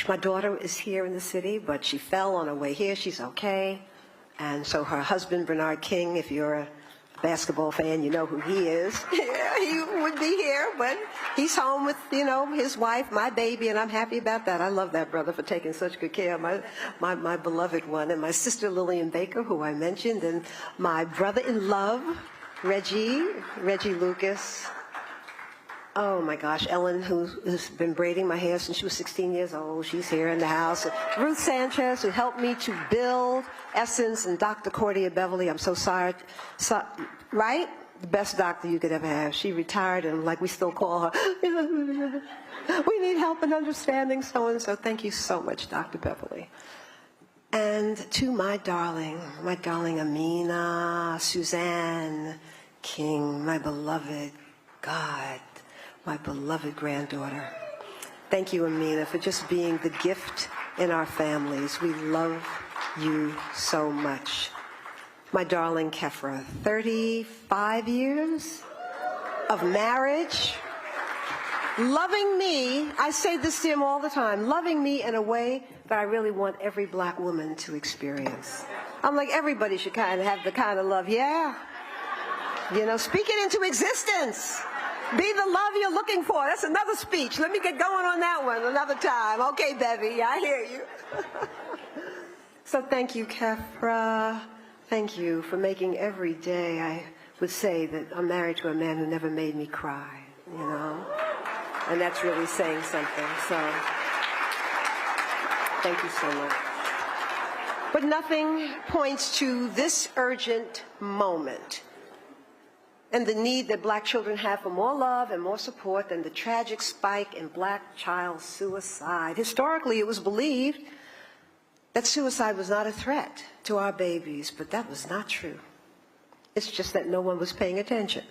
My daughter is here in the city, but she fell on her way here. She's okay. And so her husband, Bernard King, if you're a basketball fan, you know who he is. Yeah, he would be here, but he's home with, you know, his wife, my baby, and I'm happy about that. I love that brother for taking such good care of my beloved one. And my sister, Lillian Baker, who I mentioned, and my brother-in-love, Reggie Lucas. Oh my gosh, Ellen, who's been braiding my hair since she was 16 years old. She's here in the house. Ruth Sanchez, who helped me to build Essence, and Dr. Cordia Beverly. I'm so sorry. Right? The best doctor you could ever have. She retired, and like we still call her. We need help in understanding so-and-so. Thank you so much, Dr. Beverly. And to my darling Amina, Suzanne King, my beloved God, my beloved granddaughter. Thank you, Amina, for just being the gift in our families. We love you so much. My darling Kefra, 35 years of marriage, loving me. I say this to him all the time, loving me in a way that I really want every black woman to experience. I'm like, everybody should kind of have the kind of love, yeah. You know, speak it into existence. Be the love you're looking for. That's another speech. Let me get going on that one another time. Okay, Bevy, I hear you. So thank you, Kefra. Thank you for making every day, I would say that I'm married to a man who never made me cry, you know? And that's really saying something, so thank you so much. But nothing points to this urgent moment and the need that black children have for more love and more support than the tragic spike in black child suicide. Historically, it was believed that suicide was not a threat to our babies, but that was not true. It's just that no one was paying attention.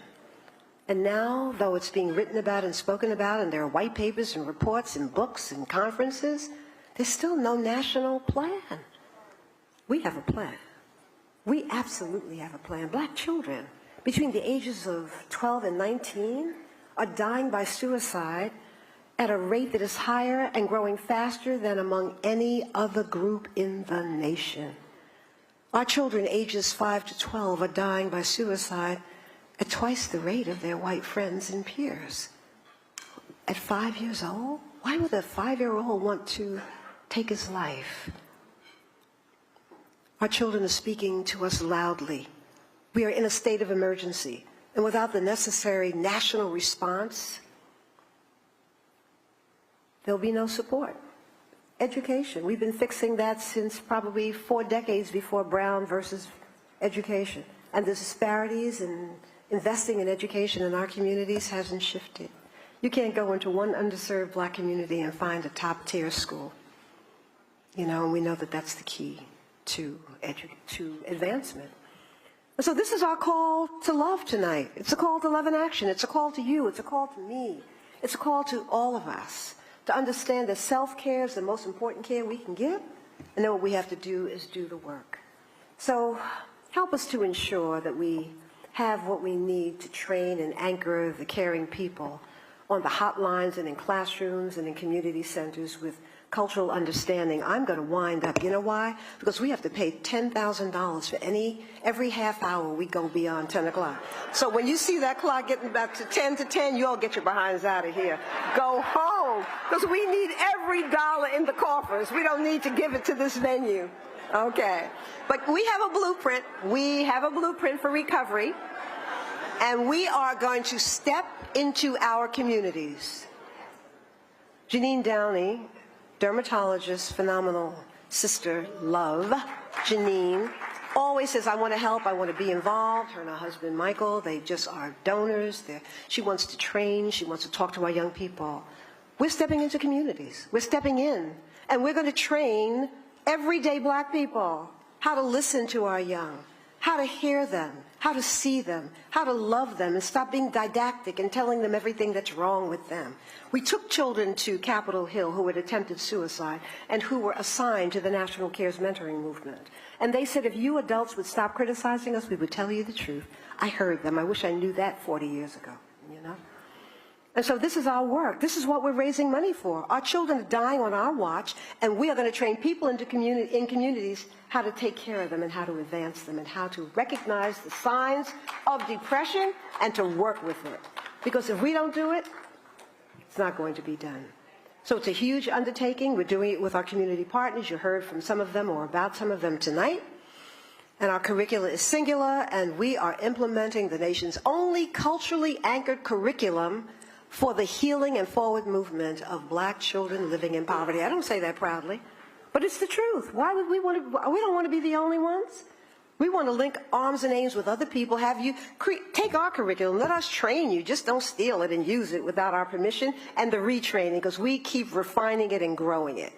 And now, though it's being written about and spoken about, and there are white papers and reports and books and conferences, there's still no national plan. We have a plan. We absolutely have a plan. Black children between the ages of 12 and 19 are dying by suicide at a rate that is higher and growing faster than among any other group in the nation. Our children ages 5 to 12 are dying by suicide at twice the rate of their white friends and peers. At 5 years old? Why would a 5-year-old want to take his life? Our children are speaking to us loudly. We are in a state of emergency, and without the necessary national response, there'll be no support. Education, we've been fixing that since probably 4 decades before Brown versus education. And the disparities in investing in education in our communities hasn't shifted. You can't go into one underserved black community and find a top-tier school. You know, and we know that that's the key to advancement. And so this is our call to love tonight. It's a call to love in action. It's a call to you. It's a call to me. It's a call to all of us to understand that self-care is the most important care we can give, and then what we have to do is do the work. So help us to ensure that we have what we need to train and anchor the caring people on the hotlines and in classrooms and in community centers with cultural understanding. I'm going to wind up. You know why? Because we have to pay $10,000 for every half hour we go beyond 10 o'clock. So when you see that clock getting back to 10 to 10, you all get your behinds out of here. Go home, because we need every dollar in the coffers. We don't need to give it to this venue. Okay. But we have a blueprint. We have a blueprint for recovery, and we are going to step into our communities. Janine Downey, dermatologist, phenomenal sister, love, Janine, always says, I want to help, I want to be involved. Her and her husband, Michael, they just are donors. She wants to train. She wants to talk to our young people. We're stepping into communities. We're stepping in, and we're going to train everyday black people how to listen to our young, how to hear them, how to see them, how to love them, and stop being didactic and telling them everything that's wrong with them. We took children to Capitol Hill who had attempted suicide and who were assigned to the National Cares Mentoring Movement. And they said, if you adults would stop criticizing us, we would tell you the truth. I heard them. I wish I knew that 40 years ago, you know? And so this is our work. This is what we're raising money for. Our children are dying on our watch, and we are going to train people in communities how to take care of them and how to advance them and how to recognize the signs of depression and to work with it. Because if we don't do it, it's not going to be done. So it's a huge undertaking. We're doing it with our community partners. You heard from some of them or about some of them tonight. And our curricula is singular, and we are implementing the nation's only culturally anchored curriculum for the healing and forward movement of black children living in poverty. I don't say that proudly, but it's the truth. Why would we want to? We don't want to be the only ones. We want to link arms and aims with other people, have you take our curriculum, let us train you, just don't steal it and use it without our permission, and the retraining, because we keep refining it and growing it.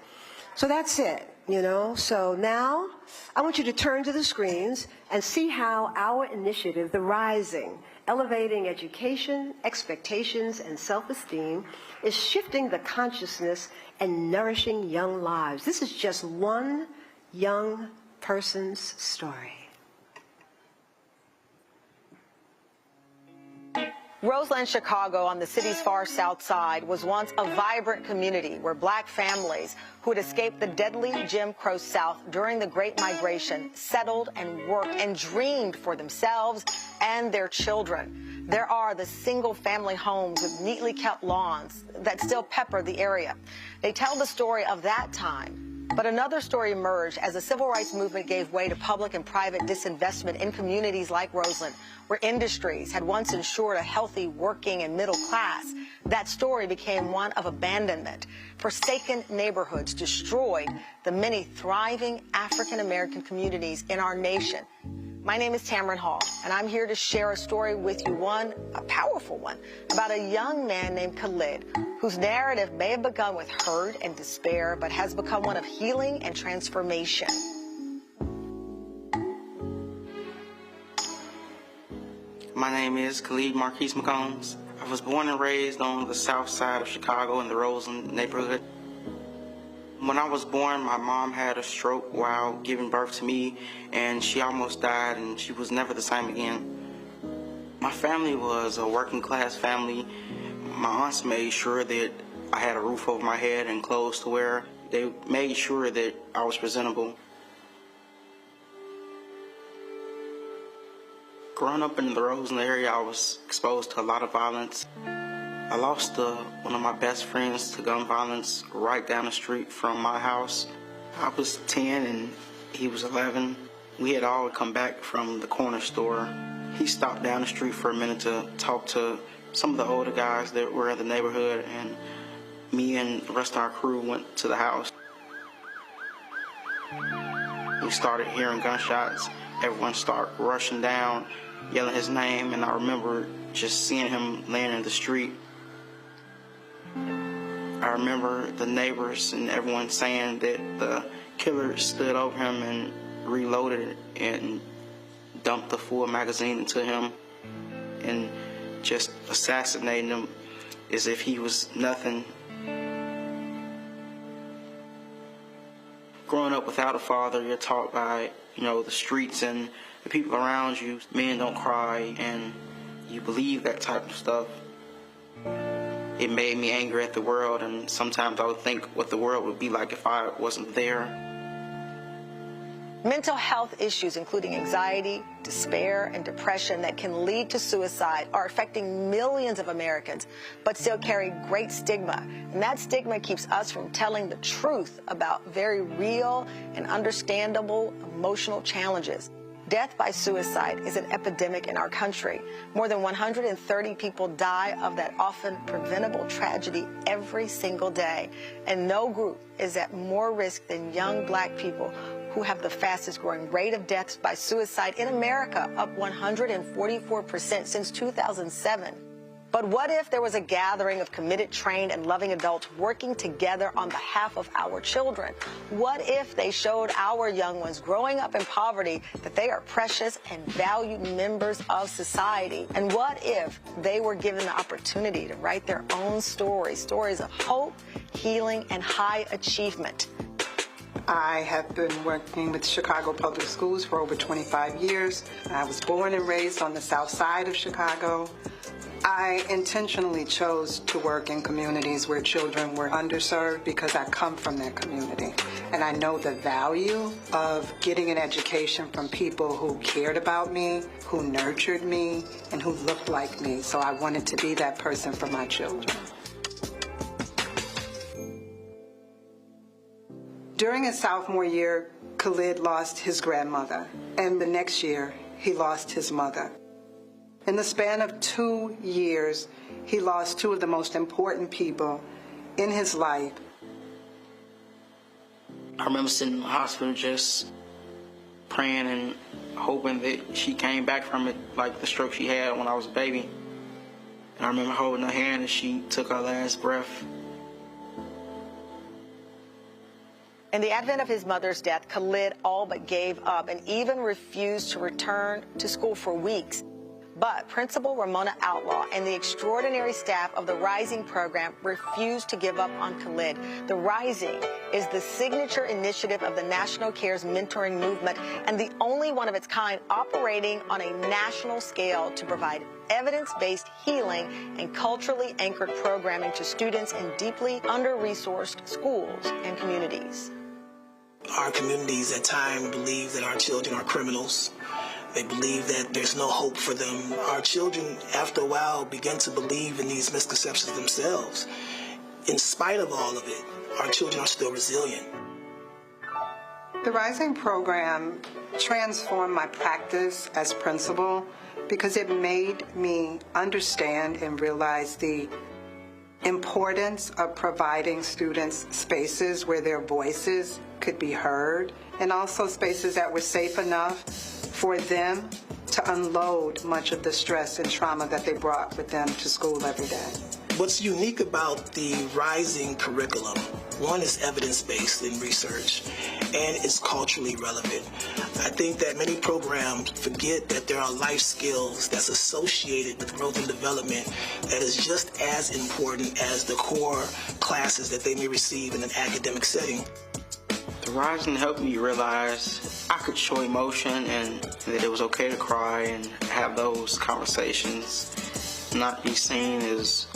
So that's it, you know. So now I want you to turn to the screens and see how our initiative, The Rising, elevating education, expectations, and self-esteem, is shifting the consciousness and nourishing young lives. This is just one young person's story. Roseland, Chicago, on the city's far south side, was once a vibrant community where black families who had escaped the deadly Jim Crow South during the Great Migration settled and worked and dreamed for themselves and their children. There are the single-family homes with neatly kept lawns that still pepper the area. They tell the story of that time. But another story emerged as the civil rights movement gave way to public and private disinvestment in communities like Roseland, where industries had once ensured a healthy working and middle class. That story became one of abandonment. Forsaken neighborhoods destroyed the many thriving African-American communities in our nation. My name is Tamron Hall, and I'm here to share a story with you, a powerful one, about a young man named Khalid, whose narrative may have begun with hurt and despair, but has become one of healing and transformation. My name is Khalid Marquise McCombs. I was born and raised on the south side of Chicago in the Roseland neighborhood. When I was born, my mom had a stroke while giving birth to me, and she almost died, and she was never the same again. My family was a working class family. My aunts made sure that I had a roof over my head and clothes to wear. They made sure that I was presentable. Growing up in the Roseland area, I was exposed to a lot of violence. I lost one of my best friends to gun violence right down the street from my house. I was 10 and he was 11. We had all come back from the corner store. He stopped down the street for a minute to talk to some of the older guys that were in the neighborhood, and me and the rest of our crew went to the house. We started hearing gunshots. Everyone started rushing down, yelling his name, and I remember just seeing him laying in the street. I remember the neighbors and everyone saying that the killer stood over him and reloaded and dumped the full magazine into him and just assassinating him as if he was nothing. Growing up without a father, you're taught by, the streets and the people around you, men don't cry, and you believe that type of stuff. It made me angry at the world, and sometimes I would think what the world would be like if I wasn't there. Mental health issues, including anxiety, despair, and depression that can lead to suicide, are affecting millions of Americans, but still carry great stigma. And that stigma keeps us from telling the truth about very real and understandable emotional challenges. Death by suicide is an epidemic in our country. More than 130 people die of that often preventable tragedy every single day. And no group is at more risk than young black people, who have the fastest growing rate of deaths by suicide in America, up 144% since 2007. But what if there was a gathering of committed, trained, and loving adults working together on behalf of our children? What if they showed our young ones growing up in poverty that they are precious and valued members of society? And what if they were given the opportunity to write their own stories of hope, healing, and high achievement? I have been working with Chicago Public Schools for over 25 years. I was born and raised on the south side of Chicago. I intentionally chose to work in communities where children were underserved because I come from that community. And I know the value of getting an education from people who cared about me, who nurtured me, and who looked like me. So I wanted to be that person for my children. During his sophomore year, Khalid lost his grandmother, and the next year, he lost his mother. In the span of 2 years, he lost two of the most important people in his life. I remember sitting in the hospital just praying and hoping that she came back from it, like the stroke she had when I was a baby. And I remember holding her hand as she took her last breath. In the advent of his mother's death, Khalid all but gave up and even refused to return to school for weeks. But Principal Ramona Outlaw and the extraordinary staff of the Rising program refused to give up on Khalid. The Rising is the signature initiative of the National Cares Mentoring Movement and the only one of its kind operating on a national scale to provide evidence-based healing and culturally anchored programming to students in deeply under-resourced schools and communities. Our communities at times believe that our children are criminals. They believe that there's no hope for them. Our children, after a while, begin to believe in these misconceptions themselves. In spite of all of it, our children are still resilient. The Rising program transformed my practice as principal because it made me understand and realize the importance of providing students spaces where their voices could be heard, and also spaces that were safe enough for them to unload much of the stress and trauma that they brought with them to school every day. What's unique about the Rising curriculum, one is evidence-based in research, and it's culturally relevant. I think that many programs forget that there are life skills that's associated with growth and development that is just as important as the core classes that they may receive in an academic setting. The Rising helped me realize I could show emotion and that it was okay to cry and have those conversations, not be seen as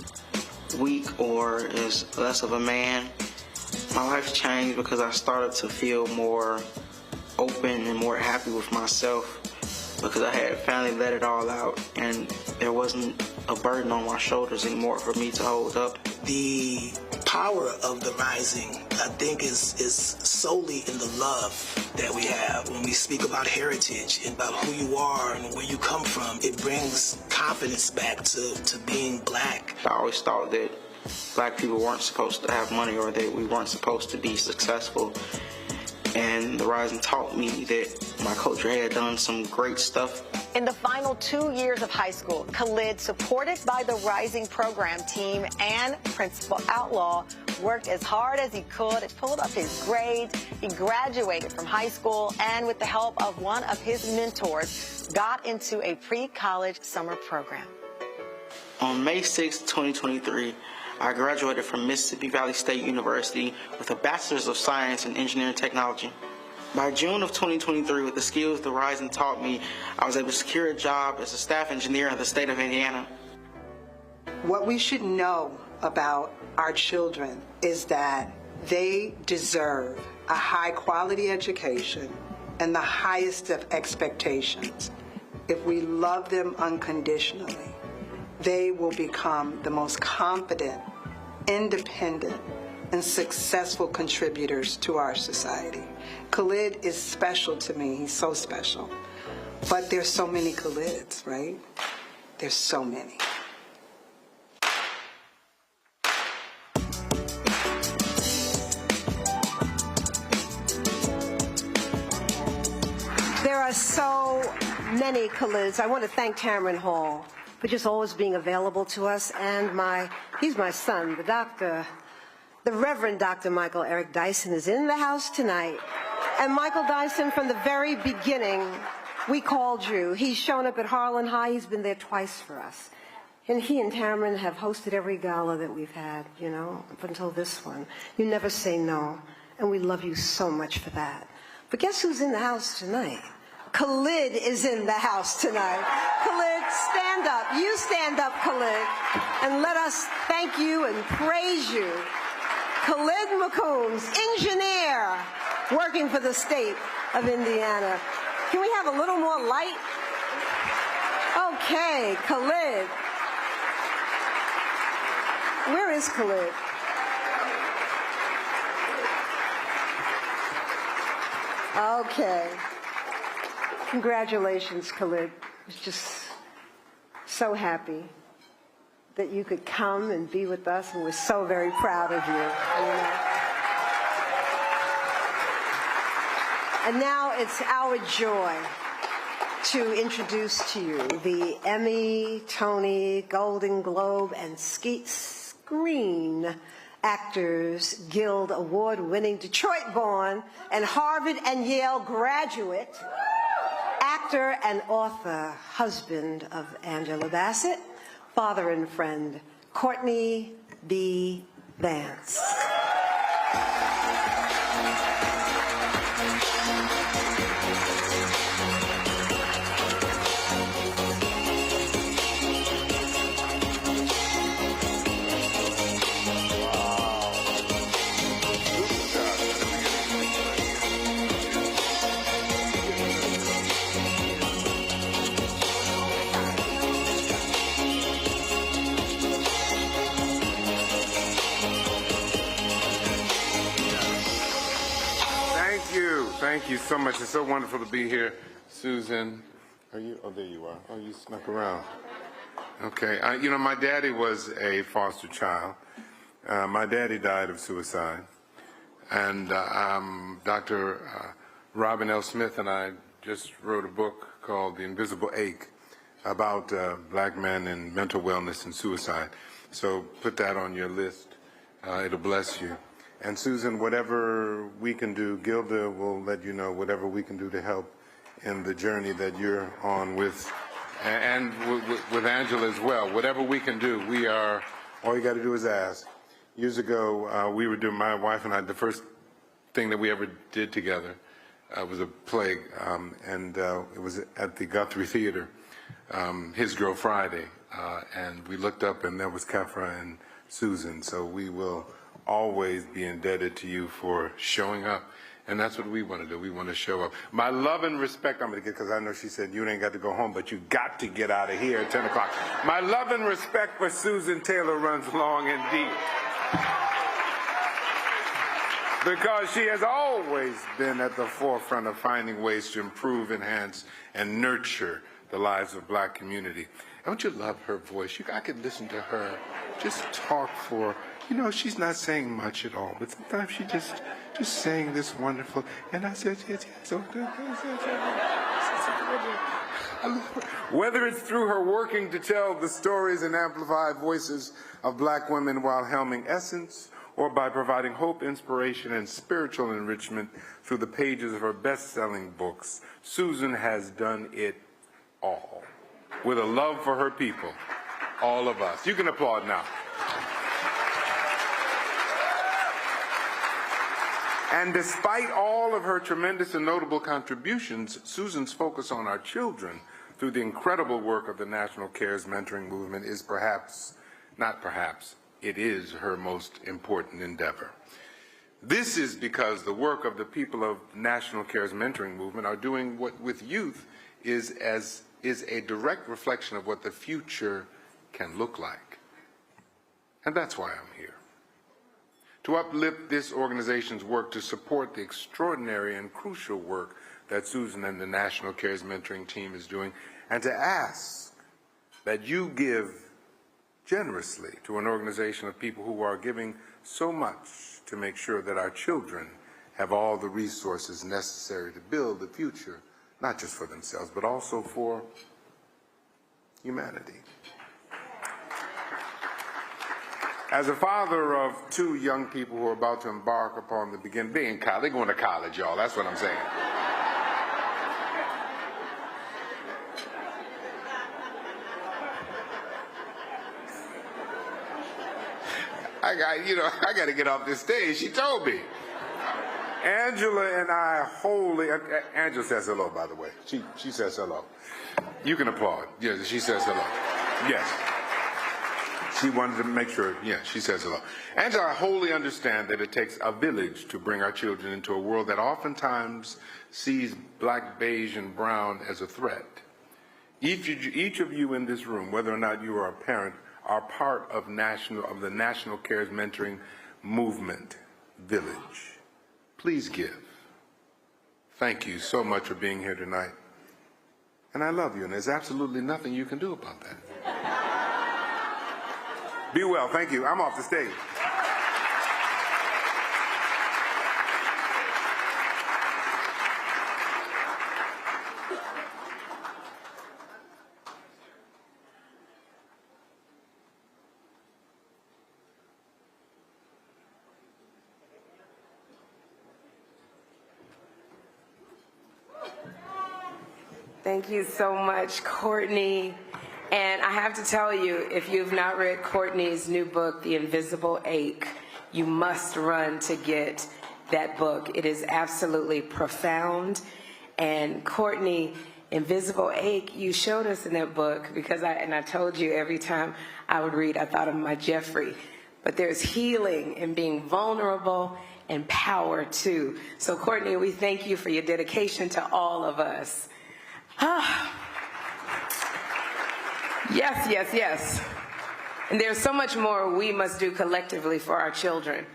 weak or as less of a man. My life changed because I started to feel more open and more happy with myself because I had finally let it all out and there wasn't a burden on my shoulders anymore for me to hold up. The power of the Rising, I think, is solely in the love that we have. When we speak about heritage and about who you are and where you come from, it brings confidence back to being black. I always thought that black people weren't supposed to have money or that we weren't supposed to be successful. And the Rising taught me that my culture had done some great stuff. In the final 2 years of high school, Khalid, supported by the Rising program team and Principal Outlaw, worked as hard as he could, pulled up his grades. He graduated from high school and, with the help of one of his mentors, got into a pre-college summer program. On May 6, 2023, I graduated from Mississippi Valley State University with a Bachelor's of Science in Engineering Technology. By June of 2023, with the skills the Rising taught me, I was able to secure a job as a staff engineer in the state of Indiana. What we should know about our children is that they deserve a high-quality education and the highest of expectations. If we love them unconditionally, they will become the most confident, independent, and successful contributors to our society. Khalid is special to me. He's so special. But there's so many Khalids, right? There's so many. There are so many Khalids. I want to thank Tamron Hall for just always being available to us, and he's my son, the Reverend Dr. Michael Eric Dyson is in the house tonight. And Michael Dyson, from the very beginning, we called you. He's shown up at Harlan High. He's been there twice for us. And he and Tamron have hosted every gala that we've had, up until this one. You never say no, and we love you so much for that. But guess who's in the house tonight? Khalid is in the house tonight. Khalid, Stand up. You stand up, Khalid, and let us thank you and praise you. Khalid McCombs, engineer, working for the state of Indiana. Can we have a little more light? Okay, Khalid. Where is Khalid? Okay. Congratulations, Khalid. I was just so happy that you could come and be with us, and we're so very proud of you. And now it's our joy to introduce to you the Emmy, Tony, Golden Globe, and Screen Actors Guild Award-winning Detroit-born and Harvard and Yale graduate, actor and author, husband of Angela Bassett, father and friend, Courtney B. Vance. Thank you so much. It's so wonderful to be here. Susan, are you? Oh, there you are. Oh, you snuck around. Okay. You know, my daddy was a foster child. My daddy died of suicide. And Dr. Robin L. Smith and I just wrote a book called The Invisible Ache about black men and mental wellness and suicide. So put that on your list. It'll bless you. And Susan, whatever we can do, Gilda will let you know whatever we can do to help in the journey that you're on with, and with Angela as well. Whatever we can do, we are, all you got to do is ask. Years ago, we were doing, my wife and I, the first thing that we ever did together was a play, and it was at the Guthrie Theater, His Girl Friday, and we looked up and there was Kefra and Susan, so we will always be indebted to you for showing up. And that's what we want to do. We want to show up. My love and respect, I'm going to get, because I know she said you ain't got to go home, but you got to get out of here at 10 o'clock. My love and respect for Susan Taylor runs long and deep, because she has always been at the forefront of finding ways to improve, enhance, and nurture the lives of black community. Don't you love her voice? I could listen to her just talk for, you know, she's not saying much at all, but sometimes she just saying this wonderful, and I said, yes, so good. Whether it's through her working to tell the stories and amplify voices of black women while helming Essence, or by providing hope, inspiration, and spiritual enrichment through the pages of her best-selling books, Susan has done it all. With a love for her people, all of us. You can applaud now. And despite all of her tremendous and notable contributions, Susan's focus on our children through the incredible work of the National Cares Mentoring Movement is perhaps, not perhaps, it is her most important endeavor. This is because the work of the people of National Cares Mentoring Movement are doing what with youth is a direct reflection of what the future can look like. And that's why I'm here. To uplift this organization's work to support the extraordinary and crucial work that Susan and the National Cares Mentoring team is doing, and to ask that you give generously to an organization of people who are giving so much to make sure that our children have all the resources necessary to build the future, not just for themselves, but also for humanity. As a father of two young people who are about to embark upon the being college, they're going to college, y'all, that's what I'm saying. I got to get off this stage. She told me. Angela and I Angela says hello, by the way. She says hello. You can applaud. Yes, she says hello. Yes. She wanted to make sure, yeah, she says hello. Angela, I wholly understand that it takes a village to bring our children into a world that oftentimes sees black, beige, and brown as a threat. Each of you in this room, whether or not you are a parent, are part of the National Cares Mentoring Movement Village. Please give. Thank you so much for being here tonight. And I love you, and there's absolutely nothing you can do about that. Be well. Thank you. I'm off the stage. Thank you so much, Courtney. And I have to tell you, if you've not read Courtney's new book, The Invisible Ache, you must run to get that book. It is absolutely profound. And Courtney, Invisible Ache, you showed us in that book, because I told you every time I would read, I thought of my Jeffrey. But there's healing in being vulnerable and power too. So Courtney, we thank you for your dedication to all of us. Yes, yes, yes. And there's so much more we must do collectively for our children.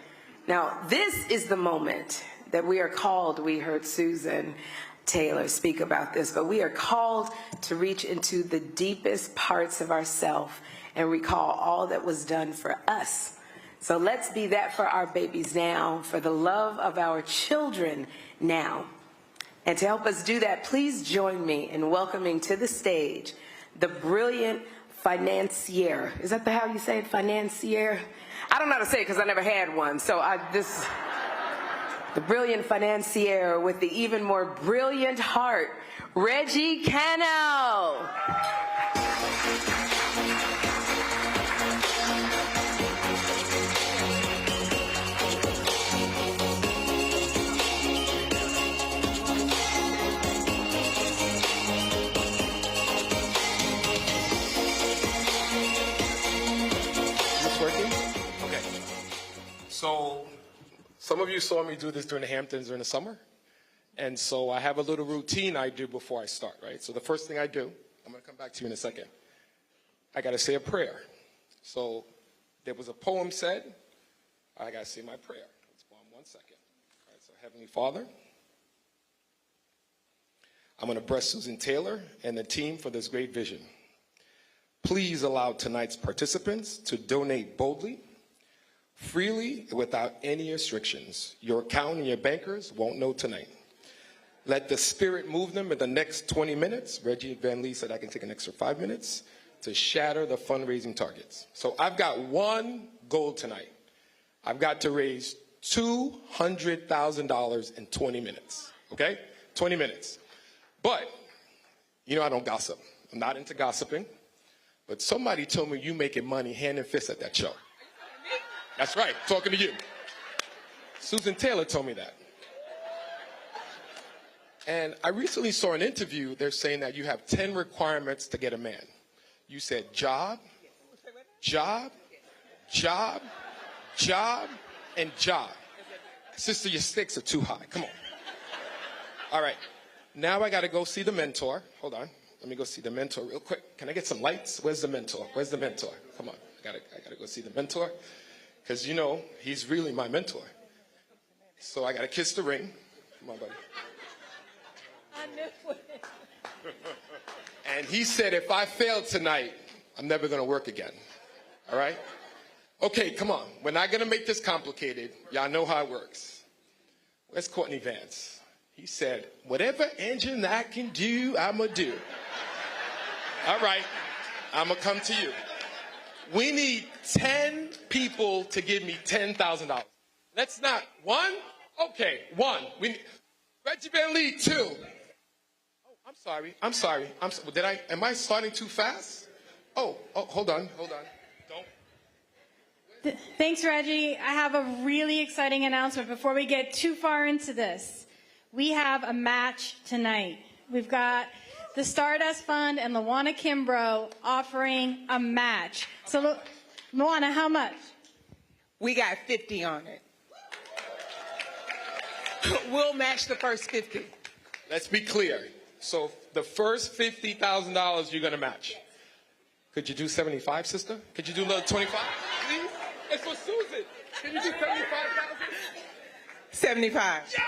Now, this is the moment that we are called. We heard Susan Taylor speak about this, but we are called to reach into the deepest parts of ourselves and recall all that was done for us. So let's be that for our babies now, for the love of our children now. And to help us do that, please join me in welcoming to the stage the brilliant financier. Is that how you say it, financier? I don't know how to say it because I never had one. So the brilliant financier with the even more brilliant heart, Reggie Cannell. So some of you saw me do this during the Hamptons during the summer. And so I have a little routine I do before I start, right? So the first thing I do, I'm going to come back to you in a second. I got to say a prayer. So there was a poem said, I got to say my prayer. Let's go on 1 second. All right, so Heavenly Father, I'm going to bless Susan Taylor and the team for this great vision. Please allow tonight's participants to donate boldly, freely, without any restrictions. Your account and your bankers won't know tonight. Let the Spirit move them in the next 20 minutes. Reggie Van Lee said I can take an extra 5 minutes to shatter the fundraising targets. So I've got one goal tonight. I've got to raise $200,000 in 20 minutes, okay? 20 minutes. But, you know I don't gossip. I'm not into gossiping. But somebody told me you making money hand and fist at that show. That's right, talking to you. Susan Taylor told me that. And I recently saw an interview, they're saying that you have 10 requirements to get a man. You said job, job, job, job, and job. Sister, your stakes are too high, come on. All right, now I gotta go see the mentor. Hold on, let me go see the mentor real quick. Can I get some lights? Where's the mentor? Where's the mentor? Come on, I gotta go see the mentor. Because, you know, he's really my mentor. So I got to kiss the ring. Come on, buddy. I knew it. And he said, if I fail tonight, I'm never going to work again. All right? Okay, come on. We're not going to make this complicated. Y'all know how it works. Where's Courtney Vance? He said, whatever engine I can do, I'm going to do. All right. I'm going to come to you. We need 10 people to give me $10,000. Let's not. One? Okay, one. We need, Reggie Van Lee, 2. Oh, I'm sorry. Am I starting too fast? Oh, hold on. Don't. Thanks, Reggie. I have a really exciting announcement before we get too far into this. We have a match tonight. We've got the Stardust Fund and Luana Kimbrough offering a match. So, Luana, how much? We got 50 on it. We'll match the first 50. Let's be clear. So the first $50,000 you're going to match. Could you do 75, sister? Could you do a little 25? Please? It's for Susan. Can you do 75,000? 75. Yes!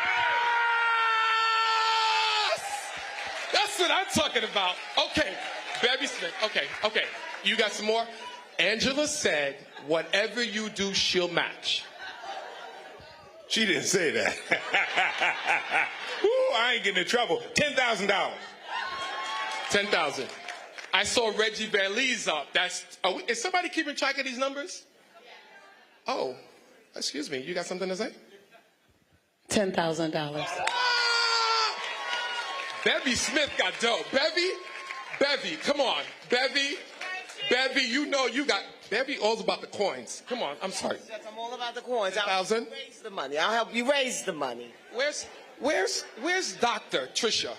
That's what I'm talking about. Okay, Bevy Smith. Okay. You got some more? Angela said, whatever you do, she'll match. She didn't say that. Ooh, I ain't getting in trouble. $10,000. 10,000. I saw Reggie Van Lee's up. Is somebody keeping track of these numbers? Oh, excuse me. You got something to say? $10,000. Bevy Smith got dope. Bevy, come on. Bevy, you know you got. Bevy all's about the coins. Come on, I'm sorry. Yes, I'm all about the coins. 10,000. Raise the money. I'll help you raise the money. Where's Dr. Trisha?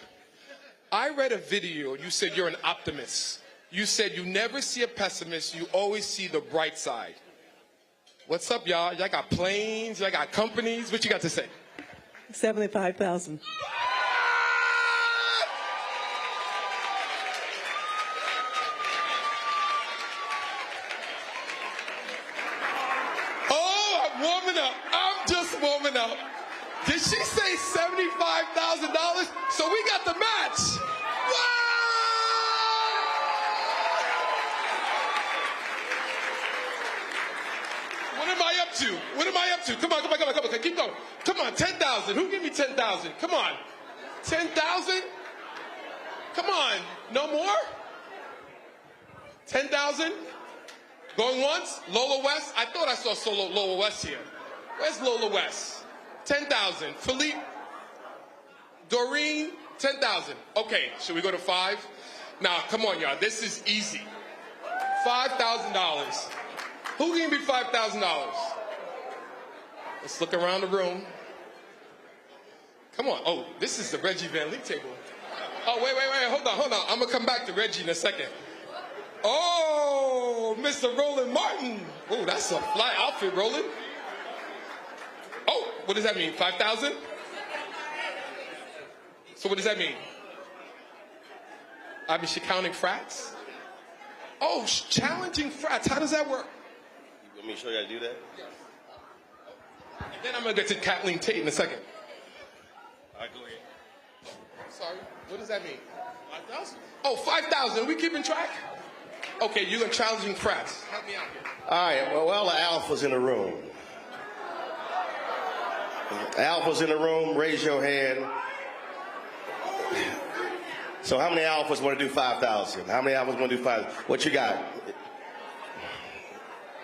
I read a video. You said you're an optimist. You said you never see a pessimist. You always see the bright side. What's up, y'all? Y'all got planes. Y'all got companies. What you got to say? 75,000. I'm just warming up. Did she say $75,000? So we got the match. Wow! What am I up to? Come on. Keep going. Come on, 10,000. Who give me 10,000? Come on. 10,000? Come on. No more? 10,000? Going once? Lola West? I thought I saw Lola West here. Where's Lola West? 10,000. Philippe? Doreen? 10,000. Okay, should we go to 5? Now, come on, y'all. This is easy. $5,000. Who gave me $5,000? Let's look around the room. Come on. Oh, this is the Reggie Van Lee table. Oh, wait. Hold on. I'm going to come back to Reggie in a second. Oh, Mr. Roland Martin. Oh, that's a fly outfit, Roland. Oh, what does that mean? 5,000? So what does that mean? I mean, she counting frats? Oh, challenging frats. How does that work? You want me to show you how to do that? Yes. And then I'm going to get to Kathleen Tate in a second. All right, go ahead. Sorry, what does that mean? 5,000? Oh, 5,000. Are we keeping track? Okay, you're challenging frats. Help me out here. All right, well, the alpha's in the room. Alpha's in the room, raise your hand. So how many alphas want to do 5,000? How many alphas want to do 5,000? What you got?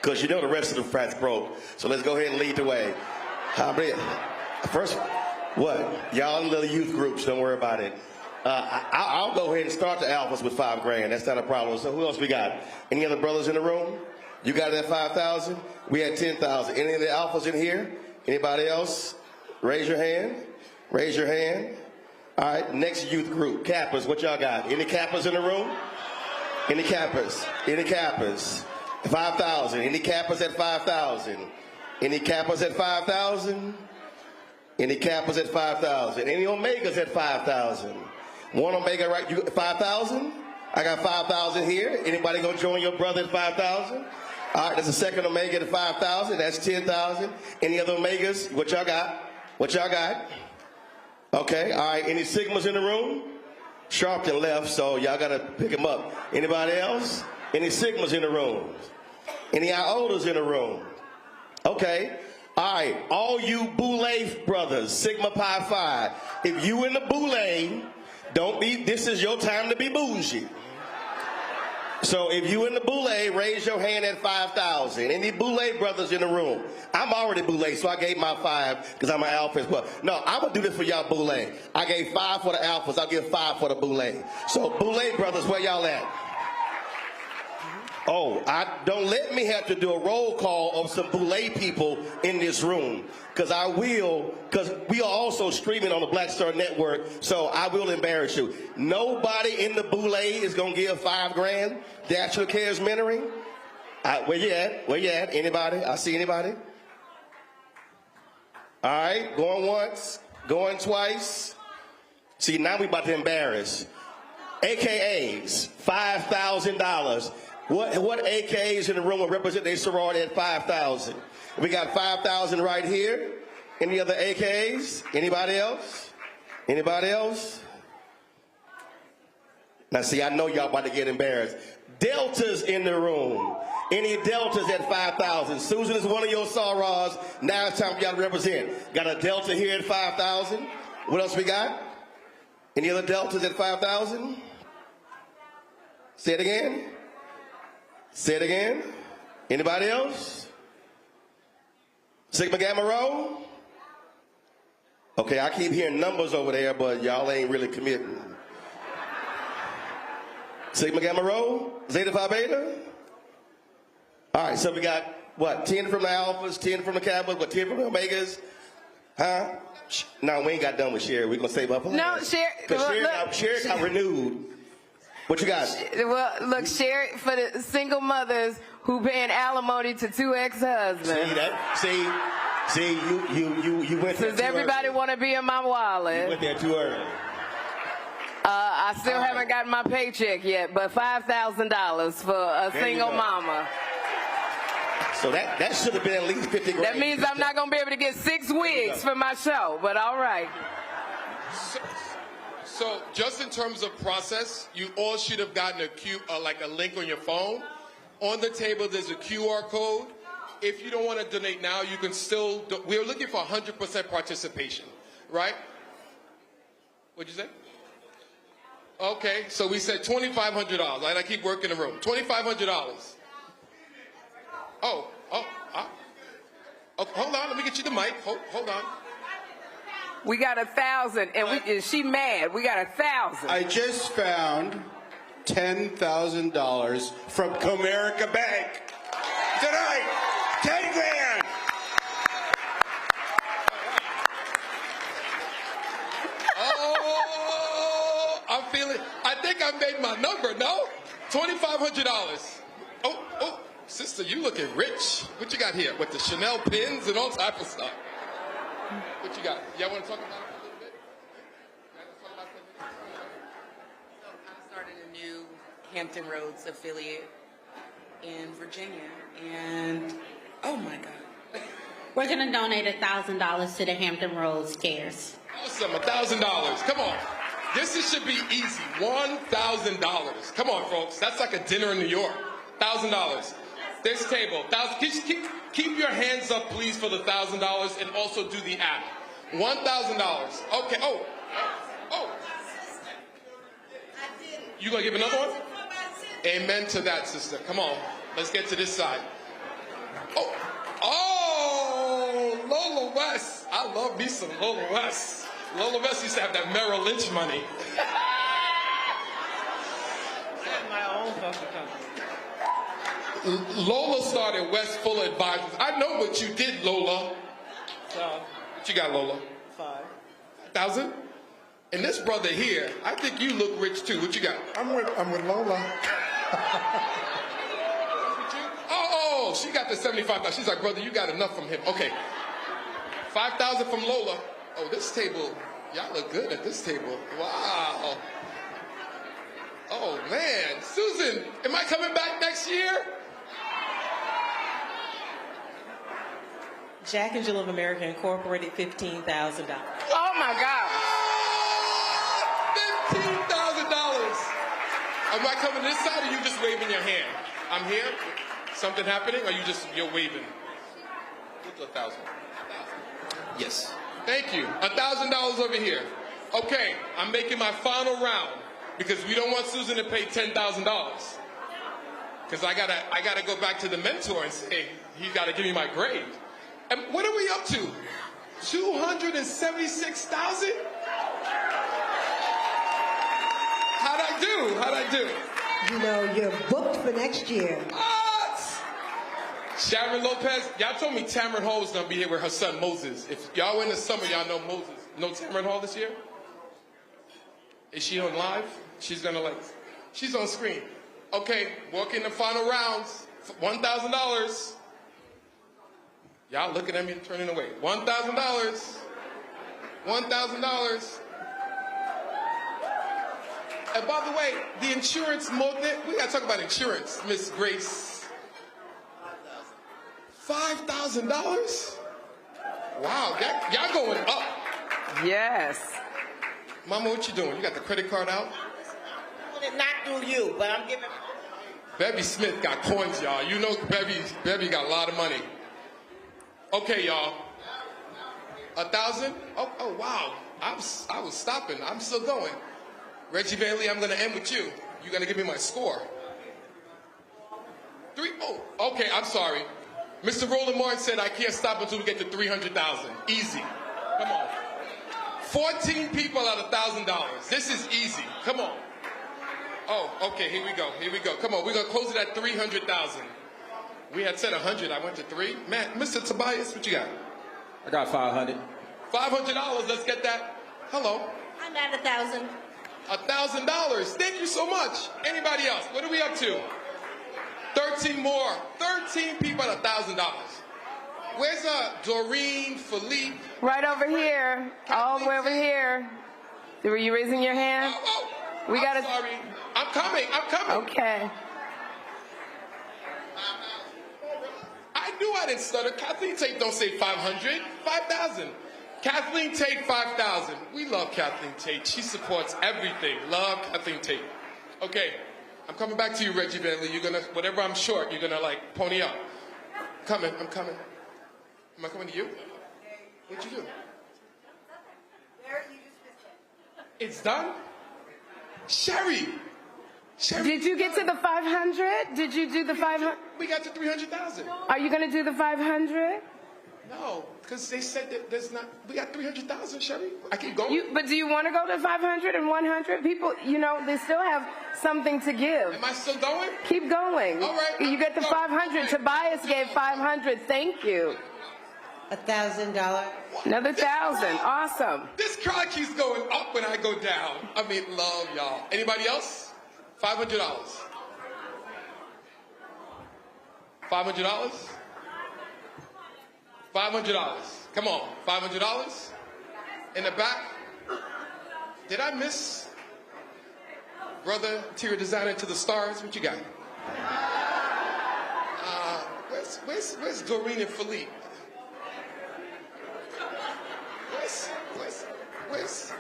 Because you know the rest of the frats broke. So let's go ahead and lead the way. How many? First, what? Y'all in little youth groups, don't worry about it. I'll go ahead and start the alphas with $5,000. That's not a problem. So who else we got? Any other brothers in the room? You got it at 5,000? We had 10,000. Any of the alphas in here? Anybody else? Raise your hand. Raise your hand. All right, next youth group, Kappas. What y'all got? Any Kappas in the room? Any Kappas? Any Kappas? 5,000. Any Kappas at 5,000? Any Kappas at 5,000? Any Kappas at 5,000? Any Omegas at 5,000? One Omega, right? You 5,000? I got 5,000 here. Anybody gonna join your brother at 5,000? All right, there's a second Omega at 5,000. That's 10,000. Any other Omegas? What y'all got? What y'all got? Okay, all right. Any Sigmas in the room? Sharpton left, so y'all gotta pick him up. Anybody else? Any Sigmas in the room? Any Iotas in the room? Okay. All right, all you Boule brothers, Sigma Pi Phi. If you in the Boule, don't be, this is your time to be bougie. So if you in the Boule, raise your hand at 5,000. Any Boule brothers in the room? I'm already Boule, so I gave my 5 because I'm an alpha as well. No, I'm going to do this for y'all Boule. I gave 5 for the alphas. I'll give 5 for the Boule. So Boule brothers, where y'all at? Oh, don't let me have to do a roll call of some Boulay people in this room, because we are also streaming on the Black Star Network, so I will embarrass you. Nobody in the Boulay is going to give $5 grand. National Cares Mentoring. Where you at? Where you at? Anybody? I see anybody? All right, going once, going twice. See, now we about to embarrass. AKAs, $5,000. What AKAs in the room will represent their sorority at $5,000? We got $5,000 right here. Any other AKAs? Anybody else? Anybody else? Now see, I know y'all about to get embarrassed. Deltas in the room. Any Deltas at $5,000? Susan is one of your sorors. Now it's time for y'all to represent. Got a Delta here at $5,000. What else we got? Any other Deltas at $5,000? Say it again. Say it again. Anybody else? Sigma Gamma Rho? Okay, I keep hearing numbers over there, but y'all ain't really committing. Sigma Gamma Rho? Zeta Phi Beta? All right, so we got, what, 10 from the Alphas, 10 from the Kappas, what, 10 from the Omegas? Huh? No, we ain't got done with Sherry. We're going to save up for her. No, Sherry. Because Sherry got renewed. What you got? Well, look, Sherry, for the single mothers who paying alimony to 2 ex-husbands. See, you went there Does everybody want to be in my wallet? You went there too early. I still haven't gotten my paycheck yet, but $5,000 for a single mama. So that should have been at least 50 grand. That means I'm not going to be able to get 6 wigs for my show, but all right. So just in terms of process, you all should have gotten a link on your phone. On the table, there's a QR code. If you don't want to donate now, you can still. We're looking for 100% participation, right? What'd you say? Okay, so we said $2,500. I keep working the room. $2,500. Oh, hold on. Let me get you the mic. Hold on. We got 1,000, and she mad. We got 1,000. I just found $10,000 from Comerica Bank tonight. 10 grand. Oh, I'm feeling. I think I made my number. No, $2,500. Oh, sister, you looking rich. What you got here with the Chanel pins and all type of stuff? What you got? Y'all want to talk about it a little bit? So I started a new Hampton Roads affiliate in Virginia, and oh my God. We're going to donate $1,000 to the Hampton Roads Cares. Awesome, $1,000. Come on. This should be easy. $1,000. Come on, folks. That's like a dinner in New York. $1,000. This table. Keep your hands up, please, for the $1,000, and also do the app. $1,000. Okay. Oh. You gonna give another one? Amen to that, sister. Come on. Let's get to this side. Oh, Lola West. I love me some Lola West. Lola West used to have that Merrill Lynch money. My own fucking company. Lola started West Fuller Advisors. I know what you did, Lola. What you got, Lola? 5,000? And this brother here, I think you look rich too. What you got? I'm with Lola. Oh, she got the 75,000. She's like, brother, you got enough from him. Okay. 5,000 from Lola. Oh, this table, y'all look good at this table. Wow. Oh, man. Susan, am I coming back next year? Jack and Jill of America Incorporated, $15,000. Oh, my God. $15,000. Am I coming this side or you just waving your hand? I'm here. Something happening or you're waving? What's 1,000? Yes. Thank you. $1,000 over here. Okay, I'm making my final round because we don't want Susan to pay $10,000. Because I gotta go back to the mentor and say, he's gotta give me my grade. And what are we up to? 276,000? How'd I do? You know, you're booked for next year. Sharon Lopez, y'all told me Tamron Hall was going to be here with her son Moses. If y'all were in the summer, y'all know Moses. Know Tamron Hall this year? Is she on live? She's going to she's on screen. Okay, walking the final rounds, $1,000. Y'all looking at me turning away. $1,000. $1,000. And by the way, the insurance, we got to talk about insurance, Miss Grace. $5,000? Wow, y'all going up. Yes. Mama, what you doing? You got the credit card out? Not through you, but I'm giving. Bevy Smith got coins, y'all. You know Bevy got a lot of money. Okay, y'all. 1,000? Oh, wow. I was stopping. I'm still going. Reggie Van Lee, I'm going to end with you. You got to give me my score. 3? Oh, okay, I'm sorry. Mr. Roland Martin said I can't stop until we get to 300,000. Easy. Come on. 14 people at $1,000. This is easy. Come on. Oh, okay, here we go. Here we go. Come on, we're going to close it at 300,000. We had said 100. I went to 3. Man, Mr. Tobias, what you got? I got 500. $500. Let's get that. Hello. I'm at 1,000. $1,000. Thank you so much. Anybody else? What are we up to? 13 more. 13 people at $1,000. Where's Doreen, Philippe? Right over here. All the way over here. Were you raising your hand? Oh, we got sorry. I'm coming. Okay. I knew I didn't stutter. Kathleen Tate don't say 500. 5,000. Kathleen Tate, 5,000. We love Kathleen Tate. She supports everything. Love Kathleen Tate. Okay. I'm coming back to you, Reggie Van Lee. You're going to, whatever I'm short, you're going to pony up. I'm coming. Am I coming to you? What'd you do? It's done? Sherry! Did you get to the 500? Did you do the 500? We got to 300,000. Are you going to do the 500? No, because they said that there's not, we got 300,000, Sherry. I keep going. But do you want to go to 500 and 100? People, they still have something to give. Am I still going? Keep going. All right. You get the 500. Tobias gave 500. Thank you. $1,000. Another 1,000. Awesome. This crowd keeps going up when I go down. I mean, love y'all. Anybody else? $500. $500? $500. Come on, $500. In the back. Did I miss brother interior designer to the stars? What you got? Where's Doreen and Philippe? Where's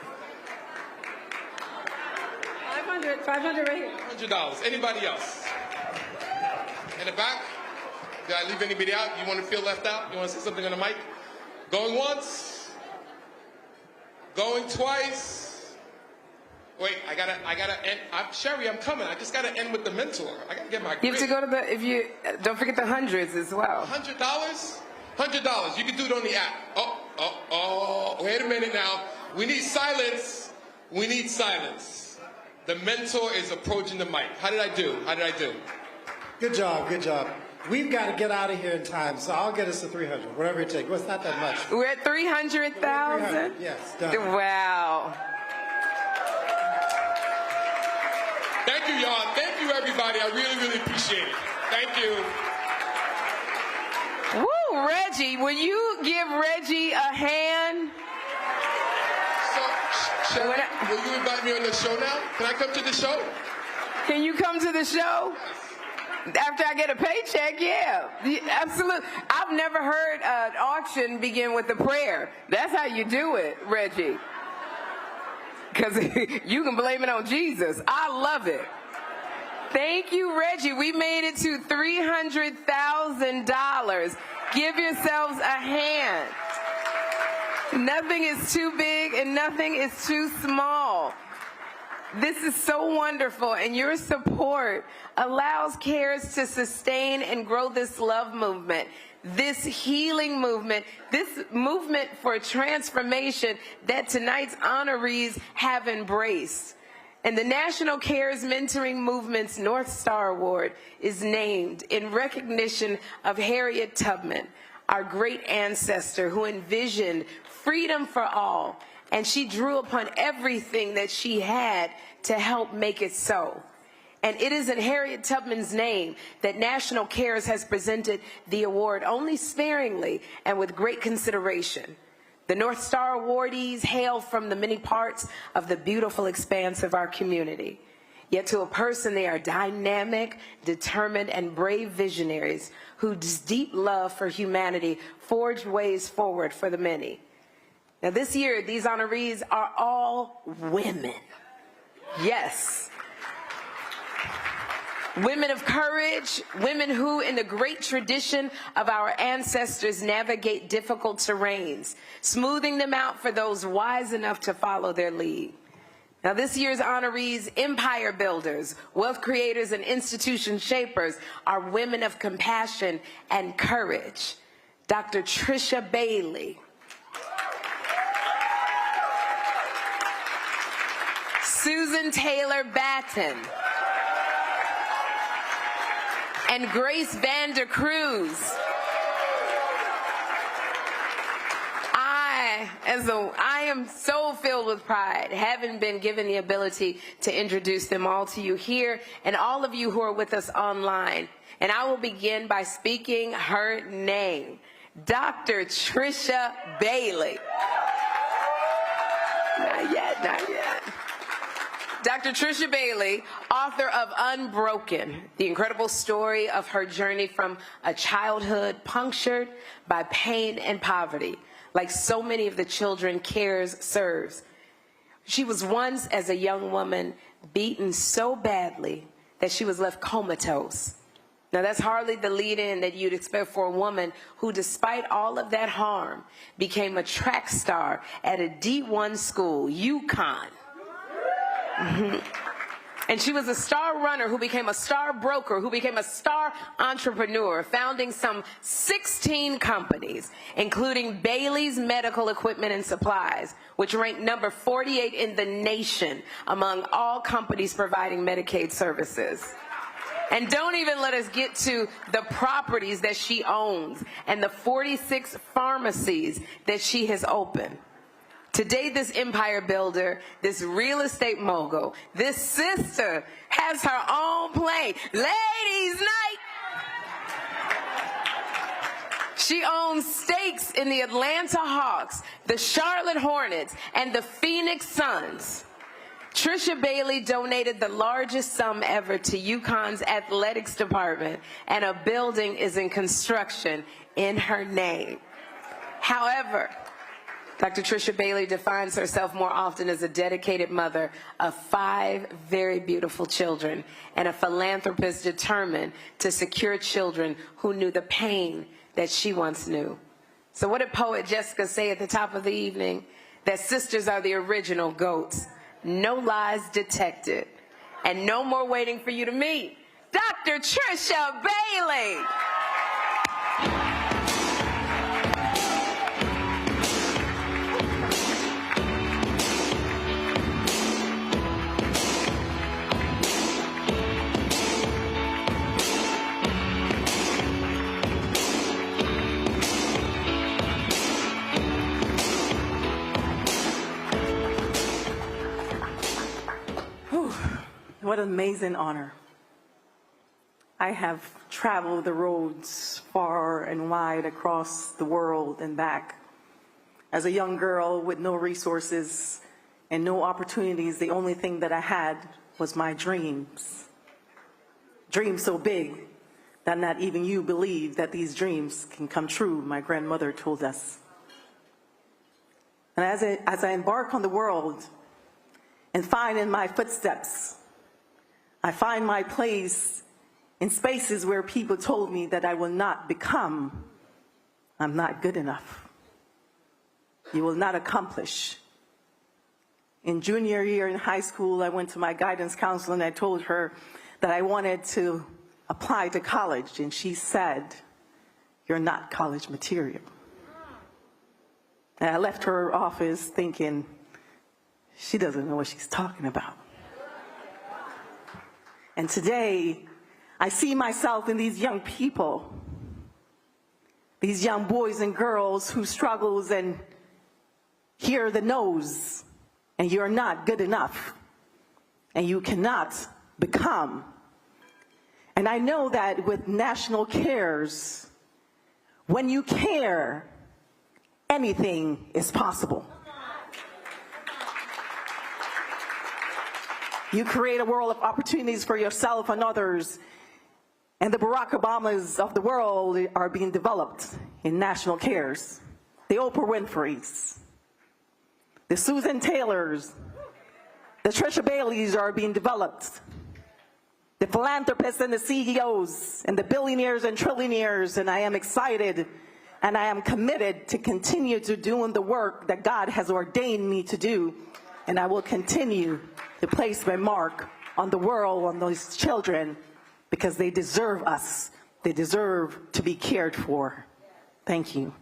500 right here. $100. Anybody else? In the back? Did I leave anybody out? You want to feel left out? You want to say something on the mic? Going once? Going twice? Wait, I gotta end. Sherry, I'm coming. I just gotta end with the mentor. I gotta get my grade. You have to go to don't forget the hundreds as well. $100? $100. You can do it on the app. Oh, wait a minute now. We need silence. We need silence. The mentor is approaching the mic. How did I do? Good job. We've got to get out of here in time, so I'll get us to 300, whatever it takes. Well, it's not that much. We're at 300,000? Yes, done. Wow. Thank you, y'all. Thank you, everybody. I really, really appreciate it. Thank you. Woo, Reggie. Will you give Reggie a hand? So, Sherry, will you invite me on the show now? Can I come to the show? Can you come to the show? After I get a paycheck, yeah, absolutely. I've never heard an auction begin with a prayer. That's how you do it, Reggie. Because you can blame it on Jesus. I love it. Thank you, Reggie. We made it to $300,000. Give yourselves a hand. Nothing is too big and nothing is too small. This is so wonderful, and your support allows CARES to sustain and grow this love movement, this healing movement, this movement for transformation that tonight's honorees have embraced. And the National Cares Mentoring Movement's North Star Award is named in recognition of Harriet Tubman, our great ancestor who envisioned freedom for all, and she drew upon everything that she had to help make it so. And it is in Harriet Tubman's name that National Cares has presented the award only sparingly and with great consideration. The North Star awardees hail from the many parts of the beautiful expanse of our community. Yet to a person, they are dynamic, determined, and brave visionaries whose deep love for humanity forged ways forward for the many. Now this year, these honorees are all women. Yes. Women of courage, women who, in the great tradition of our ancestors, navigate difficult terrains, smoothing them out for those wise enough to follow their lead. Now this year's honorees, empire builders, wealth creators, and institution shapers are women of compassion and courage. Dr. Trisha Bailey, Susan Taylor Batten, and Grace Vander Cruz. I am so filled with pride, having been given the ability to introduce them all to you here and all of you who are with us online. And I will begin by speaking her name, Dr. Trisha Bailey. Not yet, not yet. Dr. Trisha Bailey, author of Unbroken, the incredible story of her journey from a childhood punctured by pain and poverty, like so many of the children CARES serves. She was once, as a young woman, beaten so badly that she was left comatose. Now that's hardly the lead-in that you'd expect for a woman who, despite all of that harm, became a track star at a D1 school, UConn. And she was a star runner who became a star broker, who became a star entrepreneur, founding some 16 companies, including Bailey's Medical Equipment and Supplies, which ranked number 48 in the nation among all companies providing Medicaid services. And don't even let us get to the properties that she owns and the 46 pharmacies that she has opened. Today, this empire builder, this real estate mogul, this sister has her own plane. Ladies' night. She owns stakes in the Atlanta Hawks, the Charlotte Hornets, and the Phoenix Suns. Trisha Bailey donated the largest sum ever to UConn's athletics department, and a building is in construction in her name. However, Dr. Trisha Bailey defines herself more often as a dedicated mother of 5 very beautiful children and a philanthropist determined to secure children who knew the pain that she once knew. So what did poet Jessica say at the top of the evening? That sisters are the original goats. No lies detected. And no more waiting for you to meet Dr. Trisha Bailey. What an amazing honor. I have traveled the roads far and wide across the world and back. As a young girl with no resources and no opportunities, the only thing that I had was my dreams. Dreams so big that not even you believe that these dreams can come true, my grandmother told us. And as I embark on the world and find in my footsteps, I find my place in spaces where people told me that I will not become. I'm not good enough. You will not accomplish. In junior year in high school, I went to my guidance counselor and I told her that I wanted to apply to college, and she said, "You're not college material." And I left her office thinking, she doesn't know what she's talking about. And today, I see myself in these young people, these young boys and girls who struggles and hear the no's, and you're not good enough, and you cannot become. And I know that with National Cares, when you care, anything is possible. You create a world of opportunities for yourself and others, and the Barack Obamas of the world are being developed in National Cares. The Oprah Winfreys, the Susan Taylors, the Trisha Baileys are being developed. The philanthropists and the CEOs and the billionaires and trillionaires, and I am excited and I am committed to continue to doing the work that God has ordained me to do, and I will continue to place my mark on the world, on those children, because they deserve us. They deserve to be cared for. Thank you.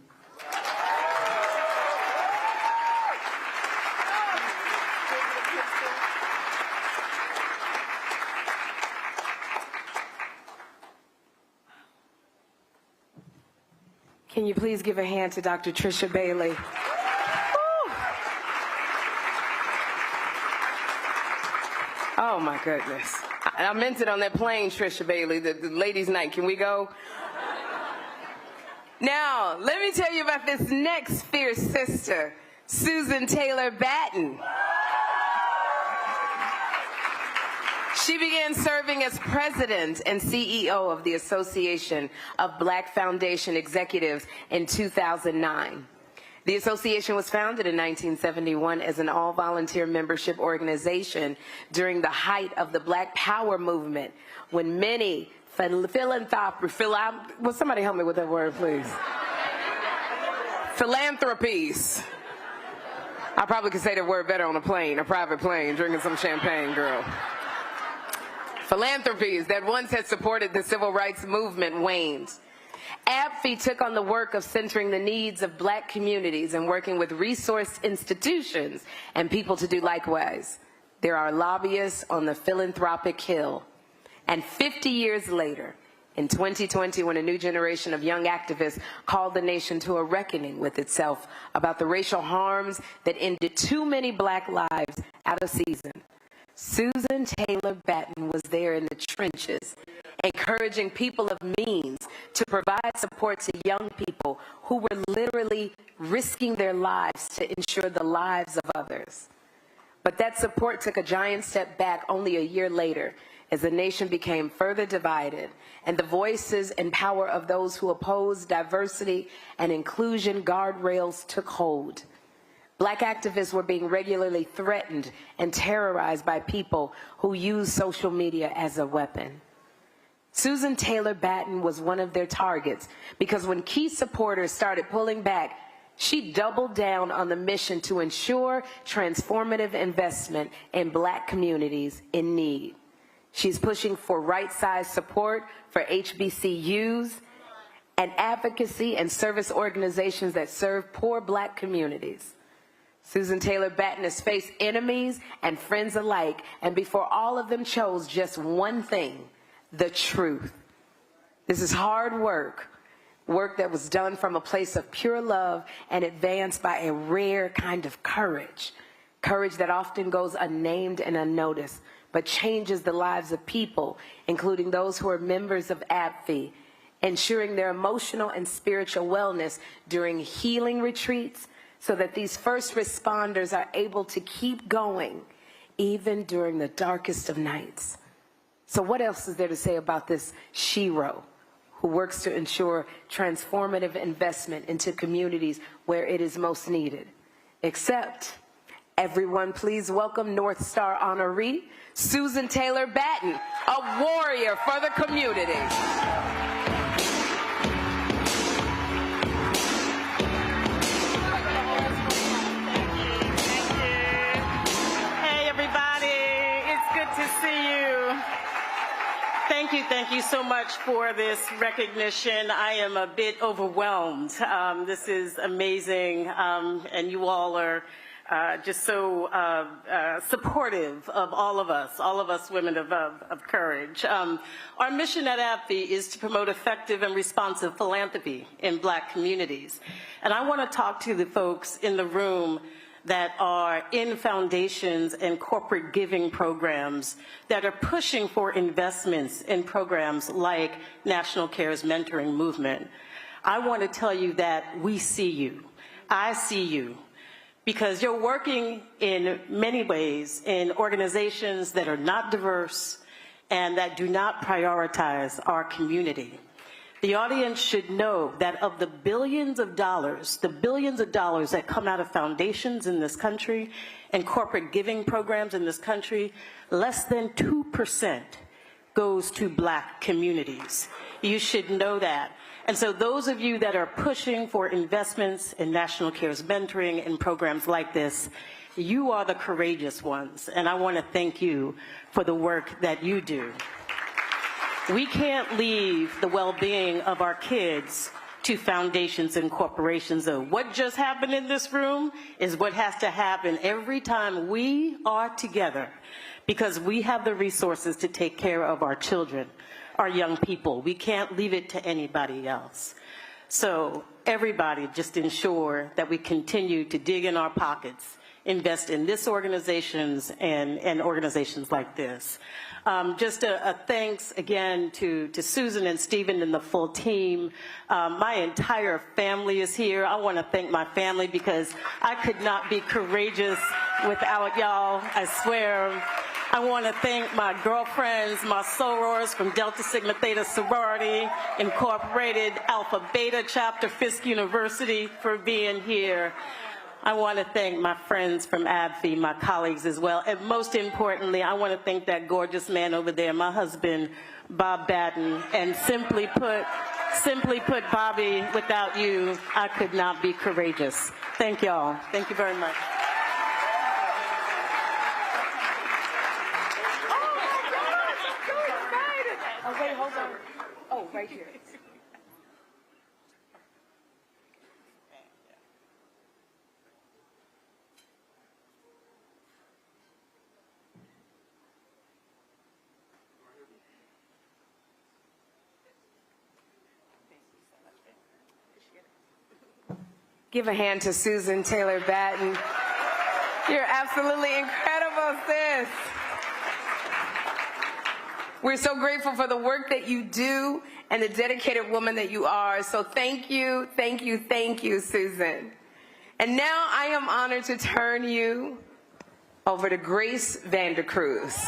Can you please give a hand to Dr. Trisha Bailey? Woo. Oh my goodness. I meant it on that plane, Trisha Bailey, the ladies' night. Can we go? Now, let me tell you about this next fierce sister, Susan Taylor Batten. She began serving as president and CEO of the Association of Black Foundation Executives in 2009. The association was founded in 1971 as an all-volunteer membership organization during the height of the Black Power movement, when many will somebody help me with that word, please? Philanthropies. I probably could say that word better on a plane, a private plane, drinking some champagne, girl. Philanthropies that once had supported the civil rights movement waned. ABFE took on the work of centering the needs of Black communities and working with resource institutions and people to do likewise. There are lobbyists on the philanthropic hill. And 50 years later, in 2020, when a new generation of young activists called the nation to a reckoning with itself about the racial harms that ended too many Black lives out of season, Susan Taylor Batten was there in the trenches, encouraging people of means to provide support to young people who were literally risking their lives to ensure the lives of others. But that support took a giant step back only a year later, as the nation became further divided and the voices and power of those who opposed diversity and inclusion guardrails took hold. Black activists were being regularly threatened and terrorized by people who used social media as a weapon. Susan Taylor Batten was one of their targets because when key supporters started pulling back, she doubled down on the mission to ensure transformative investment in Black communities in need. She's pushing for right-sized support for HBCUs and advocacy and service organizations that serve poor Black communities. Susan Taylor Batten has faced enemies and friends alike, and before all of them chose just one thing: the truth. This is hard work, work that was done from a place of pure love and advanced by a rare kind of courage, courage that often goes unnamed and unnoticed, but changes the lives of people, including those who are members of ABFE, ensuring their emotional and spiritual wellness during healing retreats, so that these first responders are able to keep going even during the darkest of nights. So what else is there to say about this shero who works to ensure transformative investment into communities where it is most needed? Except, everyone please welcome North Star honoree, Susan Taylor Batten, a warrior for the community. Thank you so much for this recognition. I am a bit overwhelmed. This is amazing, and you all are just so supportive of all of us women of courage. Our mission at AbbVie is to promote effective and responsive philanthropy in Black communities. And I want to talk to the folks in the room that are in foundations and corporate giving programs that are pushing for investments in programs like National Care's mentoring movement. I want to tell you that we see you. I see you. Because you're working in many ways in organizations that are not diverse and that do not prioritize our community. The audience should know that of the billions of dollars that come out of foundations in this country and corporate giving programs in this country, less than 2% goes to Black communities. You should know that. And so those of you that are pushing for investments in National Care's mentoring and programs like this, you are the courageous ones. And I want to thank you for the work that you do. We can't leave the well-being of our kids to foundations and corporations, though. What just happened in this room is what has to happen every time we are together, because we have the resources to take care of our children, our young people. We can't leave it to anybody else. So everybody just ensure that we continue to dig in our pockets, invest in this organizations and organizations like this. Just a thanks again to Susan and Stephen and the full team. My entire family is here. I want to thank my family because I could not be courageous without y'all, I swear. I want to thank my girlfriends, my sorors from Delta Sigma Theta Sorority Incorporated, Alpha Beta Chapter, Fisk University, for being here. I want to thank my friends from AbbVie, my colleagues as well. And most importantly, I want to thank that gorgeous man over there, my husband, Bob Batten. And simply put, Bobby, without you, I could not be courageous. Thank y'all. Thank you very much. Oh, wait, hold on. Oh, right here. Give a hand to Susan Taylor Batten. You're absolutely incredible, sis. We're so grateful for the work that you do and the dedicated woman that you are. So thank you, thank you, thank you, Susan. And now I am honored to turn you over to Grace Vandercruz.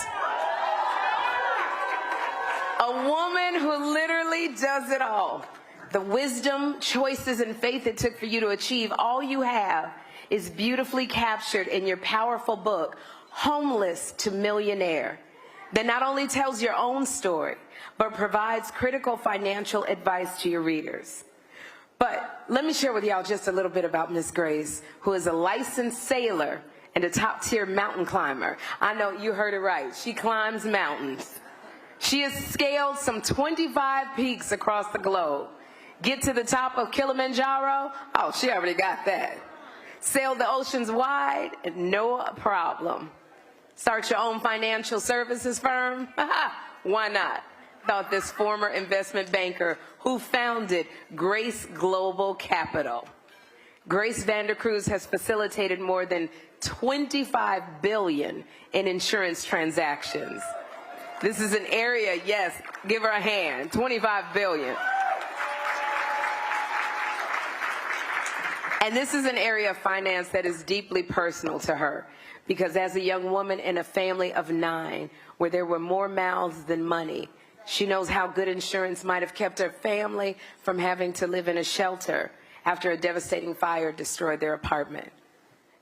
A woman who literally does it all. The wisdom, choices, and faith it took for you to achieve all you have is beautifully captured in your powerful book, Homeless to Millionaire, that not only tells your own story, but provides critical financial advice to your readers. But let me share with y'all just a little bit about Miss Grace, who is a licensed sailor and a top-tier mountain climber. I know you heard it right. She climbs mountains. She has scaled some 25 peaks across the globe. Get to the top of Kilimanjaro? Oh, she already got that. Sail the oceans wide? No problem. Start your own financial services firm? Why not? Thought this former investment banker who founded Grace Global Capital. Grace Vandercruz has facilitated more than $25 billion in insurance transactions. This is an area, yes, give her a hand, $25 billion. And this is an area of finance that is deeply personal to her, because as a young woman in a family of 9, where there were more mouths than money, she knows how good insurance might have kept her family from having to live in a shelter after a devastating fire destroyed their apartment.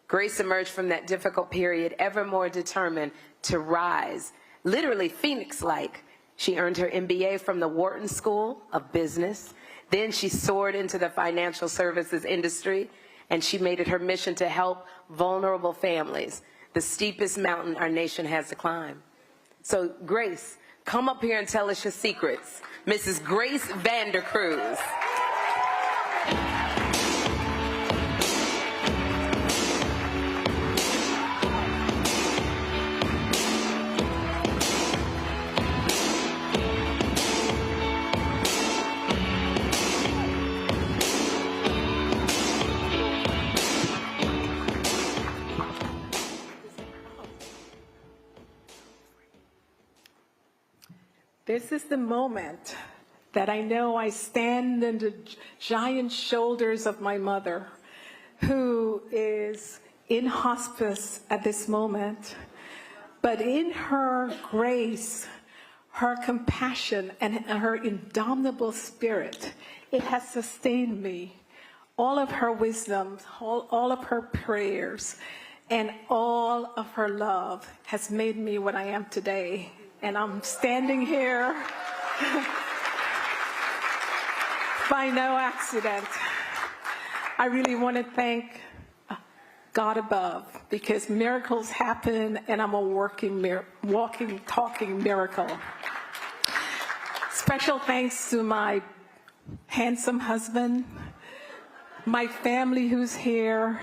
Grace emerged from that difficult period ever more determined to rise, literally phoenix-like. She earned her MBA from the Wharton School of Business. Then she soared into the financial services industry, and she made it her mission to help vulnerable families, the steepest mountain our nation has to climb. So, Grace, come up here and tell us your secrets. Mrs. Grace Vandercruz. This is the moment that I know I stand on the giant shoulders of my mother, who is in hospice at this moment. But in her grace, her compassion, and her indomitable spirit, it has sustained me. All of her wisdom, all of her prayers, and all of her love has made me what I am today. And I'm standing here by no accident. I really want to thank God above, because miracles happen, and I'm a walking, talking miracle. Special thanks to my handsome husband, my family who's here,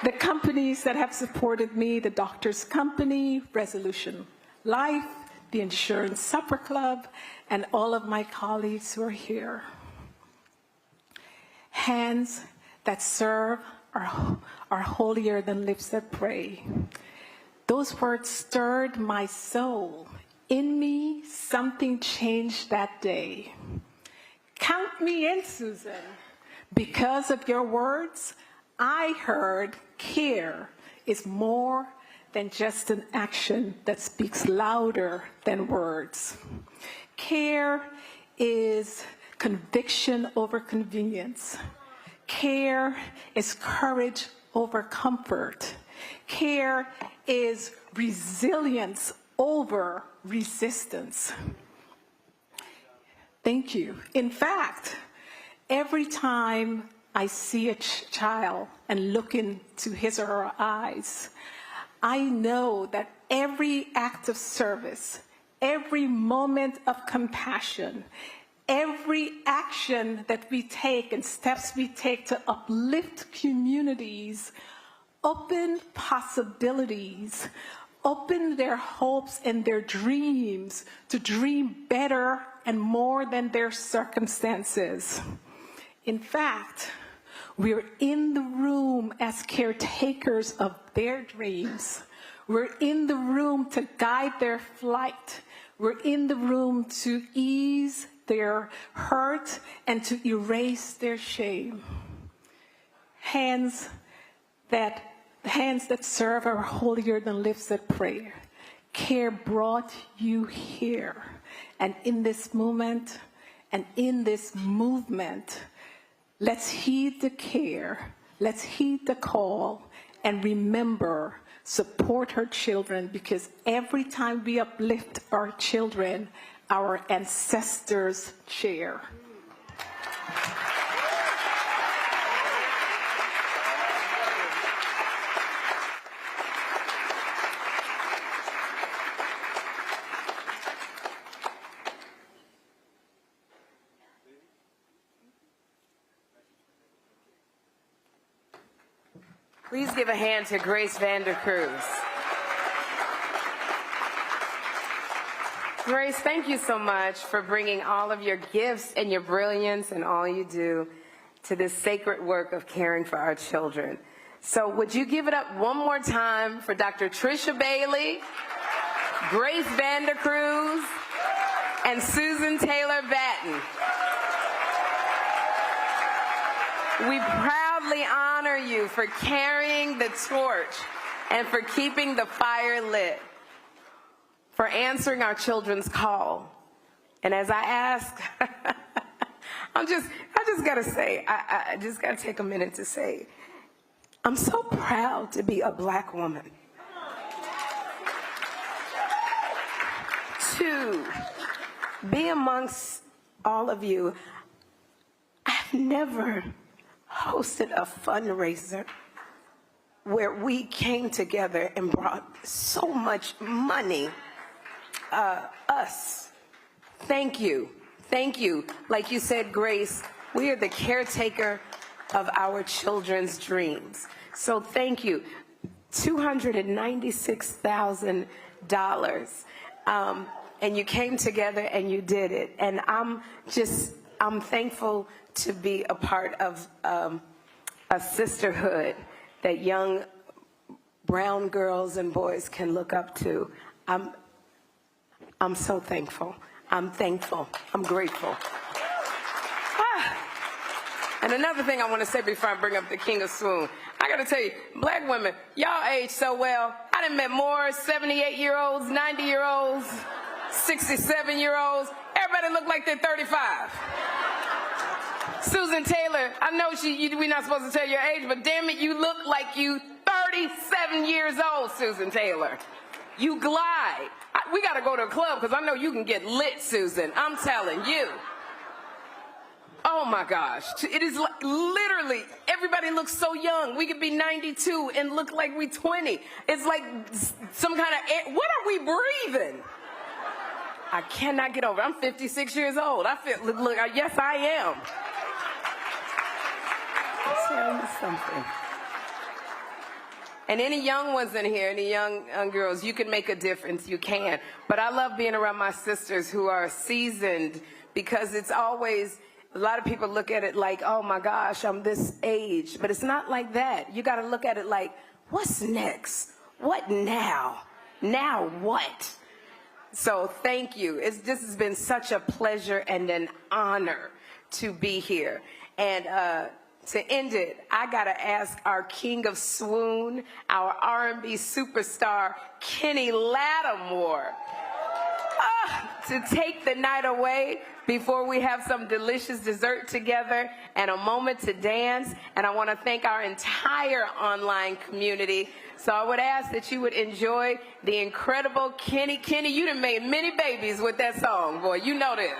the companies that have supported me, the Doctors Company, Resolution Life, the Insurance Supper Club, and all of my colleagues who are here. Hands that serve are holier than lips that pray. Those words stirred my soul. In me, something changed that day. Count me in, Susan. Because of your words, I heard care is more than just an action that speaks louder than words. Care is conviction over convenience. Care is courage over comfort. Care is resilience over resistance. Thank you. In fact, every time I see a child and look into his or her eyes, I know that every act of service, every moment of compassion, every action that we take and steps we take to uplift communities, open possibilities, open their hopes and their dreams to dream better and more than their circumstances. In fact, we're in the room as caretakers of their dreams. We're in the room to guide their flight. We're in the room to ease their hurt and to erase their shame. Hands that serve are holier than lips that pray. Care brought you here. And in this moment and in this movement, let's heed the care, let's heed the call, and remember, support her children, because every time we uplift our children, our ancestors share. Please give a hand to Grace Vander Cruz. Grace, thank you so much for bringing all of your gifts and your brilliance and all you do to this sacred work of caring for our children. So would you give it up one more time for Dr. Tricia Bailey, Grace Vander Cruz, and Susan Taylor Batten. We proudly honor you for carrying the torch and for keeping the fire lit, for answering our children's call. And as I ask, I just gotta say, I just gotta take a minute to say, I'm so proud to be a Black woman. To be amongst all of you. I've never hosted a fundraiser where we came together and brought so much money. Us. Thank you. Thank you. Like you said, Grace, we are the caretaker of our children's dreams. So thank you. $296,000. And you came together and you did it. And I'm thankful to be a part of a sisterhood that young brown girls and boys can look up to. I'm so thankful. I'm thankful. I'm grateful. And another thing I want to say before I bring up the King of Swoon, I got to tell you, black women, y'all age so well. I done met more 78-year-olds, 90-year-olds, 67-year-olds. Everybody look like they're 35. Susan Taylor, I know we're not supposed to tell your age, but damn it, you look like you 37 years old, Susan Taylor. You glide. We got to go to a club because I know you can get lit, Susan. I'm telling you. Oh my gosh. It is like, literally, everybody looks so young. We could be 92 and look like we 20. It's like some kind of air. What are we breathing? I cannot get over it. I'm 56 years old. I feel, look, yes, I am. I'll tell you something. And any young ones in here, any young girls, you can make a difference. You can. But I love being around my sisters who are seasoned because it's always, a lot of people look at it like, oh my gosh, I'm this age. But it's not like that. You got to look at it like, what's next? What now? Now what? So thank you. This has been such a pleasure and an honor to be here. And to end it, I got to ask our King of Swoon, our R&B superstar, Kenny Lattimore, to take the night away before we have some delicious dessert together and a moment to dance. And I want to thank our entire online community. So I would ask that you would enjoy the incredible Kenny. Kenny, you done made many babies with that song, boy. You know this.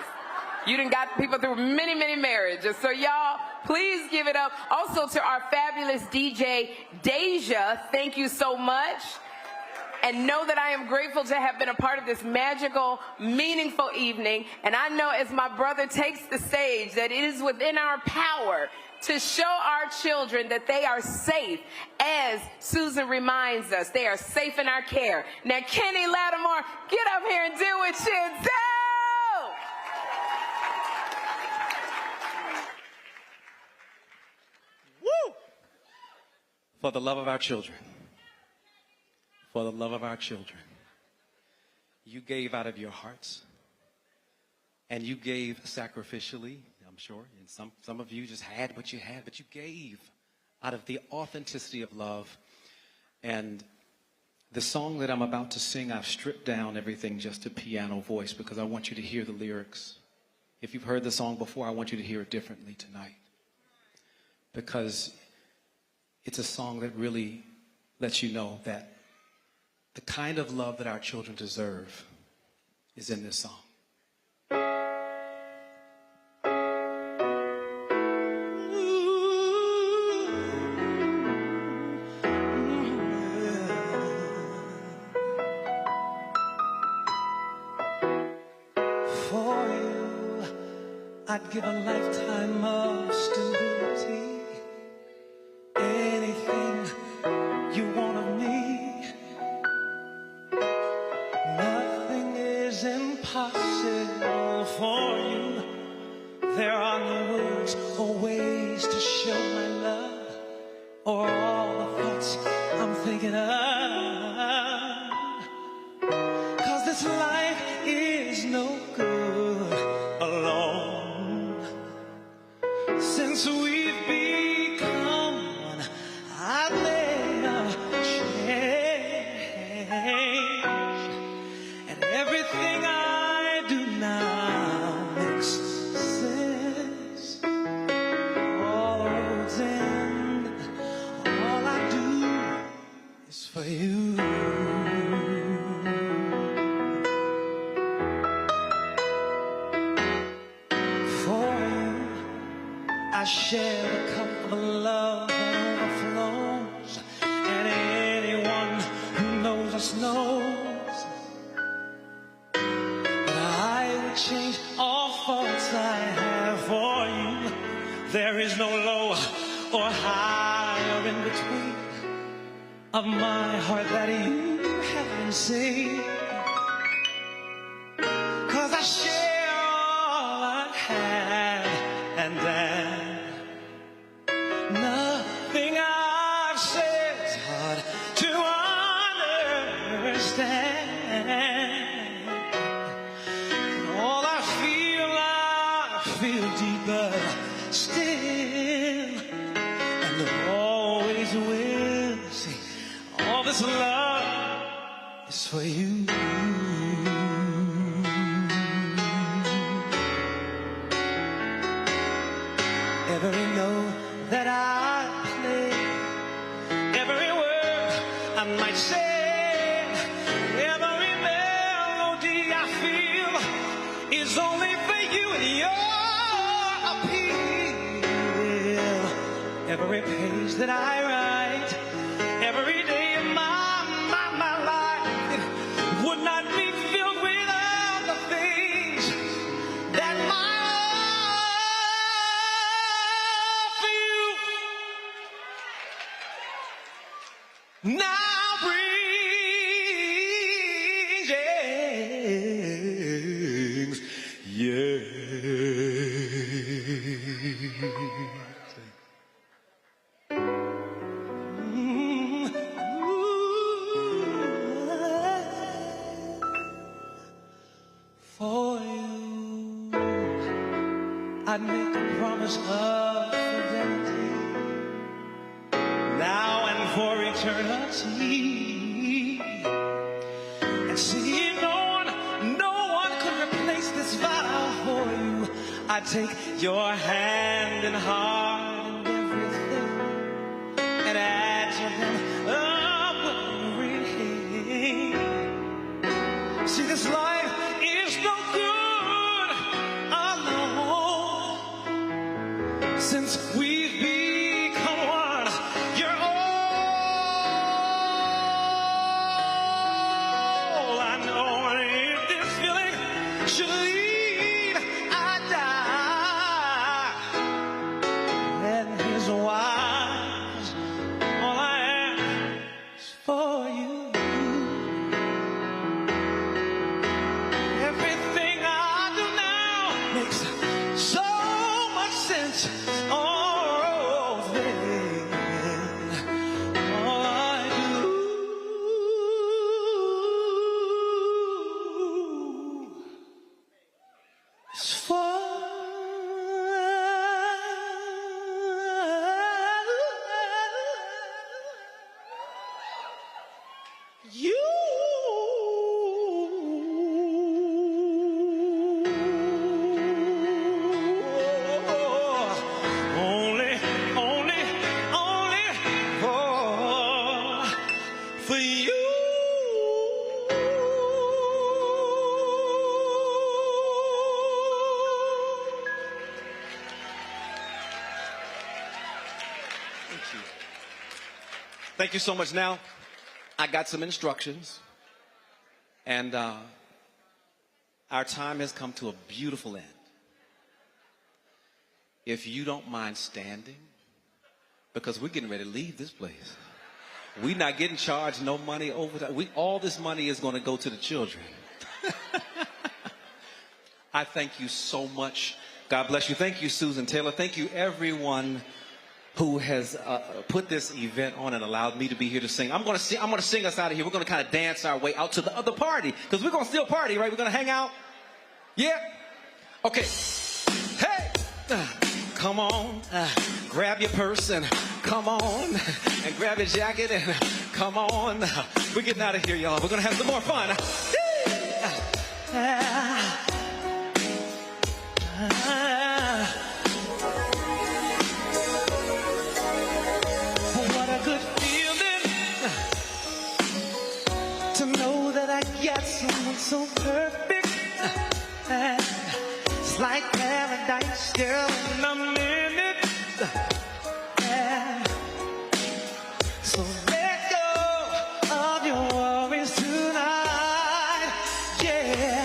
You done got people through many, many marriages. So y'all, please give it up. Also to our fabulous DJ, Deja, thank you so much. And know that I am grateful to have been a part of this magical, meaningful evening. And I know as my brother takes the stage that it is within our power to show our children that they are safe, as Susan reminds us, they are safe in our care. Now, Kenny Lattimore, get up here and do what you do! Woo! For the love of our children. For the love of our children. You gave out of your hearts. And you gave sacrificially, I'm sure. And some of you just had what you had, but you gave out of the authenticity of love. And the song that I'm about to sing, I've stripped down everything just to piano voice because I want you to hear the lyrics. If you've heard the song before, I want you to hear it differently tonight. Because it's a song that really lets you know that the kind of love that our children deserve is in this song. For you, I'd give a lifetime of stability. Anything you want of me. Nothing is impossible for you. There are no words or ways to show my love, or all the thoughts I'm thinking of. 'Cause this life is no good alone. Since we've become one, I've never changed. And everything I do now makes sense. All the roads end, all I do is for you. I share the cup of love that overflows, and anyone who knows us knows that I would change all faults I have for you. There is no low or high or in between of my heart that you haven't seen. 'Cause I share all I have, and then nothing I've said is hard to understand. deeper still, and always will. See, all this love is for you. Every note that I play, every word I might say, every melody I feel is only for you and your appeal. Every page that I write, every day of my life would not be filled without the things that my now brings, yes. For you, I'd make a promise of fidelity, now and for eternity. And see, no one could replace this vow for you. I take your hand and heart and everything, and add to them everything. See, this life is no good alone, since we've become one. You're all I know, and if this feeling should lead, I die. Then here's why, all I ask is for you. Everything I do now makes so much sense. Oh, then all I do is for you. Only for you. Thank you so much. Now, I got some instructions, and our time has come to a beautiful end. If you don't mind standing, because we're getting ready to leave this place. We're not getting charged no money over that. All this money is going to go to the children. I thank you so much. God bless you. Thank you, Susan Taylor. Thank you, everyone who has put this event on and allowed me to be here to sing. I'm going to sing us out of here. We're going to kind of dance our way out to the other party, because we're going to still party, right? We're going to hang out. Yeah? Okay. Hey! Come on, grab your purse and come on, and grab your jacket and come on. We're getting out of here, y'all. We're going to have some more fun. What a good feeling to know that I got someone so perfect. It's like paradise still in a minute. So let go of your worries tonight. Yeah.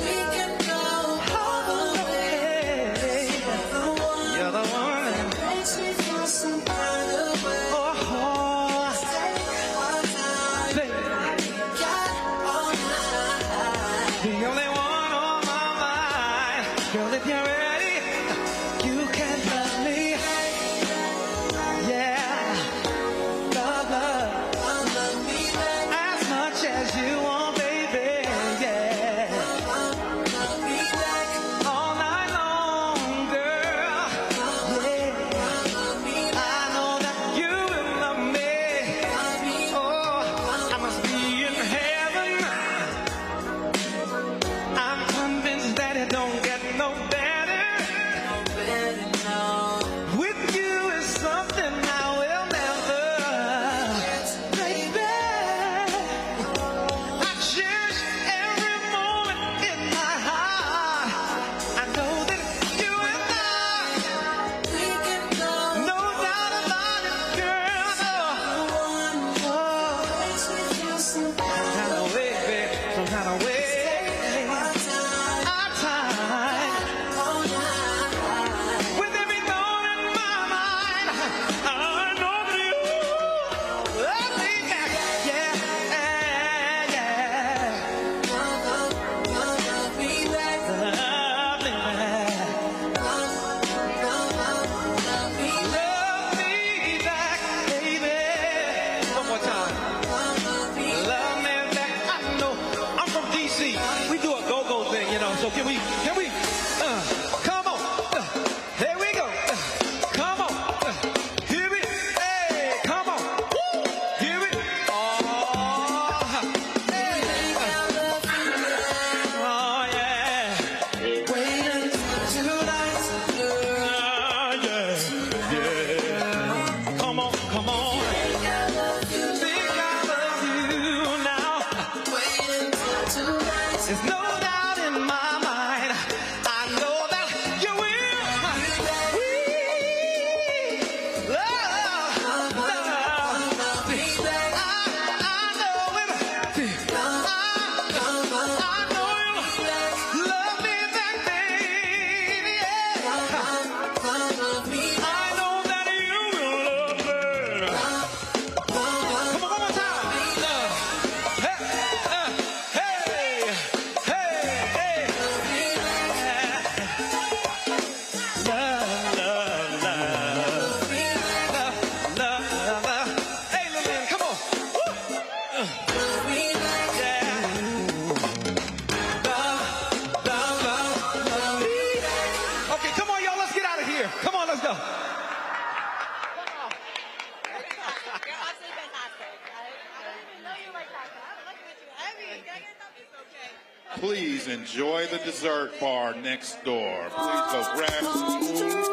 We can go all the way. You're the one that makes me feel some kind of way. The only one on my mind. Girl, if you're ready, you can love me. Yeah. Love me as much as you want, baby. Yeah. All night. enjoy the dessert bar next door. Please go grab some food.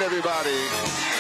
Everybody.